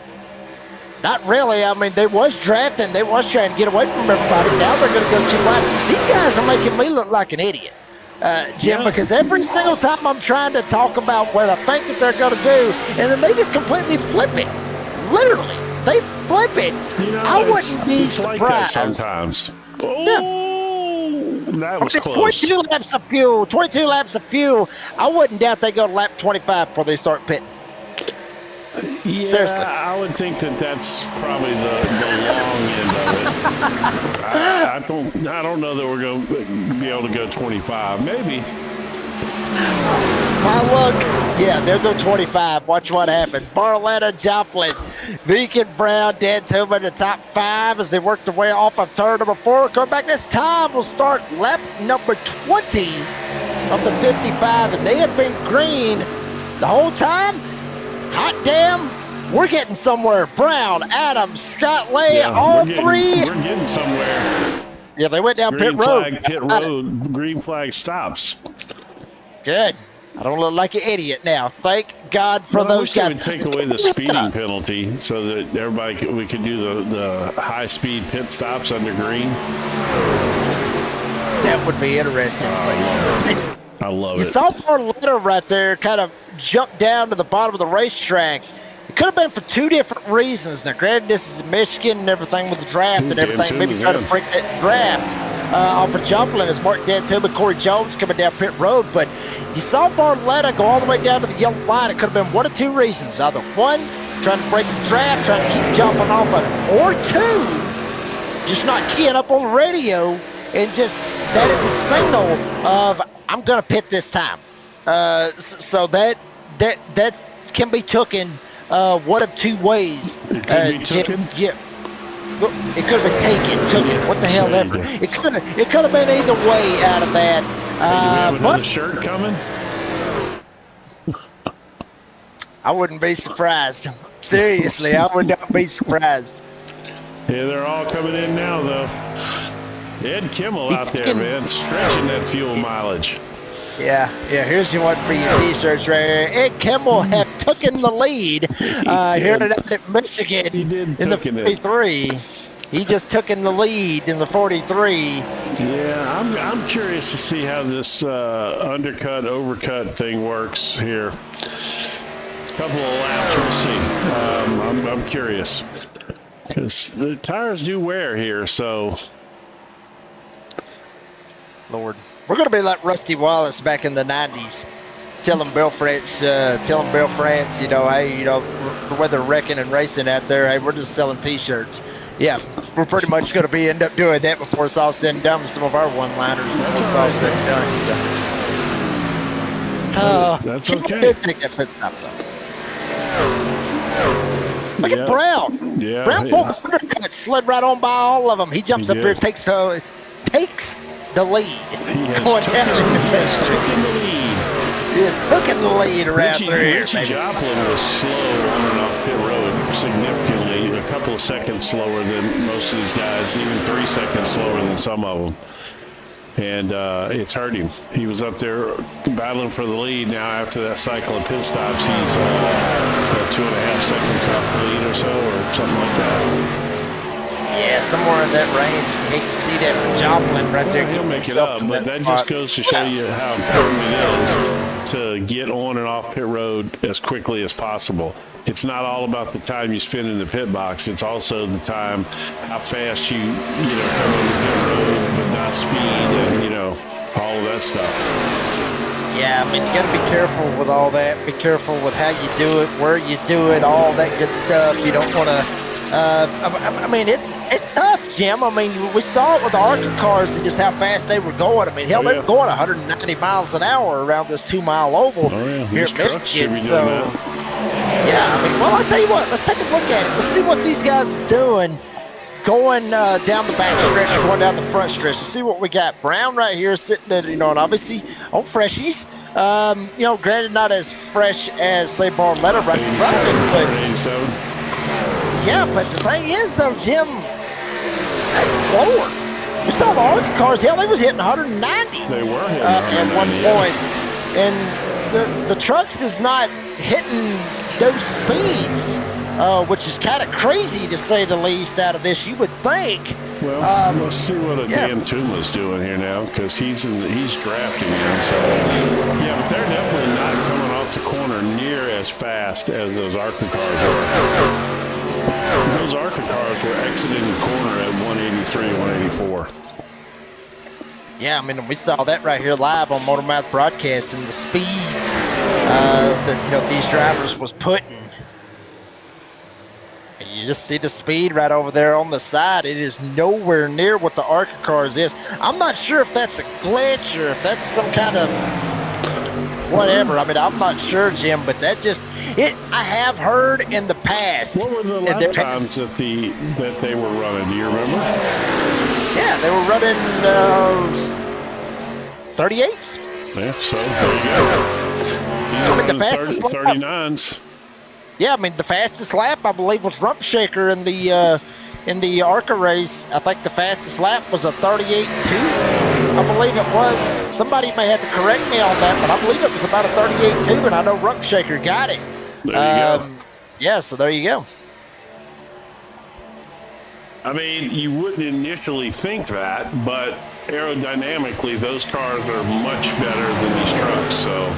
Not really. I mean, they was drafting. They was trying to get away from everybody. Now they're going to go too wide. These guys are making me look like an idiot. Jim, Yeah. because every single time I'm trying to talk about what I think that they're going to do, and then they just completely flip it. Literally, they flip it. You know, I wouldn't be it's like that surprised. sometimes. Oh, that was It's close. 22 laps of fuel. 22 laps of fuel. I wouldn't doubt they go to lap 25 before they start pitting. Yeah, Seriously. I would think that that's probably the long end of it. I don't know that we're going to be able to go 25. Maybe. My luck, yeah, they'll go 25. Watch what happens. Barletta, Joplin, Beacon, Brown, Dan Tubman in the top 5 as they work their way off of turn number 4. Coming back this time, we'll start lap number 20 of the 55, and they have been green the whole time. Hot damn, we're getting somewhere. Brown, Adams, Scott Lay, all three. We're getting somewhere. Yeah, they went down Green pit road. flag, pit road. Green flag stops. Good. I don't look like an idiot now. Thank God for Well, I those wish they guys. would take away the speeding penalty so that we could do the high speed pit stops under green. That would be interesting. I love You it. saw Barletta right there kind of jump down to the bottom of the racetrack. It could have been for 2 different reasons. Now, granted, this is Michigan and everything with the draft and Damn everything. Maybe too, try to yeah. break that draft off of Joplin as Martin Dantuba, Corey Jones coming down pit road. But you saw Barletta go all the way down to the yellow line. It could have been 1 of 2 reasons. Either 1, trying to break the draft, trying to keep jumping off of it, or 2, just not keying up on the radio and just that is a signal of I'm going to pit this time. So that can be taken one of 2 ways. It could be taken? Yeah. It could have been taken. What the hell ever. It could have been either way out of that. Do we have another But shirt coming? I wouldn't be surprised. Seriously, I would not be surprised. Yeah, they're all coming in now, though. Ed Kimmel out there, man, stretching that fuel mileage. Yeah. Here's your one for your T-shirts right here. Ed Kimmel have taken the lead here at Michigan in the 43. He just took in the lead in the 43. Yeah, I'm curious to see how this undercut, overcut thing works here. Couple of laps, we'll see. I'm curious because the tires do wear here, so. Lord, we're going to be like Rusty Wallace back in the 90s. Telling Bill France, you know, hey, you know, the way they're wrecking and racing out there, hey, we're just selling T-shirts. Yeah, we're pretty much going to end up doing that before it's all said and done with some of our one-liners before it's all said and done. So. That's Kimmel okay. did take that pit stop, though. Look at Brown. Yeah, Brown yeah. pulled undercut, slid right on by all of them. He jumps up did. here, takes the lead. He has Going taken down the lead. He is taking the lead around through here, Richie baby. Joplin was slow on and off pit road significantly, a couple of seconds slower than most of these guys, even 3 seconds slower than some of them. And it's hurt him. He was up there battling for the lead. Now, after that cycle of pit stops, he's 2.5 seconds off the lead or so, or something like that. Yeah, somewhere in that range. You hate to see that for Joplin right there. Well, he'll getting make it himself up, in but that spot. just goes to show you how important it is to get on and off pit road as quickly as possible. It's not all about the time you spend in the pit box. It's also the time, how fast you come on the pit road, but not speed, and all of that stuff. Yeah, I mean, you got to be careful with all that. Be careful with how you do it, where you do it, all that good stuff. You don't want to. I mean, it's tough, Jim. I mean, we saw it with the ARCA cars and just how fast they were going. I mean, hell, they were going 190 miles an hour around this 2-mile oval here at Michigan. So, yeah, I mean, well, I'll tell you what. Let's take a look at it. Let's see what these guys is doing. Going down the back stretch, going down the front stretch. Let's see what we got. Brown right here sitting at, and obviously on freshies. Granted not as fresh as, say, Barletta right in front of him, but 87. yeah, but the thing is, though, Jim, that's lower. We saw the ARCA cars. Hell, they was hitting 190. They were hitting at one 190, point, and the trucks is not hitting those speeds. which is kind of crazy to say the least out of this. You would think. Well, let's see what yeah. Dan Tuma's doing here now, because he's drafting him. So yeah, but they're definitely not coming off the corner near as fast as those ARCA cars were. Those ARCA cars were exiting the corner at 183, 184. Yeah, I mean, we saw that right here live on Motor Mouth Broadcasting, the speeds that these drivers was putting. And you just see the speed right over there on the side. It is nowhere near what the ARCA cars is. I'm not sure if that's a glitch or if that's some kind of whatever. I mean, I'm not sure, Jim, but that I have heard in the past. What were the lap times that they were running? Do you remember? Yeah, they were running 38s. Yeah, so there you go. I mean, the fastest 39s. Yeah, I mean, the fastest lap, I believe, was Rump Shaker in the ARCA race. I think the fastest lap was a 38.2. I believe it was. Somebody may have to correct me on that, but I believe it was about a 38.2, and I know Rump Shaker got it. There you go. Yeah, so there you go. I mean, you wouldn't initially think that, but aerodynamically, those cars are much better than these trucks, so.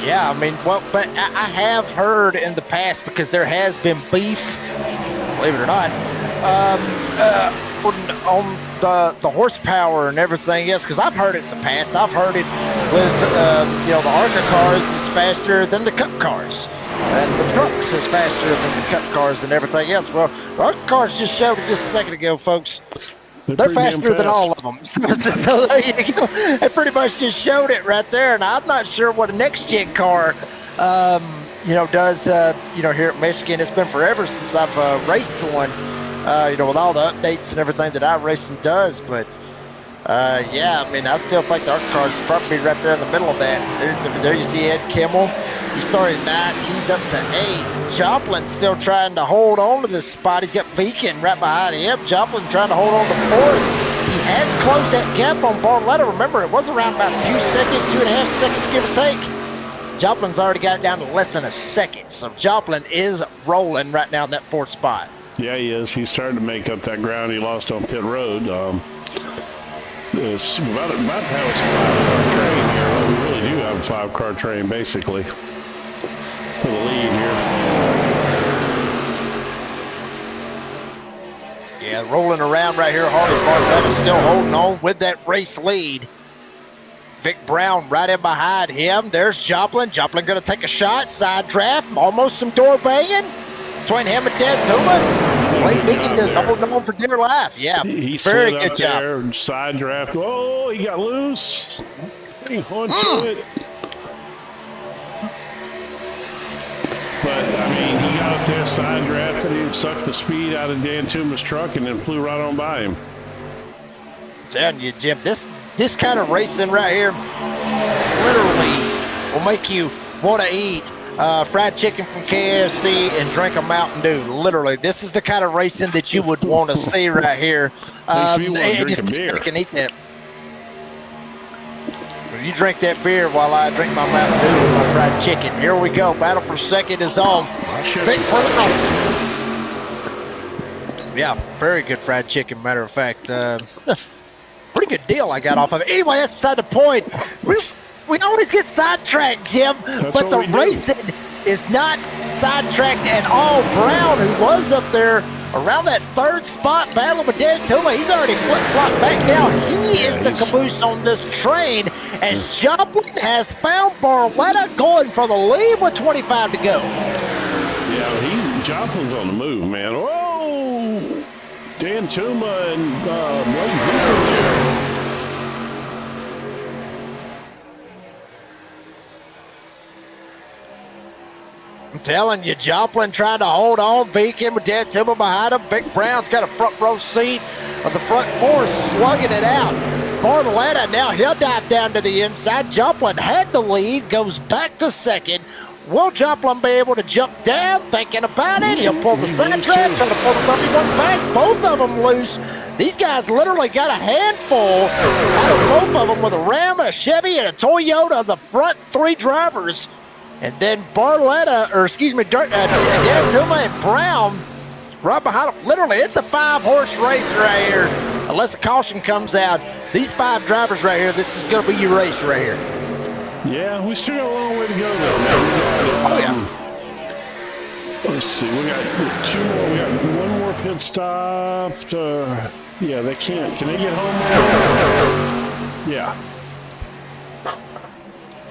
Yeah, I mean, well, but I have heard in the past, because there has been beef, believe it or not, on the horsepower and everything else, because I've heard it in the past. I've heard it with, the ARCA cars is faster than the Cup cars, and the trucks is faster than the Cup cars and everything else. Well, the ARCA cars just showed it just a second ago, folks. They're faster than all of them. So there you go. It pretty much just showed it right there. And I'm not sure what a next-gen car, does, here at Michigan. It's been forever since I've raced one, with all the updates and everything that iRacing does. But, I mean, I still think the ARCA car is probably right there in the middle of that. There you see Ed Kimmel. He started 9th. He's up to 8th. Joplin still trying to hold on to this spot. He's got Viken right behind him. Joplin trying to hold on to 4th. He has closed that gap on Barletta. Remember, it was around about 2 seconds, 2.5 seconds, give or take. Joplin's already got it down to less than a second. So Joplin is rolling right now in that 4th spot. Yeah, he is. He's starting to make up that ground he lost on pit road. It's about to have a 5-car train here. Well, we really do have a 5-car train, basically, for the lead here. Yeah, rolling around right here. Harley Barletta still holding on with that race lead. Vic Brown right in behind him. There's Joplin. Joplin going to take a shot. Side draft. Almost some door banging between him and Dan Tuma. Blake Viken is holding on for dear life. Yeah, he very good job. There, side draft. Oh, he got loose. Hang on to it. But, I mean, he got up there, side drafted him, sucked the speed out of Dan Tuma's truck, and then flew right on by him. I'm telling you, Jim, this kind of racing right here literally will make you want to eat fried chicken from KFC and drink a Mountain Dew. Literally, this is the kind of racing that you would want to see right here. Makes me want to drink a beer. You can eat that. You drink that beer while I drink my Mountain Dew with my fried chicken. Here we go. Battle for second is on. Yeah, very good fried chicken, matter of fact. Pretty good deal I got off of it. Anyway, that's beside the point. We always get sidetracked, Jim, but the racing is not sidetracked at all. Brown, who was up there around that 3rd spot, battling with Dan Tuma, he's already flip-flopped back now. He is the caboose on this train as Joplin has found Barletta going for the lead with 25 to go. Yeah, Joplin's on the move, man. Whoa! Dan Tuma and Blake Viken there. I'm telling you, Joplin trying to hold on. Viken with Dan Tuma behind him. Vic Brown's got a front row seat of the front 4, slugging it out. Barletta, now he'll dive down to the inside. Joplin had the lead, goes back to 2nd. Will Joplin be able to jump down? Thinking about it. He'll pull the side track, trying to pull the 31 back. Both of them loose. These guys literally got a handful out of both of them with a Ram, a Chevy, and a Toyota, the front 3 drivers. And then Dan Tuma and Brown right behind them. Literally, it's a 5-horse race right here. Unless a caution comes out, these 5 drivers right here, this is going to be your race right here. Yeah, we still got a long way to go, though, man. Oh, yeah. Let's see. We got 2 more. We got 1 more pit stop. Yeah, they can't. Can they get home? Yeah.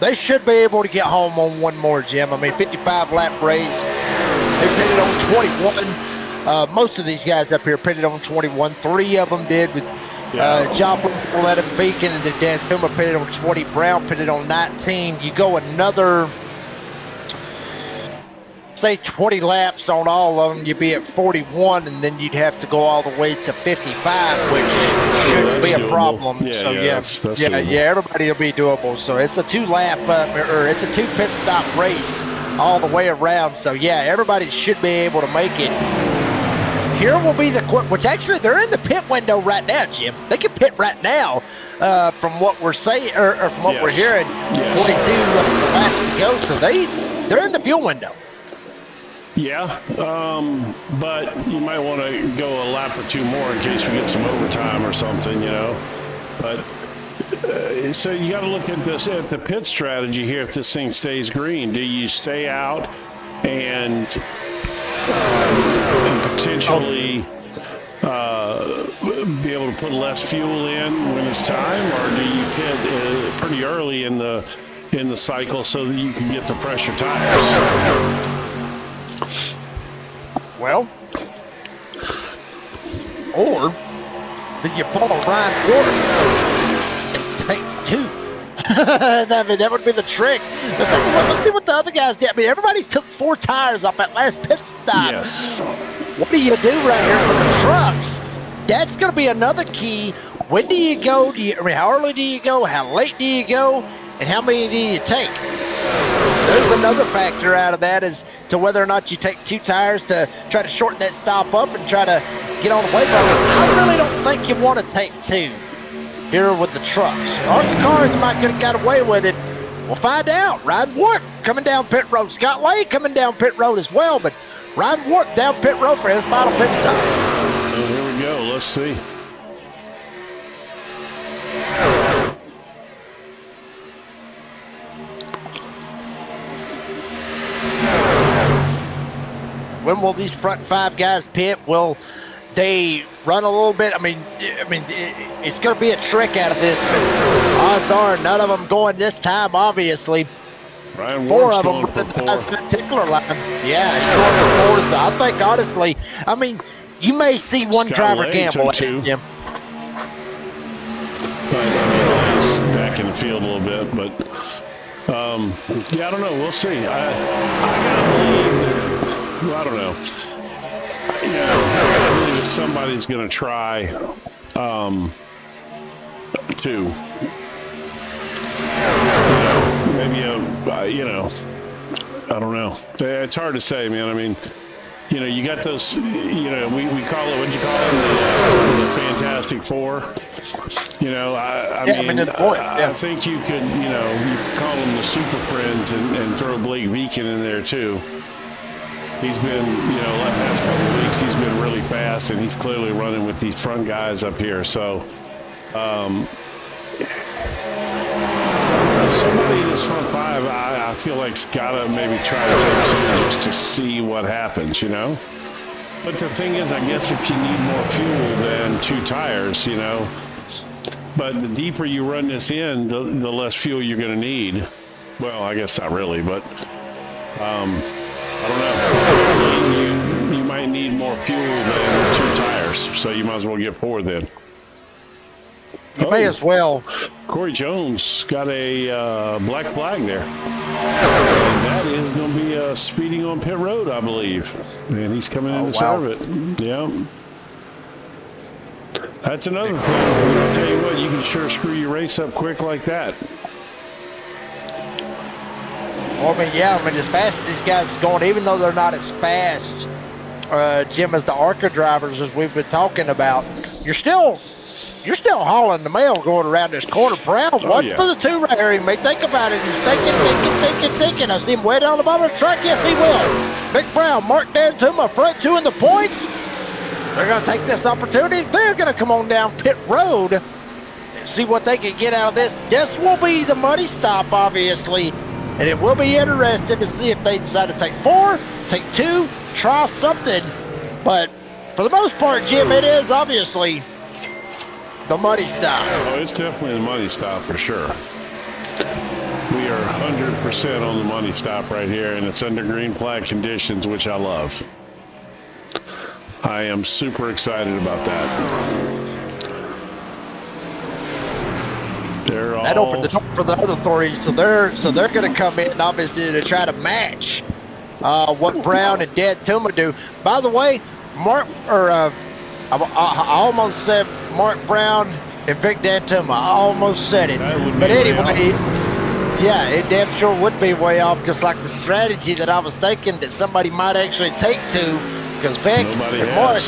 They should be able to get home on 1 more, Jim. I mean, 55-lap race. They pitted on 21. Most of these guys up here pitted on 21. 3 of them did with Joplin, Follett, and Beacon, and then Dan Tuma pitted on 20. Brown pitted on 19. You go another, say, 20 laps on all of them, you'd be at 41, and then you'd have to go all the way to 55, which shouldn't be a problem. That's everybody will be doable. So it's a 2-lap, or it's a 2 pit stop race all the way around. So yeah, everybody should be able to make it. Here will be which actually they're in the pit window right now, Jim. They can pit right now, from what we're saying, or from what we're hearing. 42 laps to go, so they're in the fuel window. Yeah, but you might want to go a lap or 2 more in case we get some overtime or something, you know. But so you got to look at this at the pit strategy here. If this thing stays green, do you stay out and potentially be able to put less fuel in when it's time, or do you pit pretty early in the cycle so that you can get the fresher tires? Well, or did you pull a Ryan Ward and take 2? That would be the trick. Let's see what the other guys did. I mean, everybody's took 4 tires off that last pit stop. Yes. What do you do right here for the trucks? That's going to be another key. When do you go? How early do you go? How late do you go? And how many do you take? There's another factor out of that as to whether or not you take 2 tires to try to shorten that stop up and try to get on away from it. I really don't think you want to take 2 here with the trucks. ARCA Cars might could have got away with it. We'll find out. Ryan Wart coming down pit road. Scott Lay coming down pit road as well, but Ryan Wart down pit road for his final pit stop. Well, here we go. Let's see. When will these front 5 guys pit? Will they run a little bit? I mean, it's going to be a trick out of this, but odds are none of them going this time, obviously. Ryan 4 Ward's of them going running for 4. that particular line. Yeah, he's going for 4. So I think, honestly, I mean, you may see one Scott driver Lay gamble at took 2. him. But he's back in the field a little bit, but yeah, I don't know. We'll see. I gotta believe that. Well, I don't know. Yeah, I gotta believe that somebody's gonna try to. Maybe I don't know. It's hard to say, man. I mean, you got those. We call it. What do you call them? The Fantastic Four. I think you could, you could call them the Super Friends and throw Blake Beacon in there too. He's been, last couple of weeks, he's been really fast, and he's clearly running with these front guys up here. So, somebody in this front 5, I feel like's got to maybe try to take 2 just to see what happens, But the thing is, I guess if you need more fuel than 2 tires, but the deeper you run this in, the less fuel you're going to need. Well, I guess not really, but I don't know. You might need more fuel than 2 tires, so you might as well get 4 then. You may as well. Corey Jones got a black flag there. And that is going to be speeding on pit road, I believe. And he's coming in to serve it. Yeah. That's another thing. I'll tell you what, you can sure screw your race up quick like that. Well, as fast as these guys are going, even though they're not as fast, Jim, as the ARCA drivers, as we've been talking about, you're still hauling the mail going around this corner. Brown, watch for the two right here. He may think about it. He's thinking. I see him way down the bottom of the track. Yes, he will. Big Brown, Mark Dantuma, front two in the points. They're going to take this opportunity. They're going to come on down pit road and see what they can get out of this. This will be the money stop, obviously, and it will be interesting to see if they decide to take 4, take 2, try something. But for the most part, Jim, it is obviously the money stop. Oh, it's definitely the money stop for sure. We are 100% on the money stop right here, and it's under green flag conditions, which I love. I am super excited about that. That opened the door for the other authorities, so they're going to come in obviously to try to match what Brown and Dantuma do. By the way, I almost said Mark Brown and Vic Dantuma. I almost said it, but anyway, yeah, it damn sure would be way off. Just like the strategy that I was thinking that somebody might actually take to. Because Vic and Mark,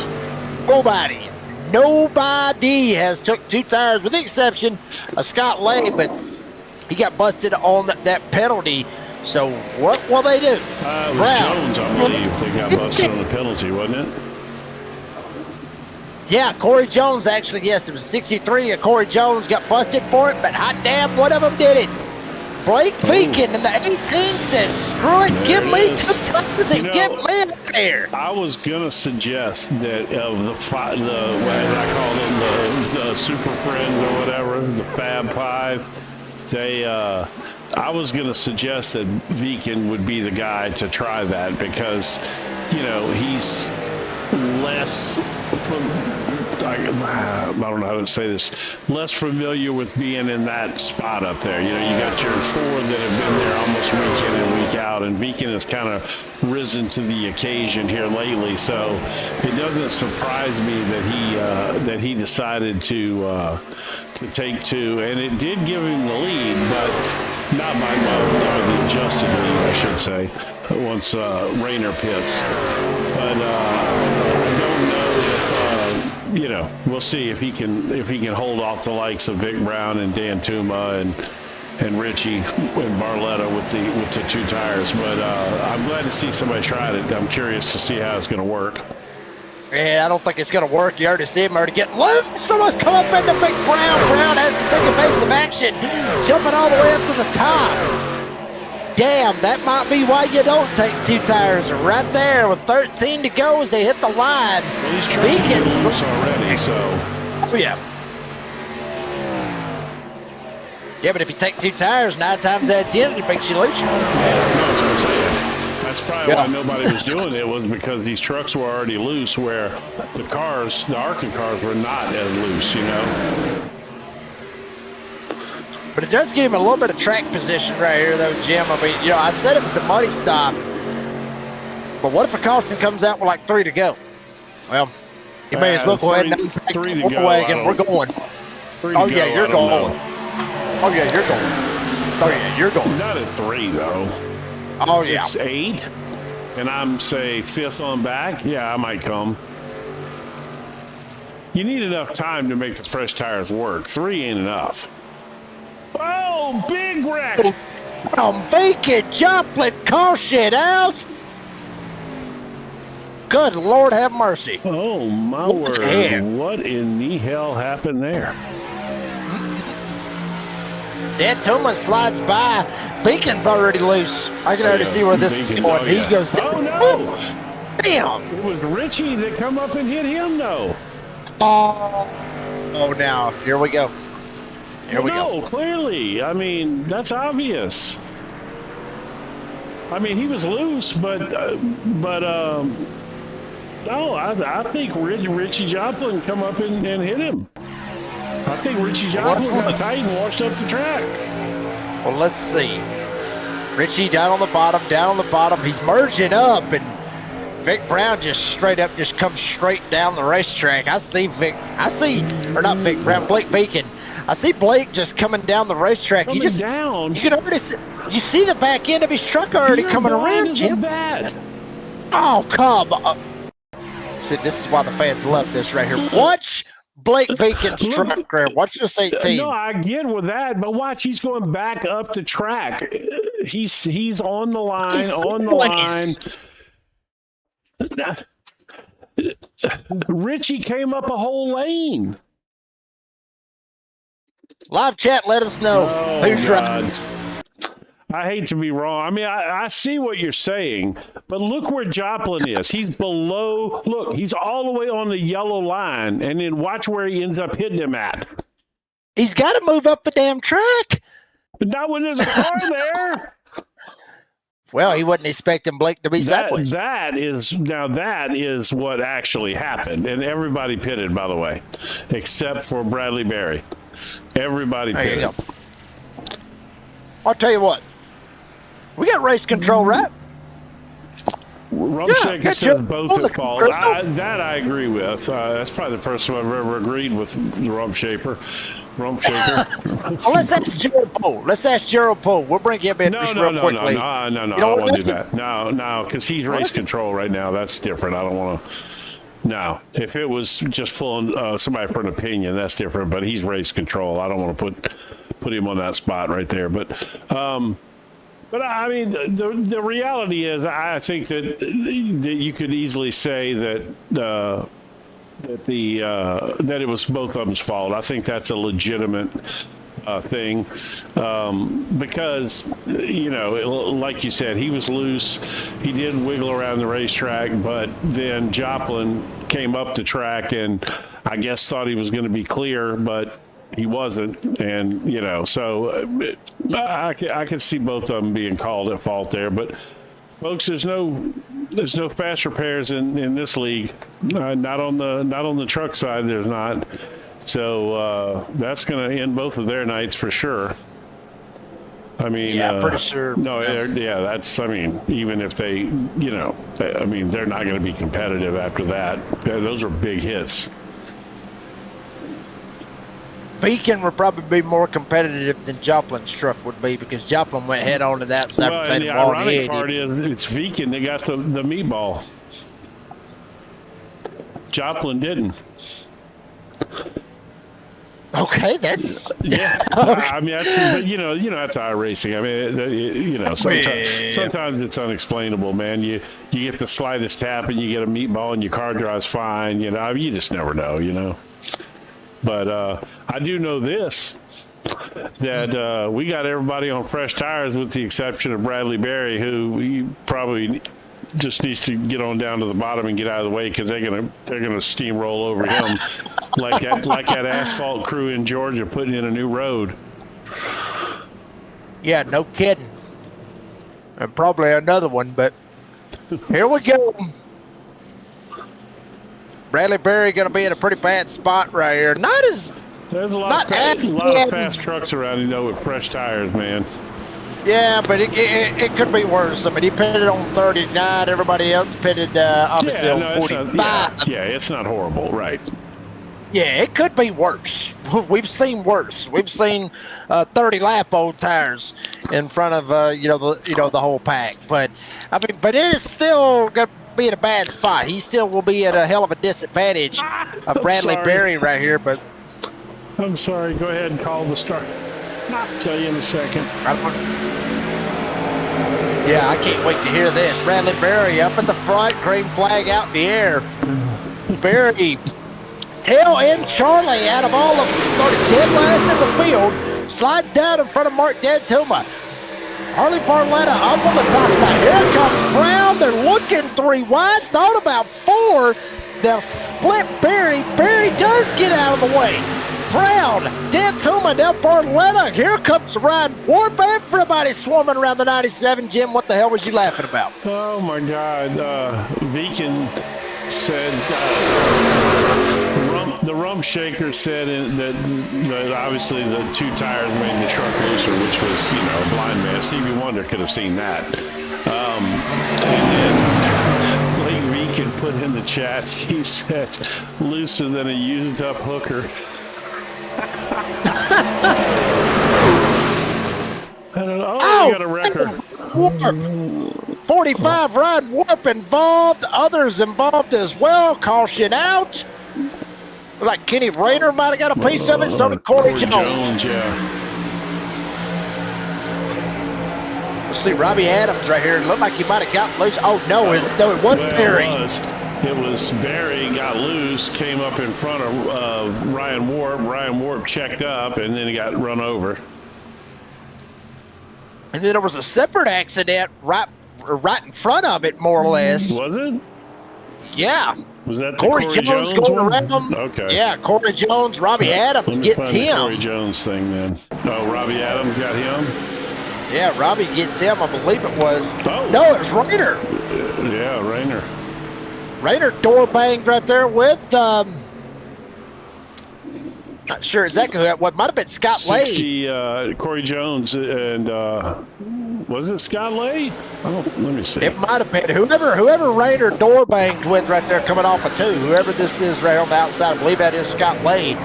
nobody has took 2 tires, with the exception of Scott Lay, but he got busted on that penalty. So what will they do? It was Brown. Jones, I believe, they got busted on the penalty, wasn't it? Yeah, Corey Jones actually, yes, it was 63. Corey Jones got busted for it, but hot damn, one of them did it. Blake Feakin in the 18 says, screw it, give me 2 tires and get me up there. I was going to suggest that what I call them, the Super Friends or whatever, the Fab Five, I was going to suggest that Feakin would be the guy to try that because, he's less I don't know how to say this, less familiar with being in that spot up there. You got your 4 that have been there almost week in and week out, and Beacon has kind of risen to the occasion here lately. So it doesn't surprise me that he decided to take 2, and it did give him the lead, but not by the adjusted lead, I should say, once Rayner pits. But I don't know if we'll see if he can hold off the likes of Vic Brown and Dantuma and Richie and Barletta with the 2 tires. But I'm glad to see somebody tried it. I'm curious to see how it's going to work. Yeah, I don't think it's going to work. You already see him already getting loose. Someone's come up into Vic Brown. Brown has to take evasive action, jumping all the way up to the top. Damn, that might be why you don't take 2 tires. Right there with 13 to go as they hit the line. Well, he's trying already, so. Oh, yeah. Yeah, but if you take 2 tires, 9 times out of 10, it makes you loose. Yeah, that's what I'm saying. That's probably why nobody was doing it, was because these trucks were already loose, where the ARCA cars were not as loose, But it does give him a little bit of track position right here, though, Jim. I mean, I said it was the money stop. But what if a caution comes out with like 3 to go? Well, you may as well go ahead and unpack the wagon. We're going. Oh, yeah, you're going. Oh, yeah, you're going. Oh, yeah, you're going. Not at 3, though. Oh, yeah. It's 8, and I'm, say, 5th on back. Yeah, I might come. You need enough time to make the fresh tires work. 3 ain't enough. Oh, big wreck! Vacant Joplin, caution out. Good Lord, have mercy. Oh, my word. What in the hell happened there? Dantuma slides by. Beacon's already loose. I can already see where this is going. He goes down. Oh, no. Damn. It was Richie that come up and hit him, though. Oh, now, here we go. Here we go. No, clearly. I mean, that's obvious. I mean, he was loose, but no, I think Richie Joplin come up and hit him. I think Richie Joplin got tight and washed up the track. Well, let's see. Richie down on the bottom. He's merging up, and Vic Brown just comes straight down the racetrack. Blake Beacon. I see Blake just coming down the racetrack. You can already see, you see the back end of his truck already coming around, Jim. Bad. Oh, come on. See, this is why the fans love this right here. Watch Blake Beacon's truck there. Watch this 18. No, I get with that, but watch, he's going back up the track. He's on the line, Richie came up a whole lane. Live chat, let us know who's right. I hate to be wrong. I mean, I see what you're saying, but look where Joplin is. He's below. Look, he's all the way on the yellow line, and then watch where he ends up hitting him at. He's got to move up the damn track. But not when there's a car there. Well, he wasn't expecting Blake to be sideways. That is what actually happened, and everybody pitted, by the way, except for Bradley Berry. Everybody pitted. There you go. I'll tell you what. We got race control, right? Rumshaker says both at fault. That I agree with. That's probably the first time I've ever agreed with Rumshaker. Well, let's ask Gerald Poe. We'll bring him in real quickly. No, I don't want to do that. No, because he's race control right now. That's different. I don't want to. No, if it was just pulling somebody for an opinion, that's different. But he's race control. I don't want to put him on that spot right there. But I mean, the reality is, I think that you could easily say that it was both of them's fault. I think that's a legitimate thing because, like you said, he was loose. He did wiggle around the racetrack, but then Joplin came up the track and I guess thought he was going to be clear, but he wasn't. And, so I could see both of them being called at fault there. But folks, there's no fast repairs in this league. Not on the truck side. There's not. So that's going to end both of their nights for sure. I mean, yeah, pretty sure. No, yeah, that's. I mean, even if they're not going to be competitive after that. Those are big hits. Beacon would probably be more competitive than Joplin's truck would be because Joplin went head on to that side. Well, and the ironic part is it's Beacon. They got the meatball. Joplin didn't. Okay, that's yeah. I mean, that's iRacing. I mean, sometimes it's unexplainable, man. You get the slightest tap and you get a meatball and your car drives fine. You just never know. But I do know this, that we got everybody on fresh tires with the exception of Bradley Berry, who he probably just needs to get on down to the bottom and get out of the way because they're gonna steamroll over him like that asphalt crew in Georgia putting in a new road. Yeah, no kidding. And probably another one, but here we go. Bradley Berry going to be in a pretty bad spot right here. There's a lot of fast trucks around, with fresh tires, man. Yeah, but it could be worse. I mean, he pitted on 39. Everybody else pitted obviously on 45. It's not horrible, right? Yeah, it could be worse. We've seen worse. We've seen 30 lap old tires in front of the whole pack. But it is still going to be in a bad spot. He still will be at a hell of a disadvantage of Bradley Berry right here. But I'm sorry. Go ahead and call the start. I'll tell you in a second. Yeah, I can't wait to hear this. Bradley Berry up at the front, green flag out in the air. Berry, tail end Charlie out of all of them. Started dead last in the field. Slides down in front of Mark Dantuma. Harley Barletta up on the top side. Here comes Brown. They're looking 3 wide. Thought about 4. They'll split Berry. Berry does get out of the way. Brown, Dantuma, now Barletta. Here comes Ryan Warp. Everybody swarming around the 97. Jim, what the hell was you laughing about? Oh, my God. Beacon said, the rump shaker said that obviously the 2 tires made the truck looser, which was, a blind man. Stevie Wonder could have seen that. And then Blake Beacon put in the chat, he said, looser than a used up hooker. You got a record. Warp. 45 Ryan Warp involved. Others involved as well. Caution out. Like Kenny Rayner might have got a piece of it. So did Corey Jones. Yeah. Let's see, Robbie Adams right here. It looked like he might have got loose. Oh, no, it was Perry. It was Barry got loose, came up in front of Ryan Warp. Ryan Warp checked up, and then he got run over. And then there was a separate accident right in front of it, more or less. Was it? Yeah. Was that the Corey Jones going one? around him? Okay. Yeah, Corey Jones, Robbie Adams gets Let me find the him. Corey Jones thing then. Oh, Robbie Adams got him? Yeah, Robbie gets him. I believe it was. Oh. No, it was Rayner. Yeah, Rayner. Rayner door banged right there with, not sure exactly who that was. Might have been Scott Lay. Corey Jones and, was it Scott Lay? Oh, let me see. It might have been whoever Rayner door banged with right there coming off of 2. Whoever this is right on the outside, I believe that is Scott Lay.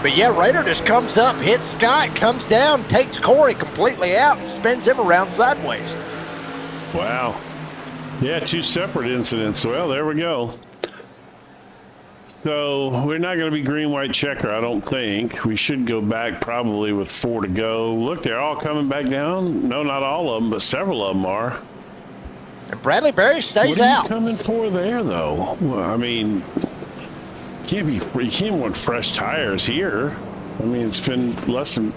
But yeah, Rayner just comes up, hits Scott, comes down, takes Corey completely out, and spins him around sideways. Wow. Yeah, 2 separate incidents. Well, there we go. So we're not going to be green, white checker, I don't think. We should go back probably with 4 to go. Look, they're all coming back down. No, not all of them, but several of them are. And Bradley Berry stays What are out. you coming for there, though? Well, I mean, you can't want fresh tires here. I mean, it's been less than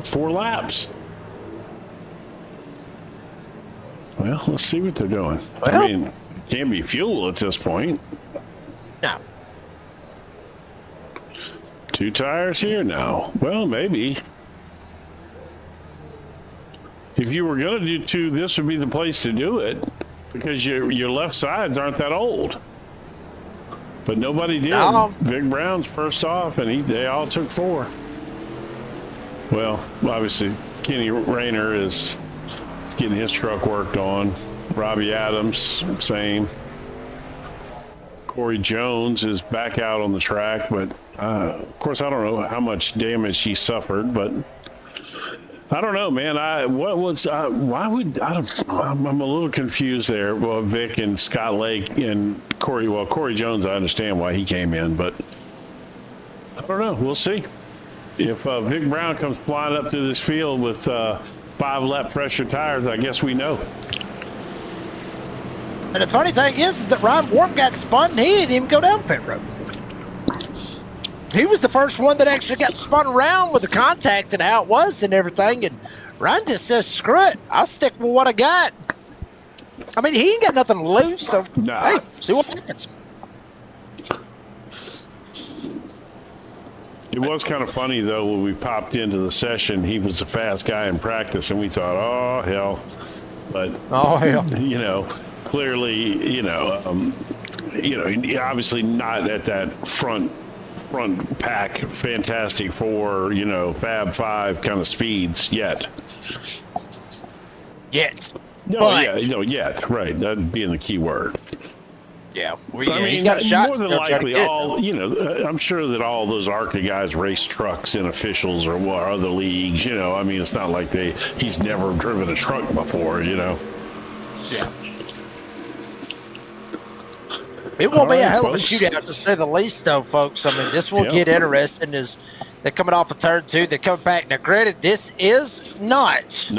4 laps. Well, let's see what they're doing. Well, I mean, can't be fuel at this point. No. 2 tires here now. Well, maybe. If you were going to do 2, this would be the place to do it because your left sides aren't that old. But nobody did. No. Vic Brown's first off, and they all took 4. Well, obviously, Kenny Rayner is getting his truck worked on. Robbie Adams, same. Corey Jones is back out on the track, but of course, I don't know how much damage he suffered, but I don't know, man. I'm a little confused there. Well, Vic and Scott Lake and Corey. Well, Corey Jones, I understand why he came in, but I don't know. We'll see. If Vic Brown comes flying up through this field with 5-lap pressure tires, I guess we know. And the funny thing is that Ryan Warp got spun and he didn't even go down pit road. He was the first one that actually got spun around with the contact and how it was and everything. And Ryan just says, screw it. I'll stick with what I got. I mean, he ain't got nothing to lose, so hey, see what happens. It was kind of funny, though, when we popped into the session, he was a fast guy in practice, and we thought, oh, hell. But, you know, clearly, obviously not at that front pack Fantastic Four, Fab Five kind of speeds yet. Yet. No, but, yet, right. That'd be the key word. Yeah, he's got a shot. More than likely, I'm sure that all those ARCA guys race trucks and officials or other leagues. I mean, it's not like he's never driven a truck before. Yeah. It will be a hell of a shootout, to say the least, though, folks. I mean, this will get interesting as they're coming off of turn 2. They're coming back. Now, granted, this is not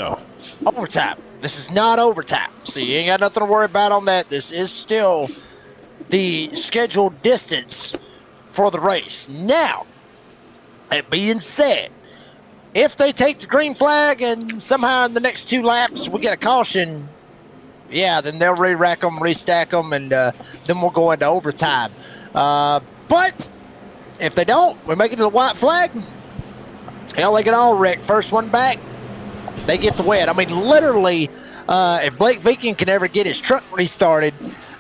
overtime. This is not overtime. So you ain't got nothing to worry about on that. This is still the scheduled distance for the race. Now, that being said, if they take the green flag and somehow in the next 2 laps we get a caution, then they'll re-rack them, restack them, and then we'll go into overtime. But if they don't, we make it to the white flag. Hell, they get all wrecked. First one back, they get the win. I mean, literally, if Blake Viking can ever get his truck restarted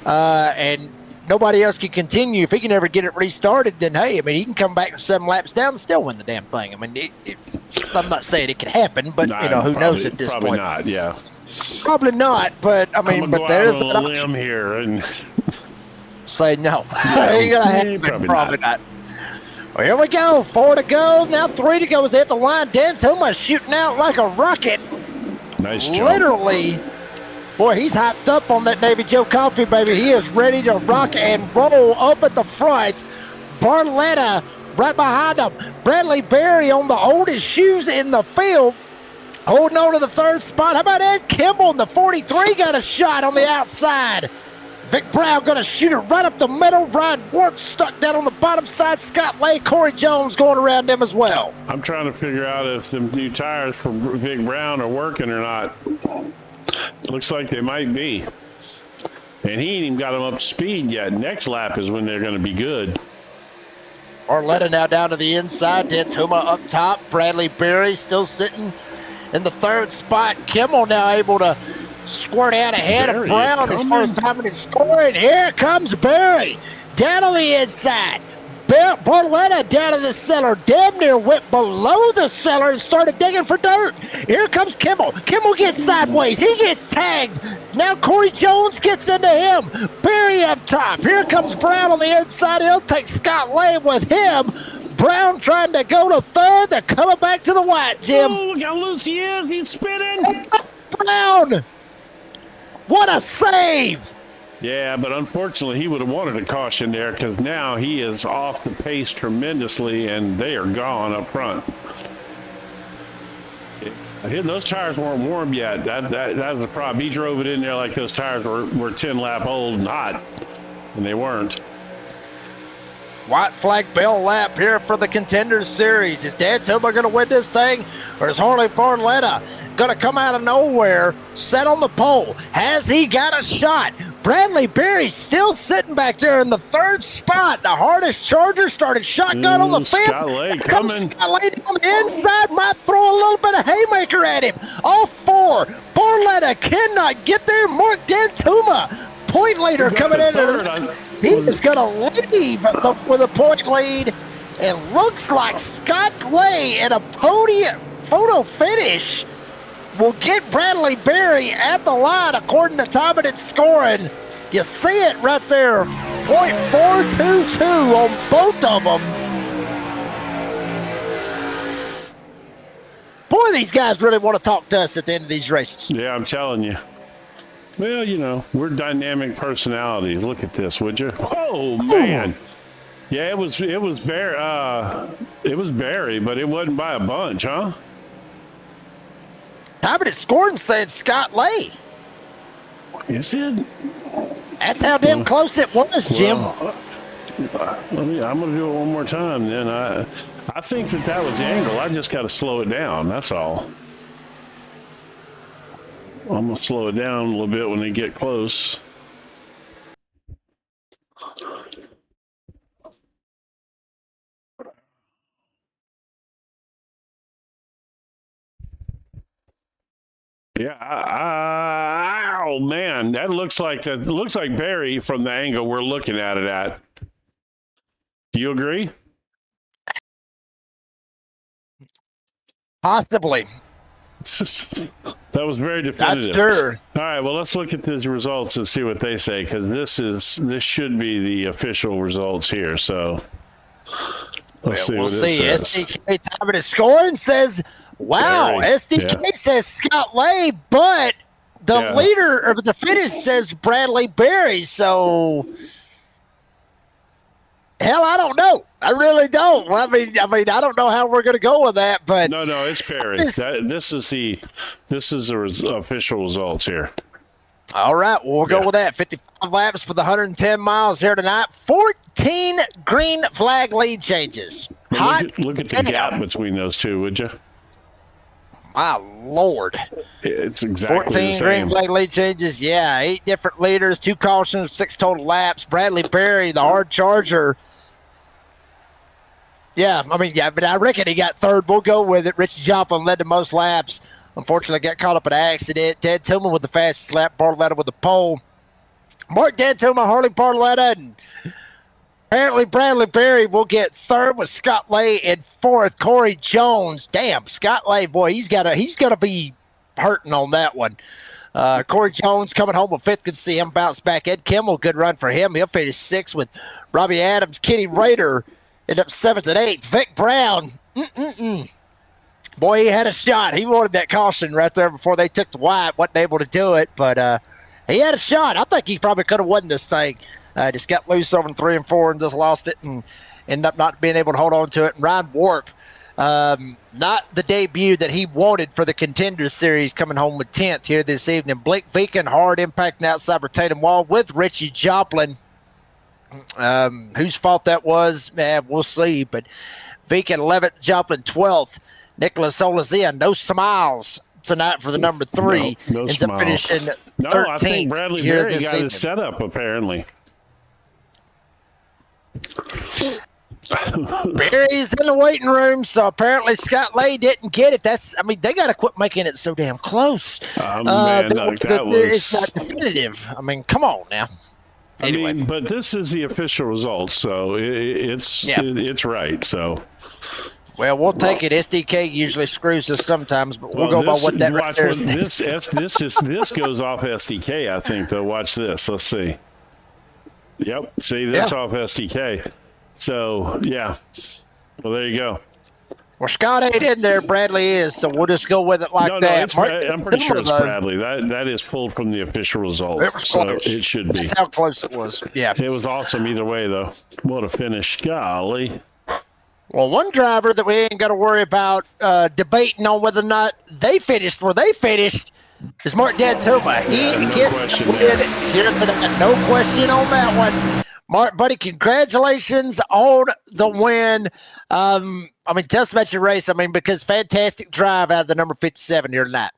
and nobody else can continue, if he can ever get it restarted, then, hey, I mean, he can come back 7 laps down and still win the damn thing. I mean, I'm not saying it can happen, but, who knows at this probably point. Probably not, yeah. Probably not, but, I mean, but there's that option. Here and say no. Ain't gonna happen. Probably not. Well, here we go. 4 to go. Now 3 to go as they hit the line. Dan Thomas shooting out like a rocket. Nice job. Literally. Boy, he's hyped up on that Navy Joe coffee, baby. He is ready to rock and roll up at the front. Barletta right behind him. Bradley Berry on the oldest shoes in the field, holding on to the third spot. How about Ed Kimball in the 43? Got a shot on the outside. Vic Brown going to shoot it right up the middle. Ryan Ward stuck down on the bottom side. Scott Lay, Corey Jones going around them as well. I'm trying to figure out if some new tires from Vic Brown are working or not. Looks like they might be. And he ain't even got them up to speed yet. Next lap is when they're going to be good. Arletta now down to the inside. Dantuma up top. Bradley Berry still sitting in the third spot. Kimmel now able to squirt out ahead of Brown as far as time in scoring. Here comes Berry down on the inside. Barletta down in the cellar, damn near went below the cellar and started digging for dirt. Here comes Kimmel. Kimmel gets sideways. He gets tagged. Now Corey Jones gets into him. Berry up top. Here comes Brown on the inside. He'll take Scott Lane with him. Brown trying to go to third. They're coming back to the white, Jim. Oh, look how loose he is. He's spinning. Brown. What a save. Yeah, but unfortunately, he would have wanted a caution there because now he is off the pace tremendously, and they are gone up front. Those tires weren't warm yet. That was the problem. He drove it in there like those tires were 10 lap old and hot, and they weren't. White flag bell lap here for the Contenders Series. Is Dan Tillman going to win this thing, or is Harley Barletta going to come out of nowhere, set on the pole? Has he got a shot? Bradley Berry still sitting back there in the third spot. The hardest charger started shotgun on the fence. Scott Lay coming. Scott Lay on the inside, might throw a little bit of haymaker at him. All four. Barletta cannot get there. Mark Dantuma, point leader, coming into this. He is going to leave with a point lead. It looks like Scott Lay at a podium photo finish will get Bradley Berry at the line according to time and scoring. You see it right there, .422 on both of them. Boy, these guys really want to talk to us at the end of these races. Yeah, I'm telling you. Well, you know, we're dynamic personalities. Look at this, would you? Oh man. Yeah, it was Barry. It was Barry, but it wasn't by a bunch, huh? Time and scoring saying Scott Lay. Is it? That's how damn close it was, Jim. I'm going to do it one more time. Then I think that was the angle. I just got to slow it down. That's all. I'm going to slow it down a little bit when they get close. Yeah, oh man, that looks like Barry from the angle we're looking at it at. Do you agree? Possibly. That was very definitive. That's sure. All right, well, let's look at these results and see what they say, because this should be the official results here. So let's see. We'll what see. it says. SDK time and scoring says, wow, Barry. SDK says Scott Lay, but the leader of the finish says Bradley Berry. So, hell, I don't know. I really don't. I mean, I don't know how we're going to go with that, but No, it's Barry. This is the official results here. All right, well, we'll go with that. 55 laps for the 110 miles here tonight. 14 green flag lead changes. Look at the gap between those two, would you? My Lord. It's exactly 14 the same. green flag lead changes. Yeah, 8 different leaders, 2 cautions, 6 total laps. Bradley Berry, the hard charger. Yeah, but I reckon he got third. We'll go with it. Richie Joplin led the most laps. Unfortunately, got caught up in an accident. Dan Tillman with the fastest lap. Barletta with the pole. Mark Dan Tillman, Harley Barletta, and apparently Bradley Berry will get third with Scott Lay in fourth. Corey Jones. Damn, Scott Lay, boy, he's gotta be hurting on that one. Corey Jones coming home with fifth. Good to see him bounce back. Ed Kimmel, good run for him. He'll finish sixth with Robbie Adams. Kenny Rader ended up 7th and 8th. Vic Brown. Boy, he had a shot. He wanted that caution right there before they took the white. Wasn't able to do it, but he had a shot. I think he probably could have won this thing. Just got loose over in 3 and 4 and just lost it. And ended up not being able to hold on to it. And Ryan Warp, not the debut that he wanted for the Contenders Series, coming home with 10th here this evening. Blake Viken, hard impact and outside retaining wall with Richie Joplin. Whose fault that was, we'll see. But Viken 11th, Joplin 12th. Nicholas Olazia, no smiles tonight for the number 3. No ends smiles. up finishing 13th No, I think Bradley here Berry this got evening. his setup, apparently. Barry's in the waiting room, so apparently Scott Lay didn't get it. They got to quit making it so damn close. Man, it's not definitive. I mean, come on now. Anyway, but this is the official result, so it's right. So, well, we'll take it. SDK usually screws us sometimes, but we'll go by what that right there says. This goes off SDK, I think. Though, watch this. Let's see. Yep. See, that's off SDK. So, yeah. Well, there you go. Well, Scott ain't in there. Bradley is, so we'll just go with it like that. I'm pretty sure it's Bradley. That is pulled from the official result. It was close. So it should be. That's how close it was. Yeah. It was awesome either way, though. What a finish. Golly. Well, one driver that we ain't got to worry about debating on whether or not they finished where they finished is Mark Dantuma. He gets the win here tonight. No question on that one. Mark, buddy, congratulations on the win. Tell us about your race. Because fantastic drive out of the number 57 here tonight.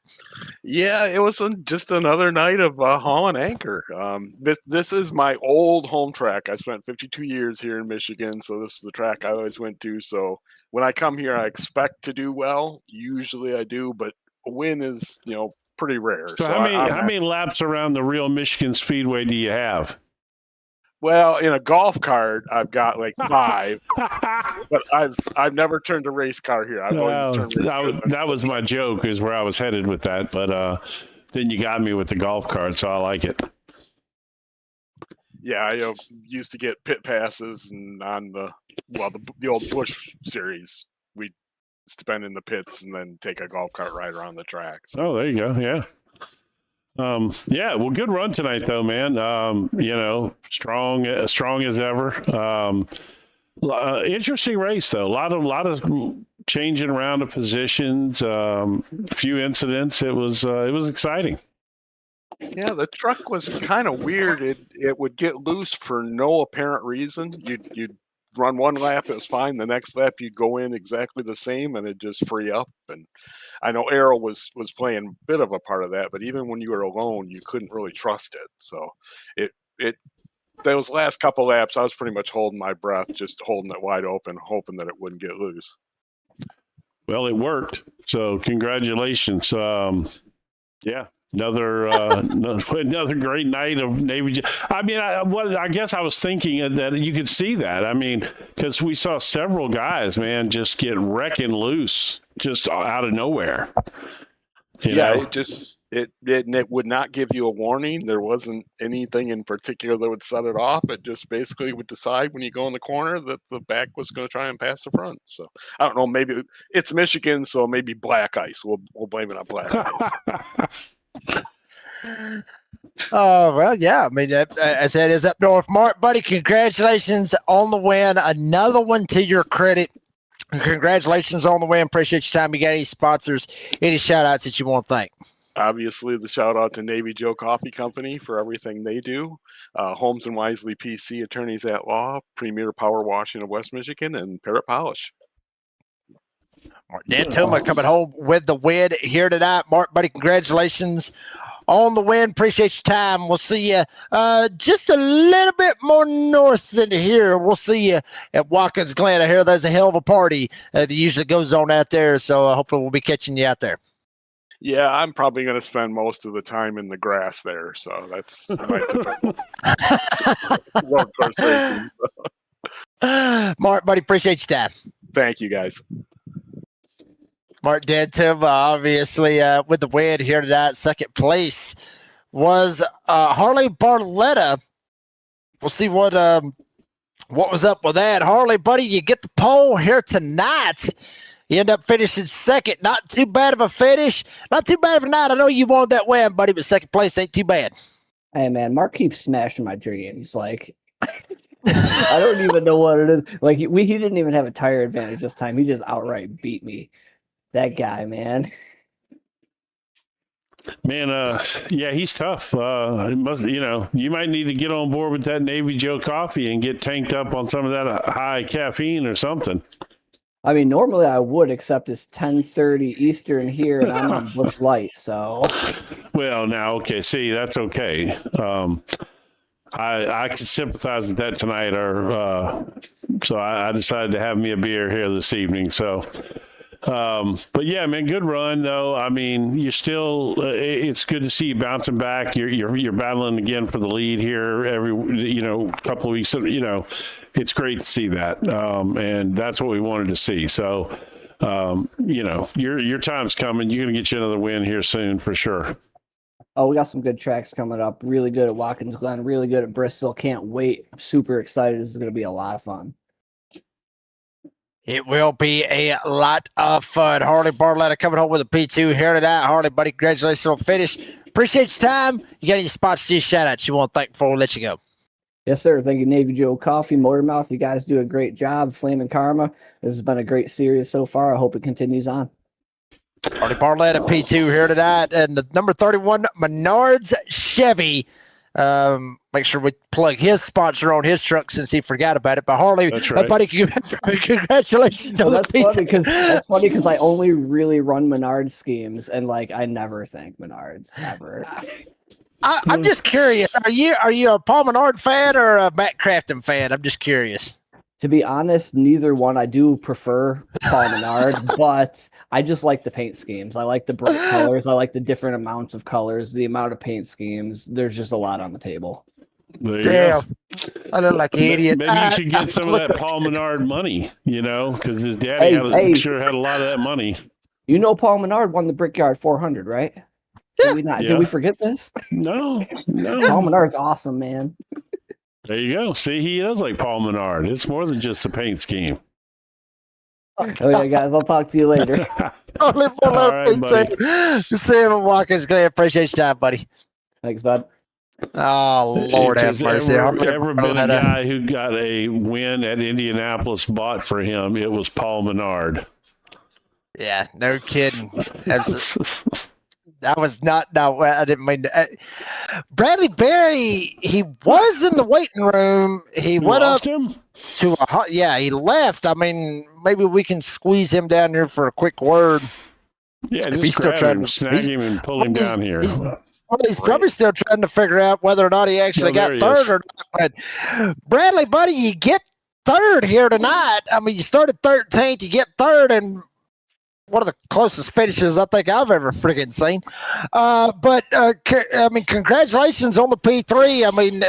Yeah, it was just another night of hauling anchor. This is my old home track. I spent 52 years here in Michigan, so this is the track I always went to. So when I come here, I expect to do well. Usually I do, but a win is, pretty rare. So how many laps around the real Michigan Speedway do you have? Well, in a golf cart, I've got like 5, but I've never turned a race car here. I've always turned that was my joke, is where I was headed with that. But then you got me with the golf cart, so I like it. Yeah, I used to get pit passes, and on the old Busch series, we'd spend in the pits and then take a golf cart ride around the track. So. Oh, there you go. Yeah. Well, good run tonight, though, man. Strong as ever. Interesting race, though. A lot of changing around of positions. Few incidents. It was exciting. Yeah, the truck was kind of weird. It would get loose for no apparent reason. You'd run one lap, it was fine. The next lap, you'd go in exactly the same, and it'd just free up. And I know Errol was playing a bit of a part of that, but even when you were alone, you couldn't really trust it. So those last couple laps, I was pretty much holding my breath, just holding it wide open, hoping that it wouldn't get loose. Well, it worked. So congratulations. Another great night of Navy. I guess I was thinking that you could see that. Because we saw several guys, man, just get wrecking loose just out of nowhere. You know? It would not give you a warning. There wasn't anything in particular that would set it off. It just basically would decide when you go in the corner that the back was going to try and pass the front. So I don't know. Maybe it's Michigan, so maybe black ice. We'll blame it on black ice. Oh, well, yeah. As that is up north. Mark, buddy, congratulations on the win. Another one to your credit. Congratulations on the win. Appreciate your time. You got any sponsors, any shout outs that you want to thank? Obviously, the shout out to Navy Joe Coffee Company for everything they do. Holmes and Wisely PC, attorneys at law, Premier Power Washing of West Michigan, and Parrot Polish. Mark Dantuma coming home with the win here tonight. Mark, buddy, congratulations on the win. Appreciate your time. We'll see you just a little bit more north than here. We'll see you at Watkins Glen. I hear there's a hell of a party that usually goes on out there, so hopefully we'll be catching you out there. Yeah, I'm probably going to spend most of the time in the grass there, so that's my typical road course racing. Mark, buddy, appreciate your time. Thank you, guys. Mark Dantuma, obviously, with the win here tonight. Second place was Harley Barletta. We'll see what was up with that. Harley, buddy, you get the pole here tonight. You end up finishing second. Not too bad of a finish. Not too bad of a night. I know you wanted that win, buddy, but second place ain't too bad. Hey, man, Mark keeps smashing my dreams. Like, I don't even know what it is. Like he didn't even have a tire advantage this time. He just outright beat me. That guy, man. Man, yeah, he's tough. It must, you might need to get on board with that Navy Joe coffee and get tanked up on some of that high caffeine or something. I mean, normally I would, except it's 10:30 Eastern here, and I'm on Busch Light. So, well, now, okay, see, that's okay. I can sympathize with that tonight, so I decided to have me a beer here this evening. So. But yeah, man, good run though. I mean, you're still. It's good to see you bouncing back. You're battling again for the lead here every couple of weeks. It's great to see that, and that's what we wanted to see. So, your time's coming. You're gonna get you another win here soon for sure. Oh, we got some good tracks coming up. Really good at Watkins Glen. Really good at Bristol. Can't wait. I'm super excited. This is gonna be a lot of fun. It will be a lot of fun. Harley Barletta coming home with a P2 here tonight. Harley, buddy, congratulations on the finish. Appreciate your time. You got any spots to shout outs you want to thank before we let you go? Yes, sir. Thank you, Navy Joe Coffee, Motormouth. You guys do a great job. Flaming Karma. This has been a great series so far. I hope it continues on. Harley Barletta, P2 here tonight. And the number 31 Menards Chevy. Make sure we plug his sponsor on his truck since he forgot about it. But Harley, that's right. Buddy, congratulations on that's the funny because I only really run Menards schemes, and like I never thank Menards ever. I'm just curious. Are you a Paul Menard fan or a Matt Crafton fan? I'm just curious. To be honest, neither one. I do prefer Paul Menard, but I just like the paint schemes. I like the bright colors. I like the different amounts of colors, the amount of paint schemes. There's just a lot on the table. Damn. I look like an idiot. Maybe you should get some of that Paul Menard money, because his daddy sure had a lot of that money. You know Paul Menard won the Brickyard 400, right? Yeah. Did we forget this? No. Paul Menard's awesome, man. There you go. See, he is like Paul Menard. It's more than just a paint scheme. Oh yeah, guys. I'll talk to you later. All right, buddy. Sam Watkins, go ahead. Appreciate your time, buddy. Thanks, bud. Oh, Lord have mercy. Ever been a guy who got a win at Indianapolis bought for him, it was Paul Menard. Yeah, no kidding. That was not. No, I didn't mean to. Bradley Berry, he was in the waiting room. He went up him? to a. Yeah, he left. I mean, maybe we can squeeze him down here for a quick word. Yeah, if he's still trying to snag him and pull him down here. He's probably still trying to figure out whether or not he actually got third or not. But Bradley, buddy, you get third here tonight. I mean, you started 13th, you get third, and one of the closest finishes I think I've ever friggin' seen. But I mean, congratulations on the P3. I mean,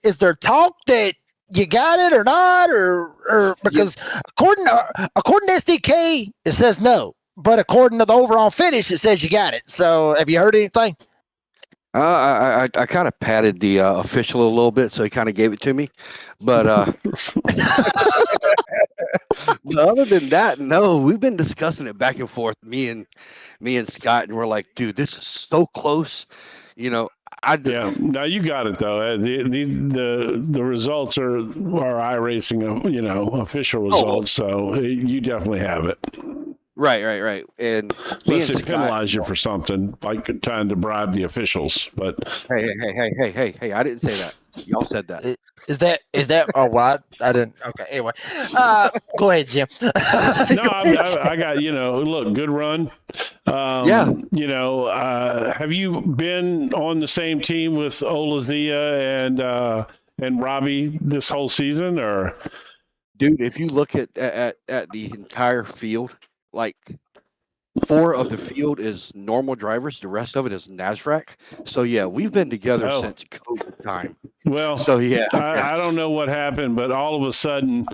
is there talk that you got it or not, or because according to SDK it says no, but according to the overall finish it says you got it. So have you heard anything? I kind of patted the official a little bit, so he kind of gave it to me. But but other than that, no, we've been discussing it back and forth, me and Scott, and we're like, dude, this is so close. Yeah, now you got it though. The results are iRacing, official results. So you definitely have it. Right. And unless they penalize you for something, like trying to bribe the officials. But hey, I didn't say that. Y'all said that. Is that? Oh, what? I didn't. Okay. Anyway, go ahead, Jim. No, I got. Look, good run. Yeah. Have you been on the same team with Olazia and Robbie this whole season, or? Dude, if you look at the entire field, like 4 of the field is normal drivers. The rest of it is NASCAR. So yeah, we've been together since COVID time. Well, so yeah, I don't know what happened, but all of a sudden,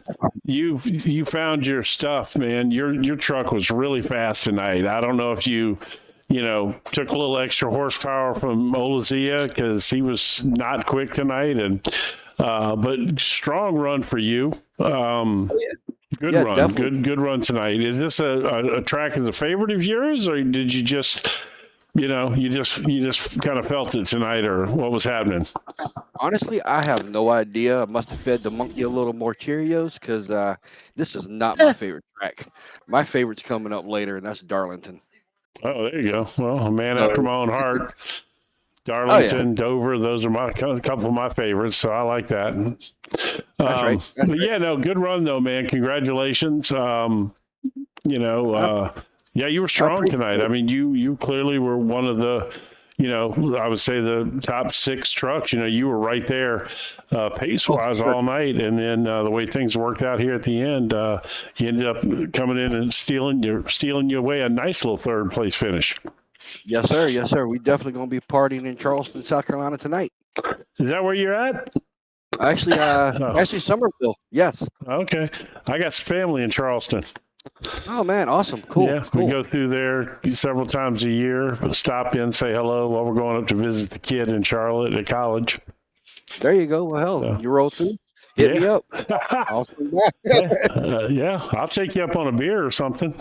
you found your stuff, man. Your truck was really fast tonight. I don't know if you took a little extra horsepower from Olazia because he was not quick tonight, and but strong run for you. Good run. Definitely. Good run tonight. Is this a track as a favorite of yours, or did you just you just kind of felt it tonight, or what was happening? Honestly, I have no idea. I must have fed the monkey a little more Cheerios because this is not my favorite track. My favorite's coming up later, and that's Darlington. Oh, there you go. Well, a man So- after my own heart. Darlington, Dover, those are a couple of my favorites, so I like that. That's right. That's but right. yeah, no, good run though, man. Congratulations. You were strong tonight. I mean, you clearly were one of the, I would say the top 6 trucks. You were right there, pace wise all night, and then the way things worked out here at the end, you ended up coming in and stealing you away a nice little 3rd place finish. Yes, sir. Yes, sir. We definitely going to be partying in Charleston, South Carolina tonight. Is that where you're at? Actually, Somerville. Yes. Okay. I got some family in Charleston. Oh man, awesome. Cool. Yeah, cool. we go through there several times a year, stop in, say hello while we're going up to visit the kid in Charlotte at college. There you go. Well, hell, you roll through. Hit me up. I'll swing back. Yeah, I'll take you up on a beer or something.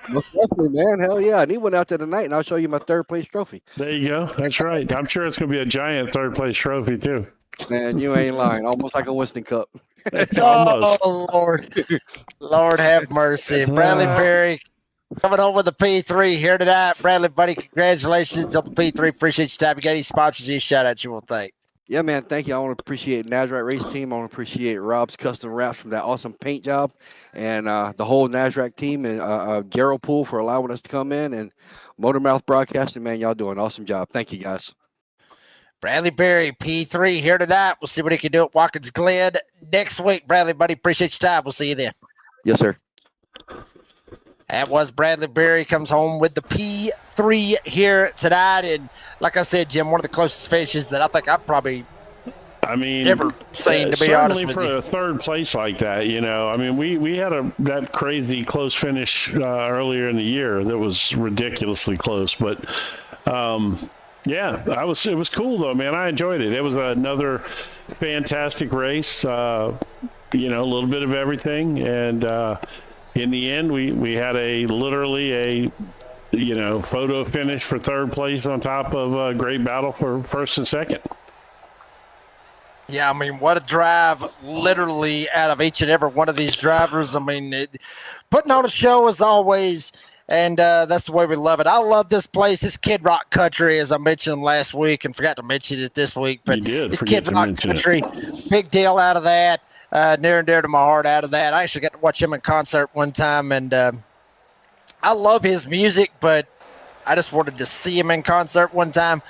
Most definitely, man. Hell yeah. I need one out there tonight, and I'll show you my 3rd place trophy. There you go. That's right. I'm sure it's going to be a giant 3rd place trophy, too. Man, you ain't lying. Almost like a Winston Cup. Almost. Oh, Lord have mercy. Bradley Berry coming home with the P3 here tonight. Bradley, buddy, congratulations on the P3. Appreciate your time. You got any sponsors, any shout outs you want to thank? Yeah, man. Thank you. I want to appreciate NASCAR Race Team. I want to appreciate Rob's custom wraps from that awesome paint job, and the whole NASCAR team, and Gerald Poole for allowing us to come in, and Motormouth Broadcasting. Man, y'all doing an awesome job. Thank you, guys. Bradley Berry, P3 here tonight. We'll see what he can do at Watkins Glen next week. Bradley, buddy, appreciate your time. We'll see you then. Yes, sir. That was Bradley Berry, comes home with the P3 here tonight. And like I said, Jim, one of the closest finishes that I think I've probably ever seen, to be honest with you. Certainly for a 3rd place like that, I mean, we had that crazy close finish earlier in the year that was ridiculously close. But, yeah, it was cool, though, man. I enjoyed it. It was another fantastic race, a little bit of everything. And in the end, we had literally a photo finish for 3rd place on top of a great battle for 1st and 2nd. Yeah, I mean, what a drive literally out of each and every one of these drivers. I mean, putting on a show as always, and that's the way we love it. I love this place. It's Kid Rock Country, as I mentioned last week and forgot to mention it this week. But it's Kid Rock Country. Big deal out of that. Near and dear to my heart out of that. I actually got to watch him in concert one time, and I love his music, but I just wanted to see him in concert one time.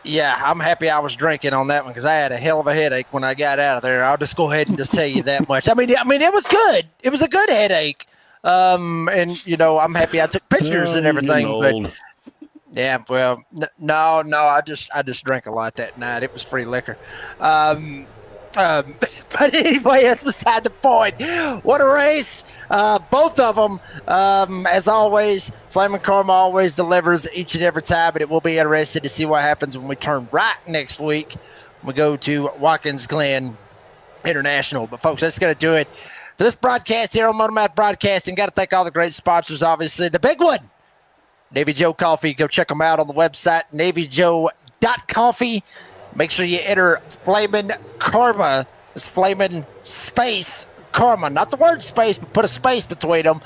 Yeah, I'm happy I was drinking on that one because I had a hell of a headache when I got out of there. I'll just go ahead and just tell you that much. I mean, it was good. It was a good headache. And I'm happy I took pictures and everything. But yeah, well, no, I just drank a lot that night. It was free liquor. But anyway, that's beside the point. What a race. Both of them, as always, Flaming Karma always delivers each and every time, but it will be interesting to see what happens when we turn right next week. We go to Watkins Glen International. But, folks, that's going to do it for this broadcast here on Motormouth Broadcasting. Got to thank all the great sponsors, obviously. The big one, Navy Joe Coffee. Go check them out on the website, navyjoe.coffee. Make sure you enter Flamin' Karma. It's Flamin' Space Karma. Not the word space, but put a space between them.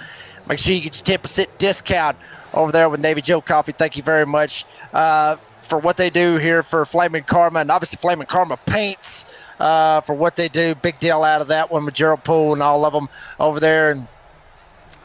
Make sure you get your 10% discount over there with Navy Joe Coffee. Thank you very much for what they do here for Flamin' Karma. And obviously Flamin' Karma paints for what they do. Big deal out of that one with Gerald Poole and all of them over there. And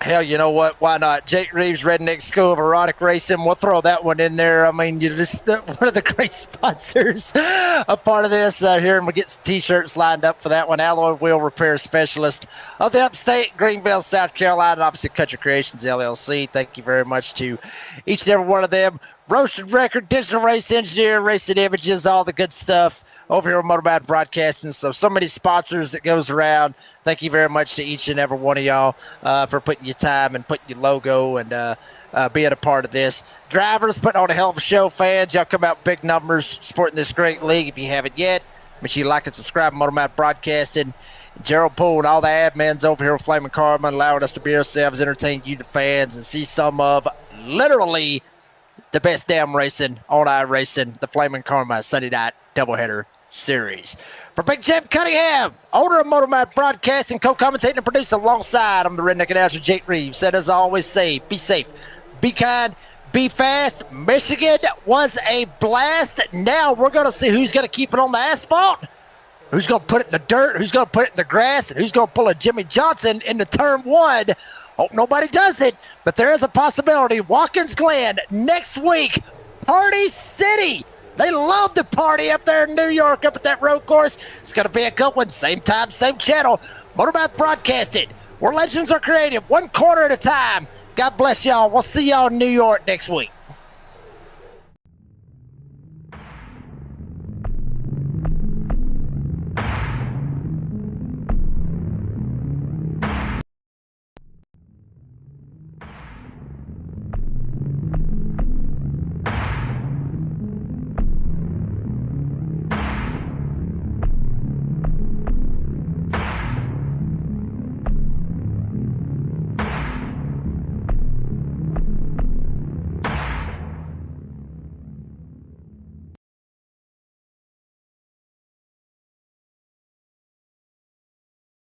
hell, you know what? Why not? Jake Reeves, Redneck School of Erotic Racing. We'll throw that one in there. I mean, you're just one of the great sponsors, a part of this here. And we'll get some T-shirts lined up for that one. Alloy Wheel Repair Specialist of the Upstate, Greenville, South Carolina. And obviously, Country Creations, LLC. Thank you very much to each and every one of them. Roasted Record, Digital Race Engineer, Racing Images, all the good stuff over here on Motormouth Broadcasting. So many sponsors that goes around. Thank you very much to each and every one of y'all for putting your time and putting your logo and being a part of this. Drivers putting on a hell of a show. Fans, y'all come out big numbers supporting this great league. If you haven't yet, make sure you like and subscribe to Motormouth Broadcasting. Gerald Poole and all the admins over here with Flaming Karma allowing us to be ourselves, entertain you, the fans, and see some of literally the best damn racing on iRacing, the Flaming Karma Sunday Night Doubleheader Series. For Big Jim Cunningham, owner of Motormouth Broadcasting, co-commentating and producer alongside, I'm the redneck announcer, Jake Reeves. Said as I always say, be safe, be kind, be fast. Michigan was a blast. Now we're going to see who's going to keep it on the asphalt, who's going to put it in the dirt, who's going to put it in the grass, and who's going to pull a Jimmy Johnson into turn one. Hope nobody does it, but there is a possibility. Watkins Glen next week, Party City. They love to party up there in New York, up at that road course. It's going to be a good one. Same time, same channel. Motormouth Broadcasting, where legends are created, one corner at a time. God bless y'all. We'll see y'all in New York next week.